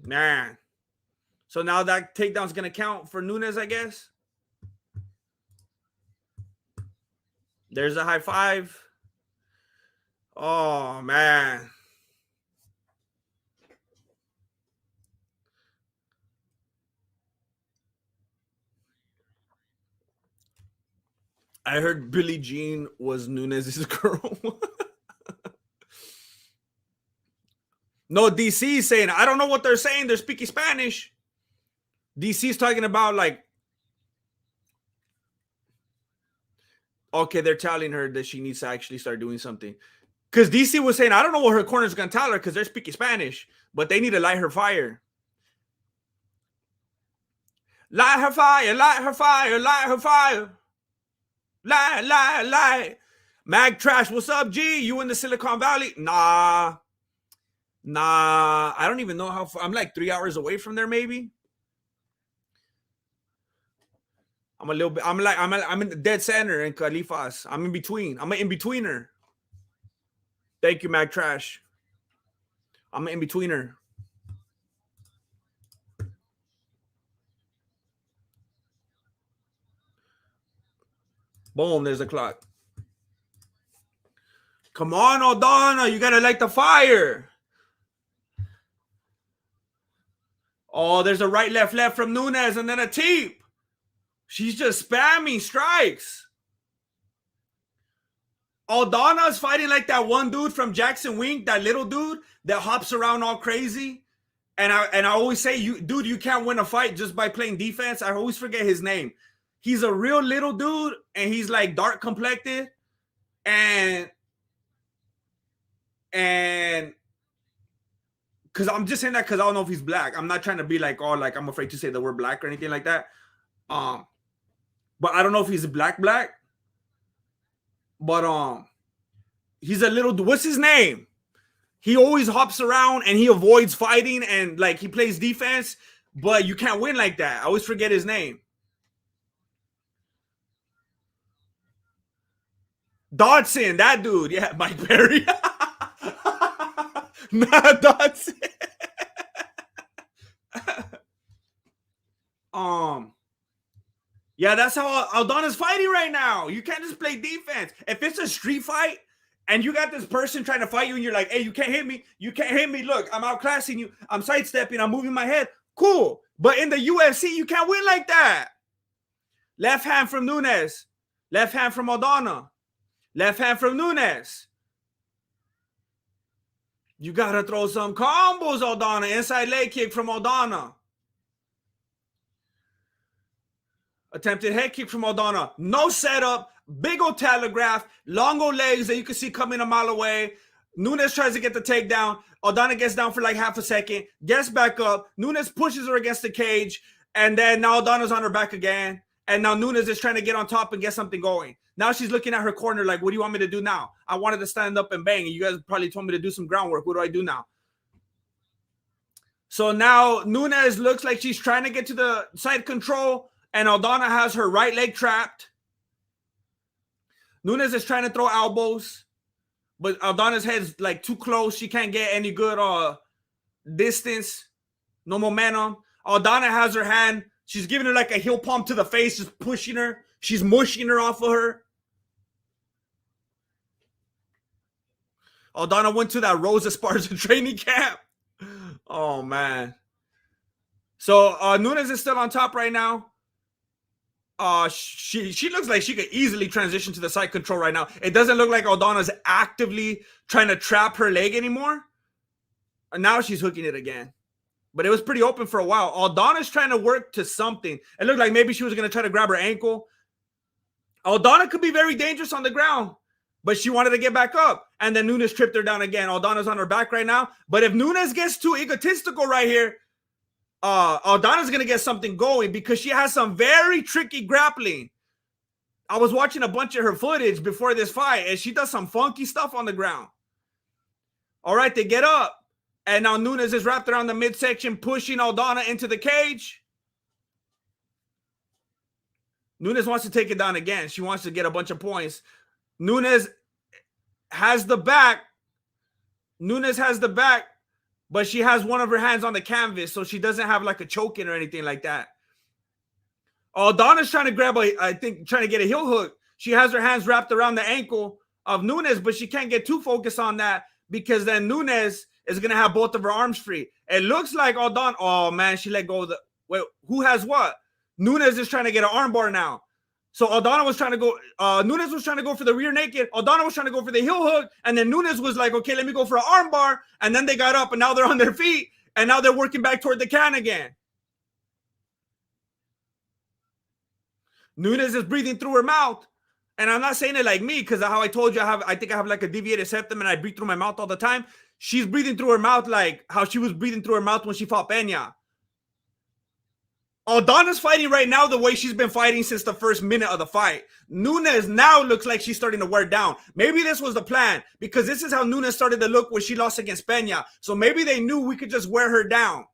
Man. So now that takedown's going to count for Nunes, I guess. There's a high five. Oh, man. I heard Billie Jean was Nunes' girl. No, DC is saying, I don't know what they're saying. They're speaking Spanish. DC's talking about like, okay, they're telling her that she needs to actually start doing something. Because DC was saying, I don't know what her corner's going to tell her because they're speaking Spanish, but they need to light her fire. Light her fire, light her fire, light her fire. Light, light, light. Mag Trash, what's up, G? You in the Silicon Valley? Nah. I don't even know how far. I'm like 3 hours away from there, maybe. I'm a little bit. I'm in the dead center in Califas. I'm in between. I'm an in-betweener. Thank you, Mag Trash. I'm an in-betweener. Boom, there's a clock. Come on, Aldana. You gotta light the fire. Oh, there's a right, left from Nunes, and then a teep. She's just spamming strikes. Aldana's fighting like that one dude from Jackson Wink, that little dude that hops around all crazy. And I always say, you can't win a fight just by playing defense. I always forget his name. He's a real little dude, and he's like dark complected, and because I'm just saying that because I don't know if he's black. I'm not trying to be like, oh, like I'm afraid to say the word black or anything like that. But I don't know if he's black. But he's a little. What's his name? He always hops around and he avoids fighting and like he plays defense, but you can't win like that. I always forget his name. Dodson, that dude. Yeah, Mike Perry. Not Dodson. Yeah, that's how Aldana's fighting right now. You can't just play defense. If it's a street fight and you got this person trying to fight you and you're like, hey, you can't hit me. You can't hit me. Look, I'm outclassing you. I'm sidestepping. I'm moving my head. Cool. But in the UFC, you can't win like that. Left hand from Nunes. Left hand from Aldana. Left hand from Nunes. You got to throw some combos, Aldana. Inside leg kick from Aldana. Attempted head kick from Aldana. No setup. Big old telegraph. Long old legs that you can see coming a mile away. Nunes tries to get the takedown. Aldana gets down for like half a second. Gets back up. Nunes pushes her against the cage. And then now Aldana's on her back again. And now Nunes is trying to get on top and get something going. Now she's looking at her corner like, what do you want me to do now? I wanted to stand up and bang. And you guys probably told me to do some groundwork. What do I do now? So now Nunes looks like she's trying to get to the side control. And Aldana has her right leg trapped. Nunes is trying to throw elbows. But Aldana's head's like too close. She can't get any good distance. No momentum. Aldana has her hand. She's giving her like a heel palm to the face, just pushing her. She's mushing her off of her. Aldana went to that Rosa Esparza training camp. Oh, man. So Nunes is still on top right now. She looks like she could easily transition to the side control right now. It doesn't look like Aldana's actively trying to trap her leg anymore. And now she's hooking it again. But it was pretty open for a while. Aldana's trying to work to something. It looked like maybe she was going to try to grab her ankle. Aldana could be very dangerous on the ground, but she wanted to get back up. And then Nunes tripped her down again. Aldana's on her back right now. But if Nunes gets too egotistical right here, Aldana's going to get something going because she has some very tricky grappling. I was watching a bunch of her footage before this fight, and she does some funky stuff on the ground. All right, they get up. And now Nunes is wrapped around the midsection, pushing Aldana into the cage. Nunes wants to take it down again. She wants to get a bunch of points. Nunes has the back. Nunes has the back, but she has one of her hands on the canvas, so she doesn't have like a choke in or anything like that. Aldana's trying to grab trying to get a heel hook. She has her hands wrapped around the ankle of Nunes, but she can't get too focused on that because then Nunes is going to have both of her arms free. It looks like Aldana. Oh, man, she let go of the. Wait, who has what? Nunes is trying to get an armbar now. So Aldana was trying to go. Nunes was trying to go for the rear naked. Aldana was trying to go for the heel hook. And then Nunes was like, okay, let me go for an armbar. And then they got up and now they're on their feet. And now they're working back toward the can again. Nunes is breathing through her mouth. And I'm not saying it like me because how I told you, I think I have like a deviated septum and I breathe through my mouth all the time. She's breathing through her mouth like how she was breathing through her mouth when she fought Peña. Aldana's fighting right now the way she's been fighting since the first minute of the fight. Nunes now looks like she's starting to wear down. Maybe this was the plan, because this is how Nunes started to look when she lost against Peña. So maybe they knew we could just wear her down.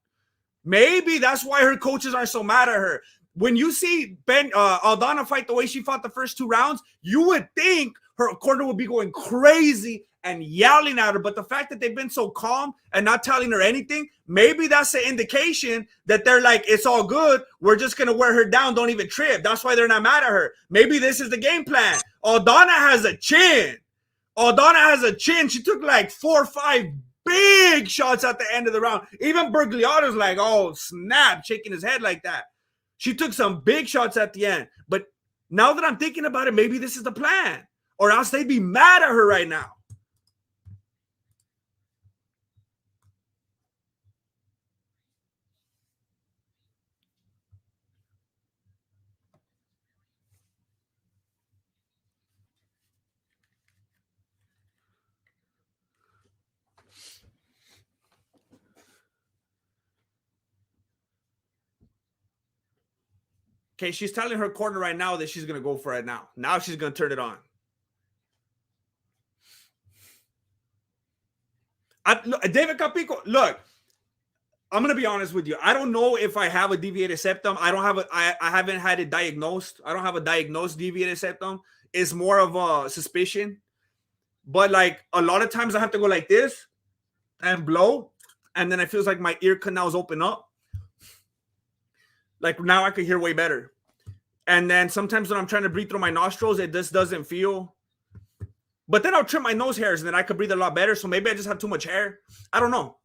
Maybe that's why her coaches are so mad at her. When you see Aldana fight the way she fought the first 2 rounds, you would think her corner would be going crazy and yelling at her. But the fact that they've been so calm and not telling her anything, maybe that's an indication that they're like, it's all good. We're just going to wear her down. Don't even trip. That's why they're not mad at her. Maybe this is the game plan. Aldana has a chin. Aldana has a chin. She took like 4 or 5 big shots at the end of the round. Even Bergliato's like, oh, snap, shaking his head like that. She took some big shots at the end. But now that I'm thinking about it, maybe this is the plan. Or else they'd be mad at her right now. Okay, she's telling her corner right now that she's going to go for it now. Now she's going to turn it on. David Capico, look, I'm going to be honest with you. I don't know if I have a deviated septum. I haven't had it diagnosed. I don't have a diagnosed deviated septum. It's more of a suspicion. But like a lot of times I have to go like this and blow. And then it feels like my ear canals open up. Like now I could hear way better. And then sometimes when I'm trying to breathe through my nostrils, it just doesn't feel. But then I'll trim my nose hairs and then I could breathe a lot better. So maybe I just have too much hair. I don't know.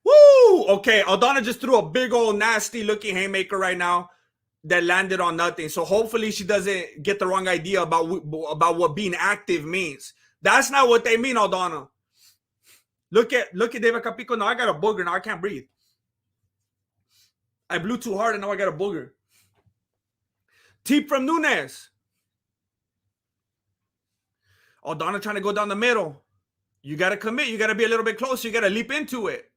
Woo! Okay, Aldana just threw a big old nasty looking haymaker right now that landed on nothing. So hopefully she doesn't get the wrong idea about what being active means. That's not what they mean, Aldana. Look at David Capico. Now I got a booger. Now I can't breathe. I blew too hard and now I got a booger. Tip from Nunes. Aldana trying to go down the middle. You got to commit. You got to be a little bit closer. You got to leap into it.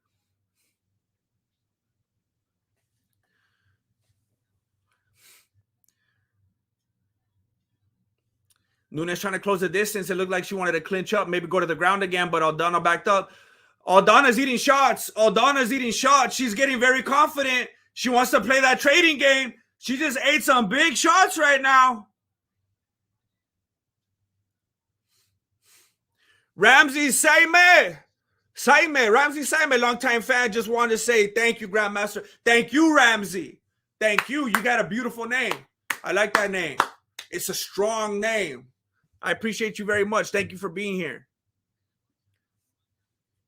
Nunes trying to close the distance. It looked like she wanted to clinch up, maybe go to the ground again, but Aldana backed up. Aldana's eating shots. Aldana's eating shots. She's getting very confident. She wants to play that trading game. She just ate some big shots right now. Ramsey Saime, longtime fan, just wanted to say thank you, Grandmaster. Thank you, Ramsey. Thank you. You got a beautiful name. I like that name. It's a strong name. I appreciate you very much. Thank you for being here.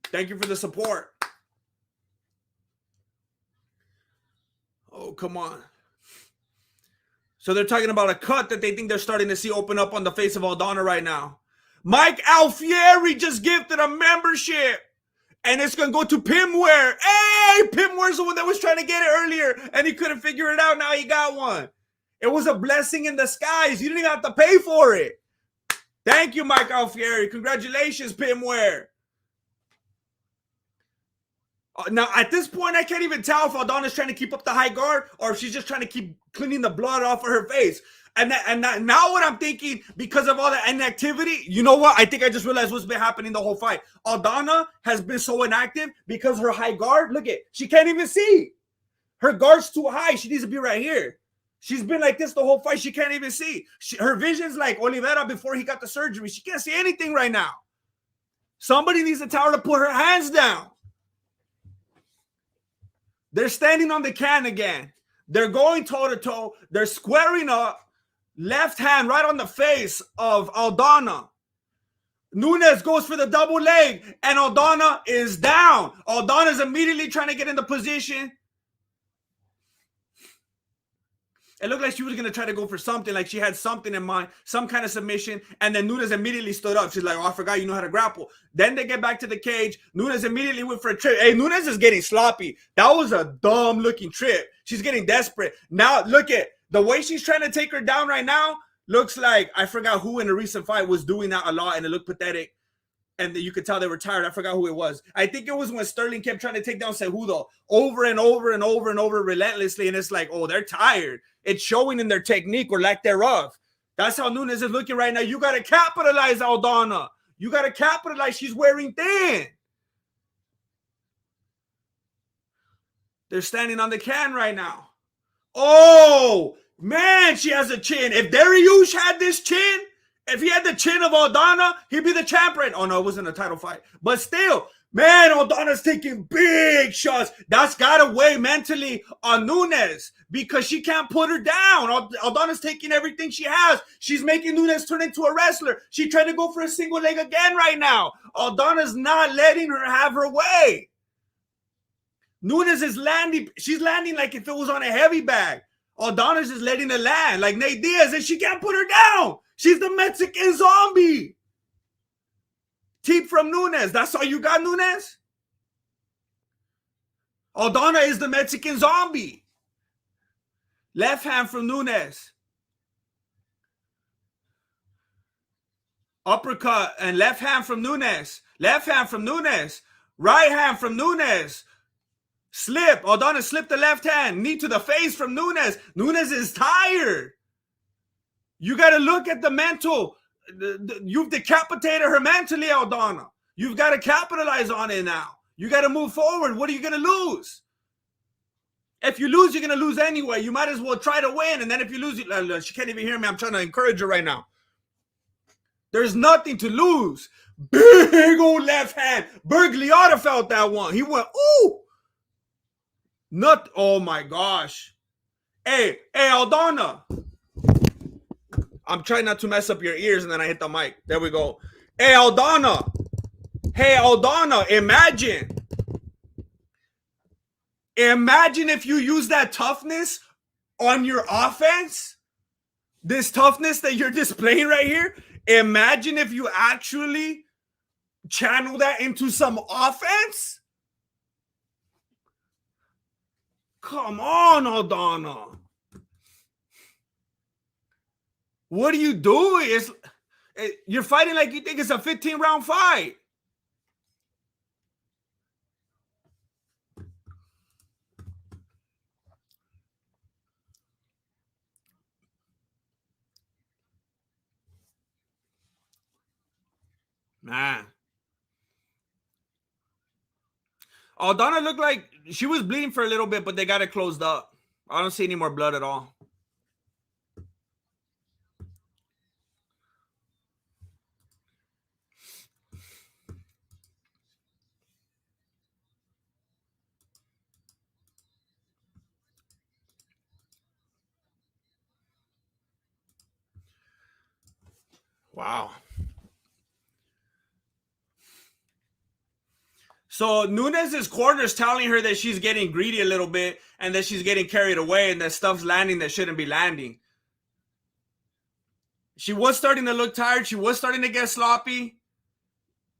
Thank you for the support. Oh, come on. So they're talking about a cut that they think they're starting to see open up on the face of Aldana right now. Mike Alfieri just gifted a membership. And it's going to go to Pimware. Hey, Pimware's the one that was trying to get it earlier. And he couldn't figure it out. Now he got one. It was a blessing in disguise. You didn't even have to pay for it. Thank you, Mike Alfieri. Congratulations, Pimware. Now, at this point, I can't even tell if Aldana's trying to keep up the high guard or if she's just trying to keep cleaning the blood off of her face. And now what I'm thinking, because of all the inactivity, you know what? I think I just realized what's been happening the whole fight. Aldana has been so inactive because her high guard, look at, she can't even see. Her guard's too high. She needs to be right here. She's been like this the whole fight. She can't even see. Her vision's like Oliveira before he got the surgery. She can't see anything right now. Somebody needs to tell her to put her hands down. They're standing on the can again. They're going toe-to-toe. They're squaring up. Left hand right on the face of Aldana. Nunes goes for the double leg, and Aldana is down. Aldana is immediately trying to get in the position. It looked like she was going to try to go for something, like she had something in mind, some kind of submission, and then Nunes immediately stood up. She's like, oh, I forgot you know how to grapple. Then they get back to the cage. Nunes immediately went for a trip. Hey, Nunes is getting sloppy. That was a dumb-looking trip. She's getting desperate. Now, look at the way she's trying to take her down right now. Looks like, I forgot who in a recent fight was doing that a lot, and it looked pathetic. and you could tell they were tired. I forgot who it was. I think it was when Sterling kept trying to take down Cejudo over and over and over and over relentlessly, and it's like, oh, they're tired. It's showing in their technique or lack thereof. That's how Nunes is looking right now. You got to capitalize, Aldana. You got to capitalize. She's wearing thin. They're standing on the can right now. Oh, man, she has a chin. If Dariush had this chin, if he had the chin of Aldana, he'd be the champion. Oh, no, it wasn't a title fight. But still, man, Aldana's taking big shots. That's got to weigh mentally on Nunes because she can't put her down. Aldana's taking everything she has. She's making Nunes turn into a wrestler. She's trying to go for a single leg again right now. Aldana's not letting her have her way. Nunes is landing. She's landing like if it was on a heavy bag. Aldana's just letting it land like Nate Diaz, and she can't put her down. She's the Mexican zombie. Teep from Nunes. That's all you got, Nunes? Aldana is the Mexican zombie. Left hand from Nunes. Uppercut and left hand from Nunes. Left hand from Nunes. Right hand from Nunes. Slip. Aldana slipped the left hand. Knee to the face from Nunes. Nunes is tired. You got to look at the mental. You've decapitated her mentally, Aldana. You've got to capitalize on it now. You got to move forward. What are you going to lose? If you lose, you're going to lose anyway. You might as well try to win. And then if you lose, she can't even hear me. I'm trying to encourage her right now. There's nothing to lose. Big old left hand. Bergliotta felt that one. He went, ooh. Oh my gosh. Hey, Aldana. I'm trying not to mess up your ears, and then I hit the mic. There we go. Hey, Aldana. Imagine. Imagine if you use that toughness on your offense. This toughness that you're displaying right here. Imagine if you actually channel that into some offense. Come on, Aldana. What are you doing? You're fighting like you think it's a 15-round fight. Man. Aldana looked like she was bleeding for a little bit, but they got it closed up. I don't see any more blood at all. Wow. So Nunes' corner is telling her that she's getting greedy a little bit and that she's getting carried away and that stuff's landing that shouldn't be landing. She was starting to look tired. She was starting to get sloppy.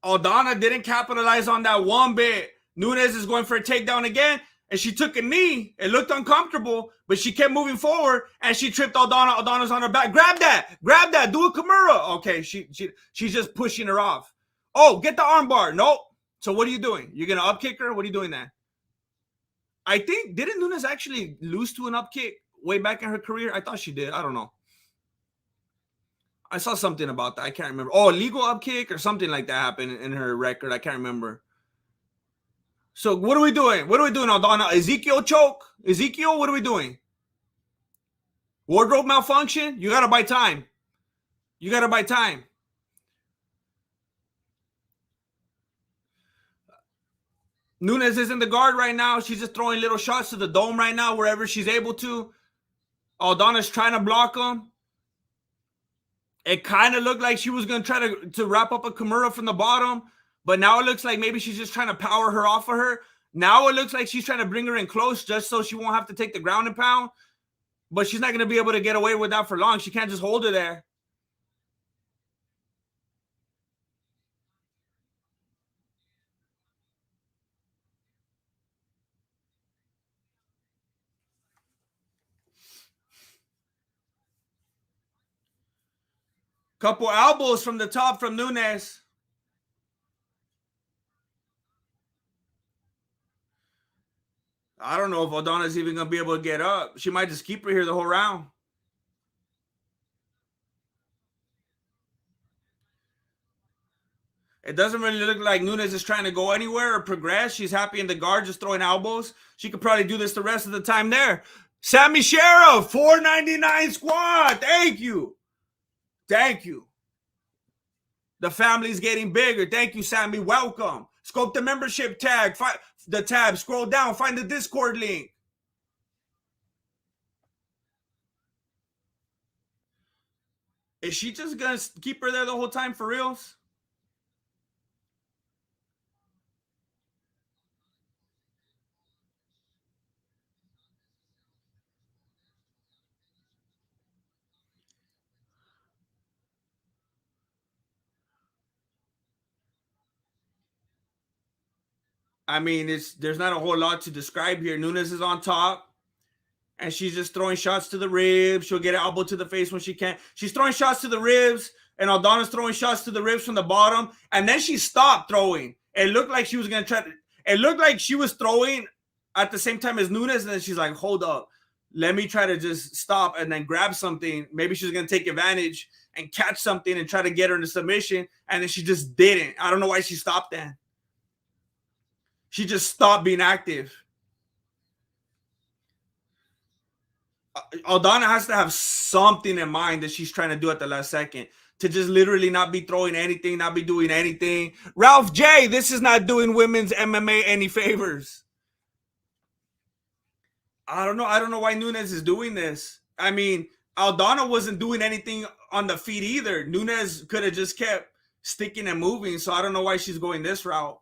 Aldana didn't capitalize on that one bit. Nunes is going for a takedown again, and she took a knee. It looked uncomfortable, but she kept moving forward, and she tripped Aldana. Aldana's on her back. Grab that. Do a Kimura. Okay, she's just pushing her off. Oh, get the armbar. Nope. So what are you doing? You're going to upkick her? What are you doing then? I think, didn't Nunes actually lose to an upkick way back in her career? I thought she did. I don't know. I saw something about that. I can't remember. Oh, illegal upkick or something like that happened in her record. I can't remember. So what are we doing? What are we doing, Aldana? Ezekiel choke? Ezekiel, what are we doing? Wardrobe malfunction? You got to buy time. You got to buy time. Nunes is in the guard right now. She's just throwing little shots to the dome right now, wherever she's able to. Aldana's trying to block him. It kind of looked like she was going to try to wrap up a Kimura from the bottom, but now it looks like maybe she's just trying to power her off of her. Now it looks like she's trying to bring her in close just so she won't have to take the ground and pound, but she's not going to be able to get away with that for long. She can't just hold her there. Couple elbows from the top from Nunes. I don't know if Aldana's even gonna be able to get up. She might just keep her here the whole round. It doesn't really look like Nunes is trying to go anywhere or progress. She's happy in the guard, just throwing elbows. She could probably do this the rest of the time there. Sammy Sheriff, 499 squad. Thank you. Thank you. The family's getting bigger. Thank you, Sammy. Welcome. Scope the membership tag. Find the tab. Scroll down. Find the Discord link. Is she just gonna keep her there the whole time for reals? I mean, there's not a whole lot to describe here. Nunes is on top, and she's just throwing shots to the ribs. She'll get an elbow to the face when she can. She's throwing shots to the ribs, and Aldana's throwing shots to the ribs from the bottom. And then she stopped throwing. It looked like she was gonna try to. It looked like she was throwing at the same time as Nunes, and then she's like, "Hold up, let me try to just stop and then grab something." Maybe she's gonna take advantage and catch something and try to get her into submission, and then she just didn't. I don't know why she stopped then. She just stopped being active. Aldana has to have something in mind that she's trying to do at the last second to just literally not be throwing anything, not be doing anything. Ralph J, this is not doing women's MMA any favors. I don't know. I don't know why Nunes is doing this. I mean, Aldana wasn't doing anything on the feet either. Nunes could have just kept sticking and moving. So I don't know why she's going this route.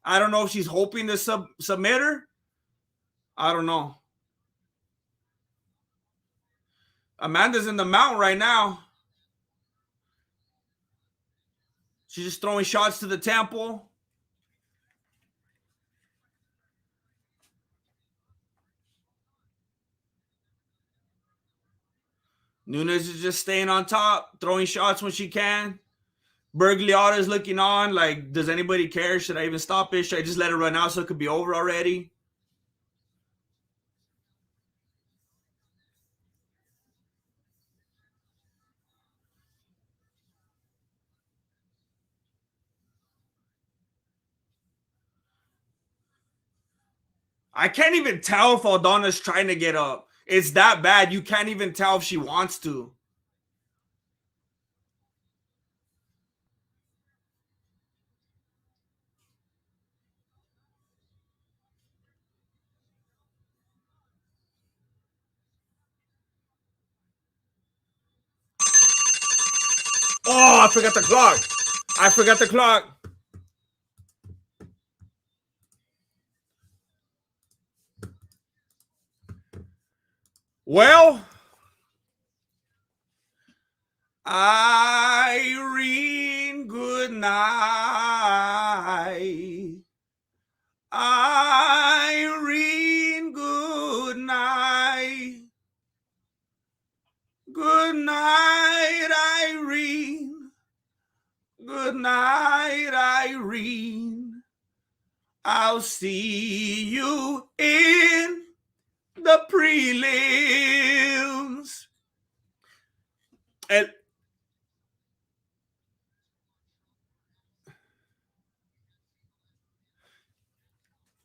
I don't know if she's hoping to submit her. I don't know. Amanda's in the mount right now. She's just throwing shots to the temple. Nunes is just staying on top, throwing shots when she can. Bergliotta is looking on like, does anybody care? Should I even stop it? Should I just let it run out so it could be over already? I can't even tell if Aldana's trying to get up. It's that bad. You can't even tell if she wants to. Oh, I forgot the clock. I forgot the clock. Well, Irene, good night. Irene, good night. Good night, Irene. Good night, Irene. I'll see you in the prelims. And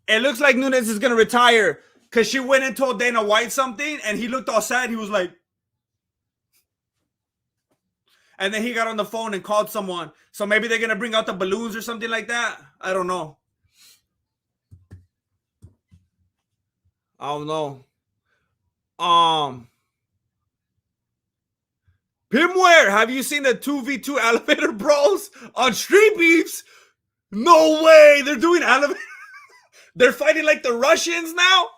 it looks like Nunes is going to retire because she went and told Dana White something, and he looked all sad. He was like, and then he got on the phone and called someone. So maybe they're going to bring out the balloons or something like that. I don't know. I don't know. Pimware, have you seen the 2v2 elevator bros on Street Beefs? No way. They're doing elevator. They're fighting like the Russians now.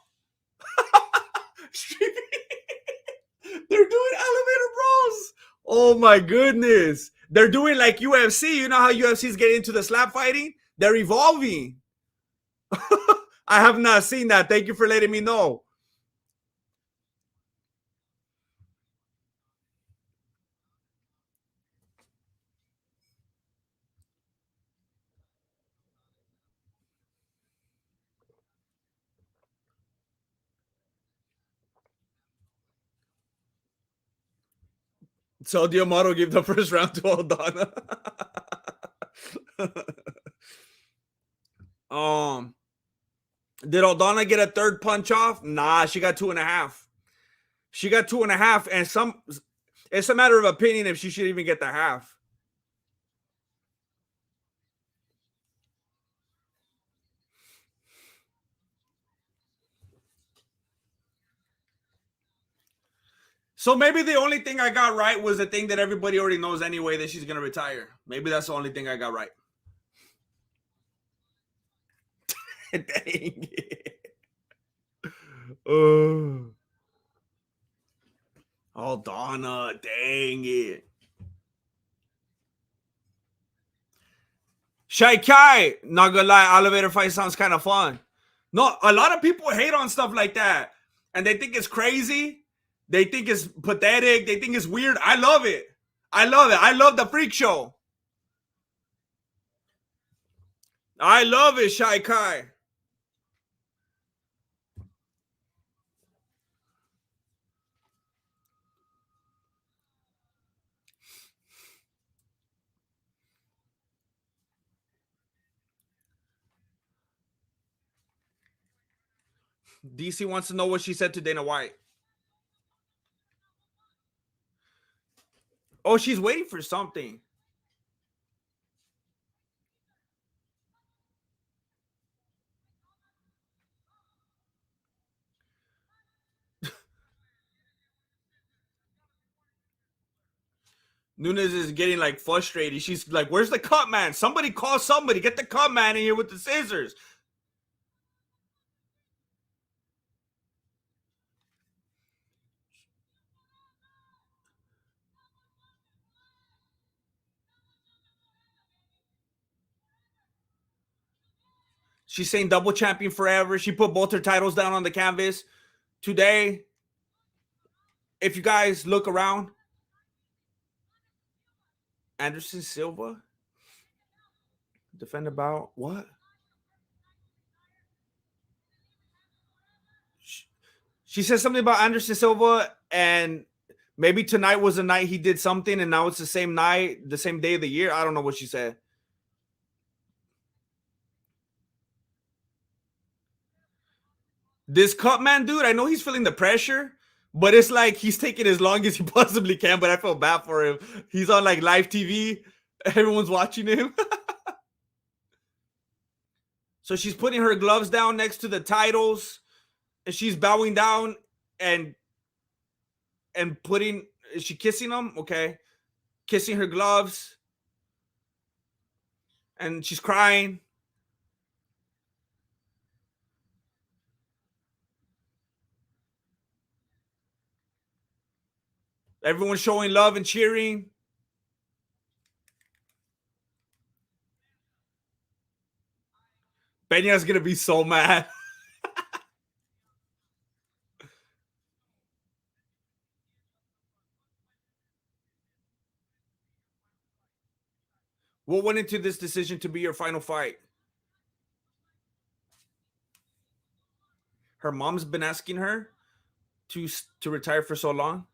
They're doing elevator bros. Oh my goodness. They're doing like UFC. You know how UFC is getting into the slap fighting? They're evolving. I have not seen that. Thank you for letting me know. So Diamato gave the first round to Aldana. um, did Aldana get a third punch off? Nah, she got 2.5. She got 2.5, and it's a matter of opinion if she should even get the half. So maybe the only thing I got right was the thing that everybody already knows anyway, that she's gonna retire. Maybe that's the only thing I got right. Dang it. Aldana, dang it. Shy Kai, not gonna lie, elevator fight sounds kind of fun. No, a lot of people hate on stuff like that, and they think it's crazy. They think it's pathetic. They think it's weird. I love it. I love it. I love the freak show. I love it, Shy Kai. DC wants to know what she said to Dana White. Oh, she's waiting for something. Nunes is getting like frustrated. She's like, "Where's the cut man? Somebody call somebody. Get the cut man in here with the scissors." She's saying double champion forever. She put both her titles down on the canvas. Today, if you guys look around, Anderson Silva defend about what? She said something about Anderson Silva, and maybe tonight was the night he did something, and now it's the same night, the same day of the year. I don't know what she said. This cut man dude, I know he's feeling the pressure, but it's like he's taking as long as he possibly can. But I feel bad for him. He's on like live TV. Everyone's watching him. So she's putting her gloves down next to the titles, and she's bowing down and putting. Is she kissing them? Okay, kissing her gloves, and she's crying. Everyone's showing love and cheering. Peña's gonna be so mad. What went into this decision to be your final fight? Her mom's been asking her to retire for so long.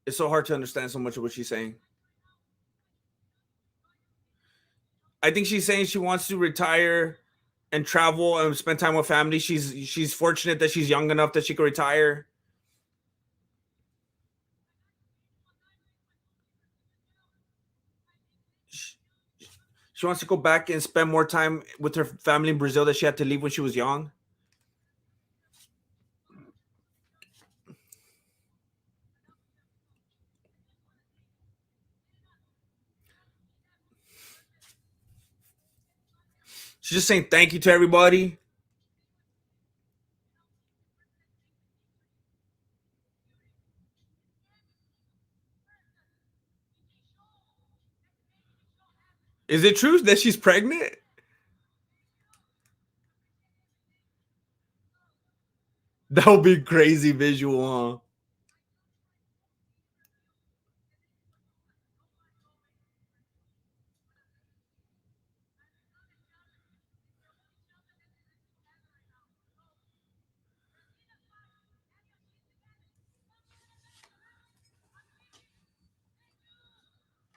It's so hard to understand so much of what she's saying. I think she's saying she wants to retire and travel and spend time with family. She's fortunate that she's young enough that she can retire. She wants to go back and spend more time with her family in Brazil that she had to leave when she was young. She's just saying thank you to everybody. Is it true that she's pregnant? That would be a crazy visual, huh?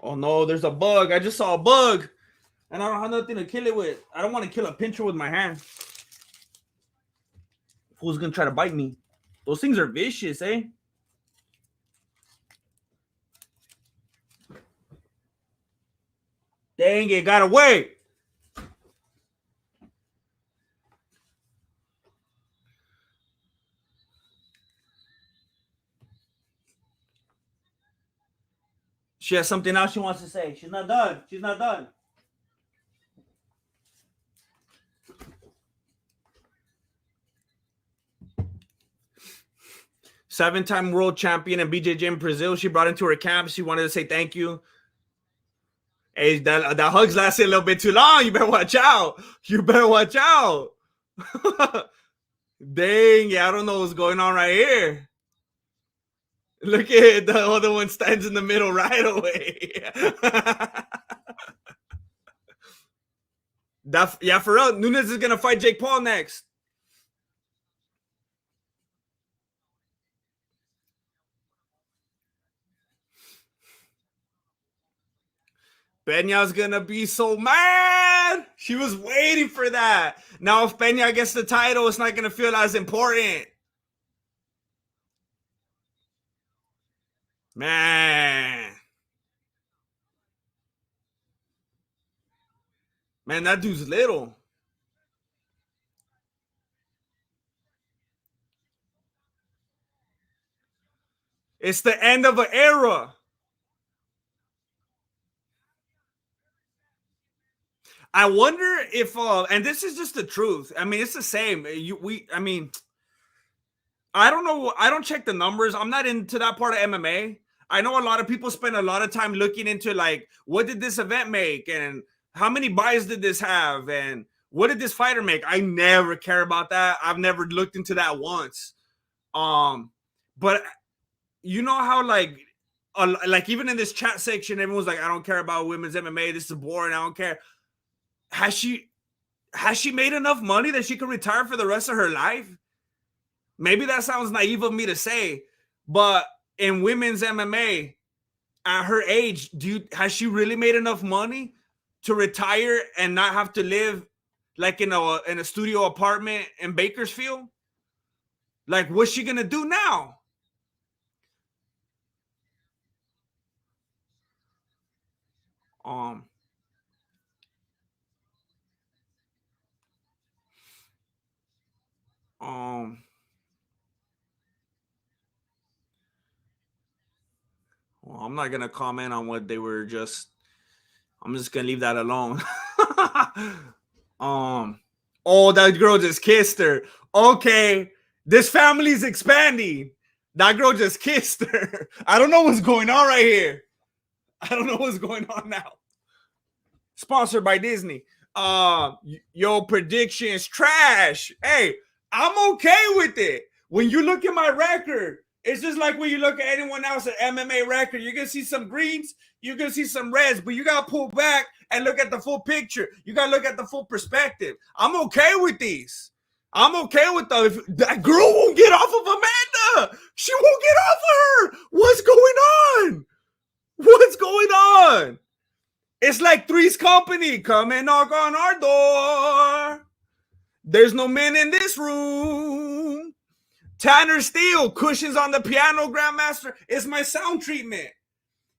Oh no, there's a bug. I just saw a bug. And I don't have nothing to kill it with. I don't want to kill a pincher with my hand. Who's gonna try to bite me? Those things are vicious, eh? Dang it, got away. She has something else she wants to say. She's not done. She's not done. Seven-time world champion and BJJ in Brazil. She brought into her camp. She wanted to say thank you. Hey, that hugs lasted a little bit too long. You better watch out. You better watch out. Dang, yeah, I don't know what's going on right here. Look at the other one stands in the middle right away. Yeah, for real. Nunes is going to fight Jake Paul next. Peña's going to be so mad. She was waiting for that. Now, if Peña gets the title, it's not going to feel as important. Man, that dude's little. It's the end of an era. I wonder if, and this is just the truth. I mean, it's the same. I don't know. I don't check the numbers. I'm not into that part of MMA. I know a lot of people spend a lot of time looking into like, what did this event make? And how many buys did this have? And what did this fighter make? I never care about that. I've never looked into that once. But you know how like even in this chat section, everyone's like, I don't care about women's MMA. This is boring. I don't care. Has she made enough money that she could retire for the rest of her life? Maybe that sounds naive of me to say, but in women's MMA, at her age, has she really made enough money to retire and not have to live like in a studio apartment in Bakersfield? Like, what's she gonna do now? Well, I'm not gonna comment on what they were just. I'm just gonna leave that alone. Oh, that girl just kissed her. Okay, this family's expanding. That girl just kissed her. I don't know what's going on right here. I don't know what's going on now. Sponsored by Disney. Your predictions trash. Hey, I'm okay with it. When you look at my record, it's just like when you look at anyone else's MMA record. You're gonna see some greens, you're gonna see some reds, but you gotta pull back and look at the full picture. You gotta look at the full perspective. I'm okay with these. I'm okay with them. If that girl won't get off of Amanda, she won't get off of her. What's going on? What's going on? It's like Three's Company. Come and knock on our door. There's no men in this room. Tanner Steele, cushions on the piano, Grandmaster. It's my sound treatment.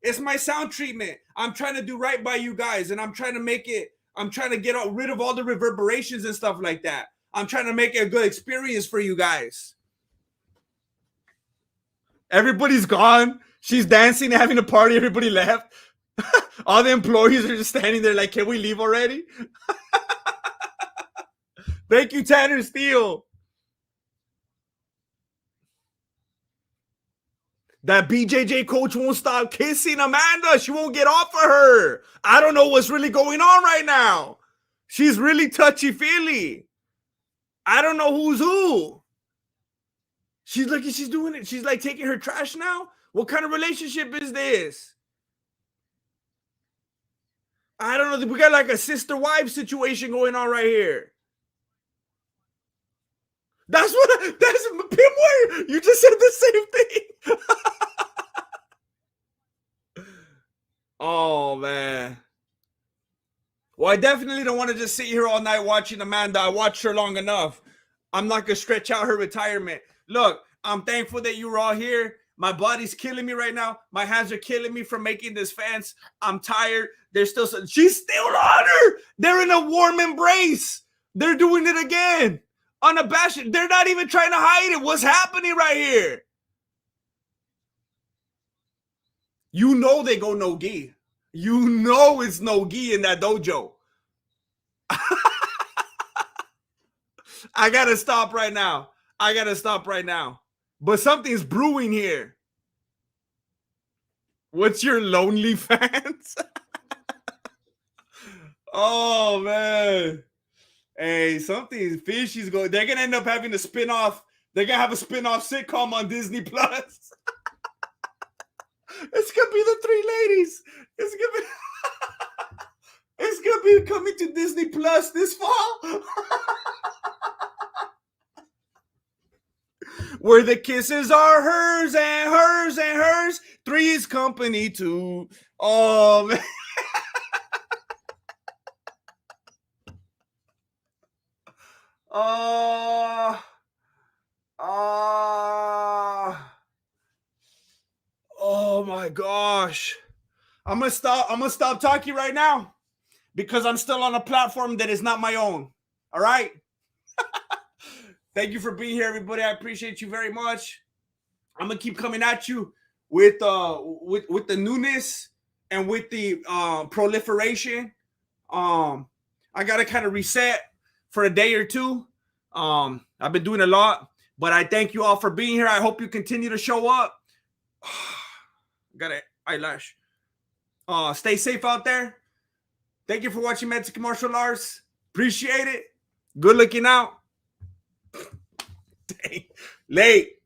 It's my sound treatment. I'm trying to do right by you guys, and I'm trying to make it. I'm trying to get rid of all the reverberations and stuff like that. I'm trying to make it a good experience for you guys. Everybody's gone. She's dancing, having a party. Everybody left. All the employees are just standing there like, can we leave already? Thank you, Tanner Steele. That BJJ coach won't stop kissing Amanda. She won't get off of her. I don't know what's really going on right now. She's really touchy-feely. I don't know who's who. She's looking, she's doing it. She's like taking her trash now. What kind of relationship is this? I don't know. We got like a sister-wife situation going on right here. That's Pimway. You just said the same thing. Oh man. Well, I definitely don't want to just sit here all night watching Amanda. I watched her long enough. I'm not gonna stretch out her retirement. Look, I'm thankful that you were all here. My body's killing me right now. My hands are killing me from making this fence. I'm tired. There's still she's still on her. They're in a warm embrace. They're doing it again. Unabashed. They're not even trying to hide it. What's happening right here? You know they go no gi. You know it's no gi in that dojo. I gotta stop right now. I gotta stop right now. But something's brewing here. What's your lonely fans? Oh man. Hey, something fishy's going. They're gonna end up having a spin-off. They're gonna have a spin-off sitcom on Disney Plus. It's gonna be the three ladies. It's gonna be it's gonna be coming to Disney Plus this fall. Where the kisses are hers and hers and hers. Three's company too. Oh man. Oh, oh my gosh. I'm gonna stop talking right now because I'm still on a platform that is not my own. All right. Thank you for being here, everybody. I appreciate you very much. I'm gonna keep coming at you with the newness and with the proliferation. I gotta kind of reset for a day or two. I've been doing a lot, but I thank you all for being here. I hope you continue to show up. Got an eyelash. Stay safe out there. Thank you for watching Mexican Martial Arts. Appreciate it. Good looking out. Dang. Late.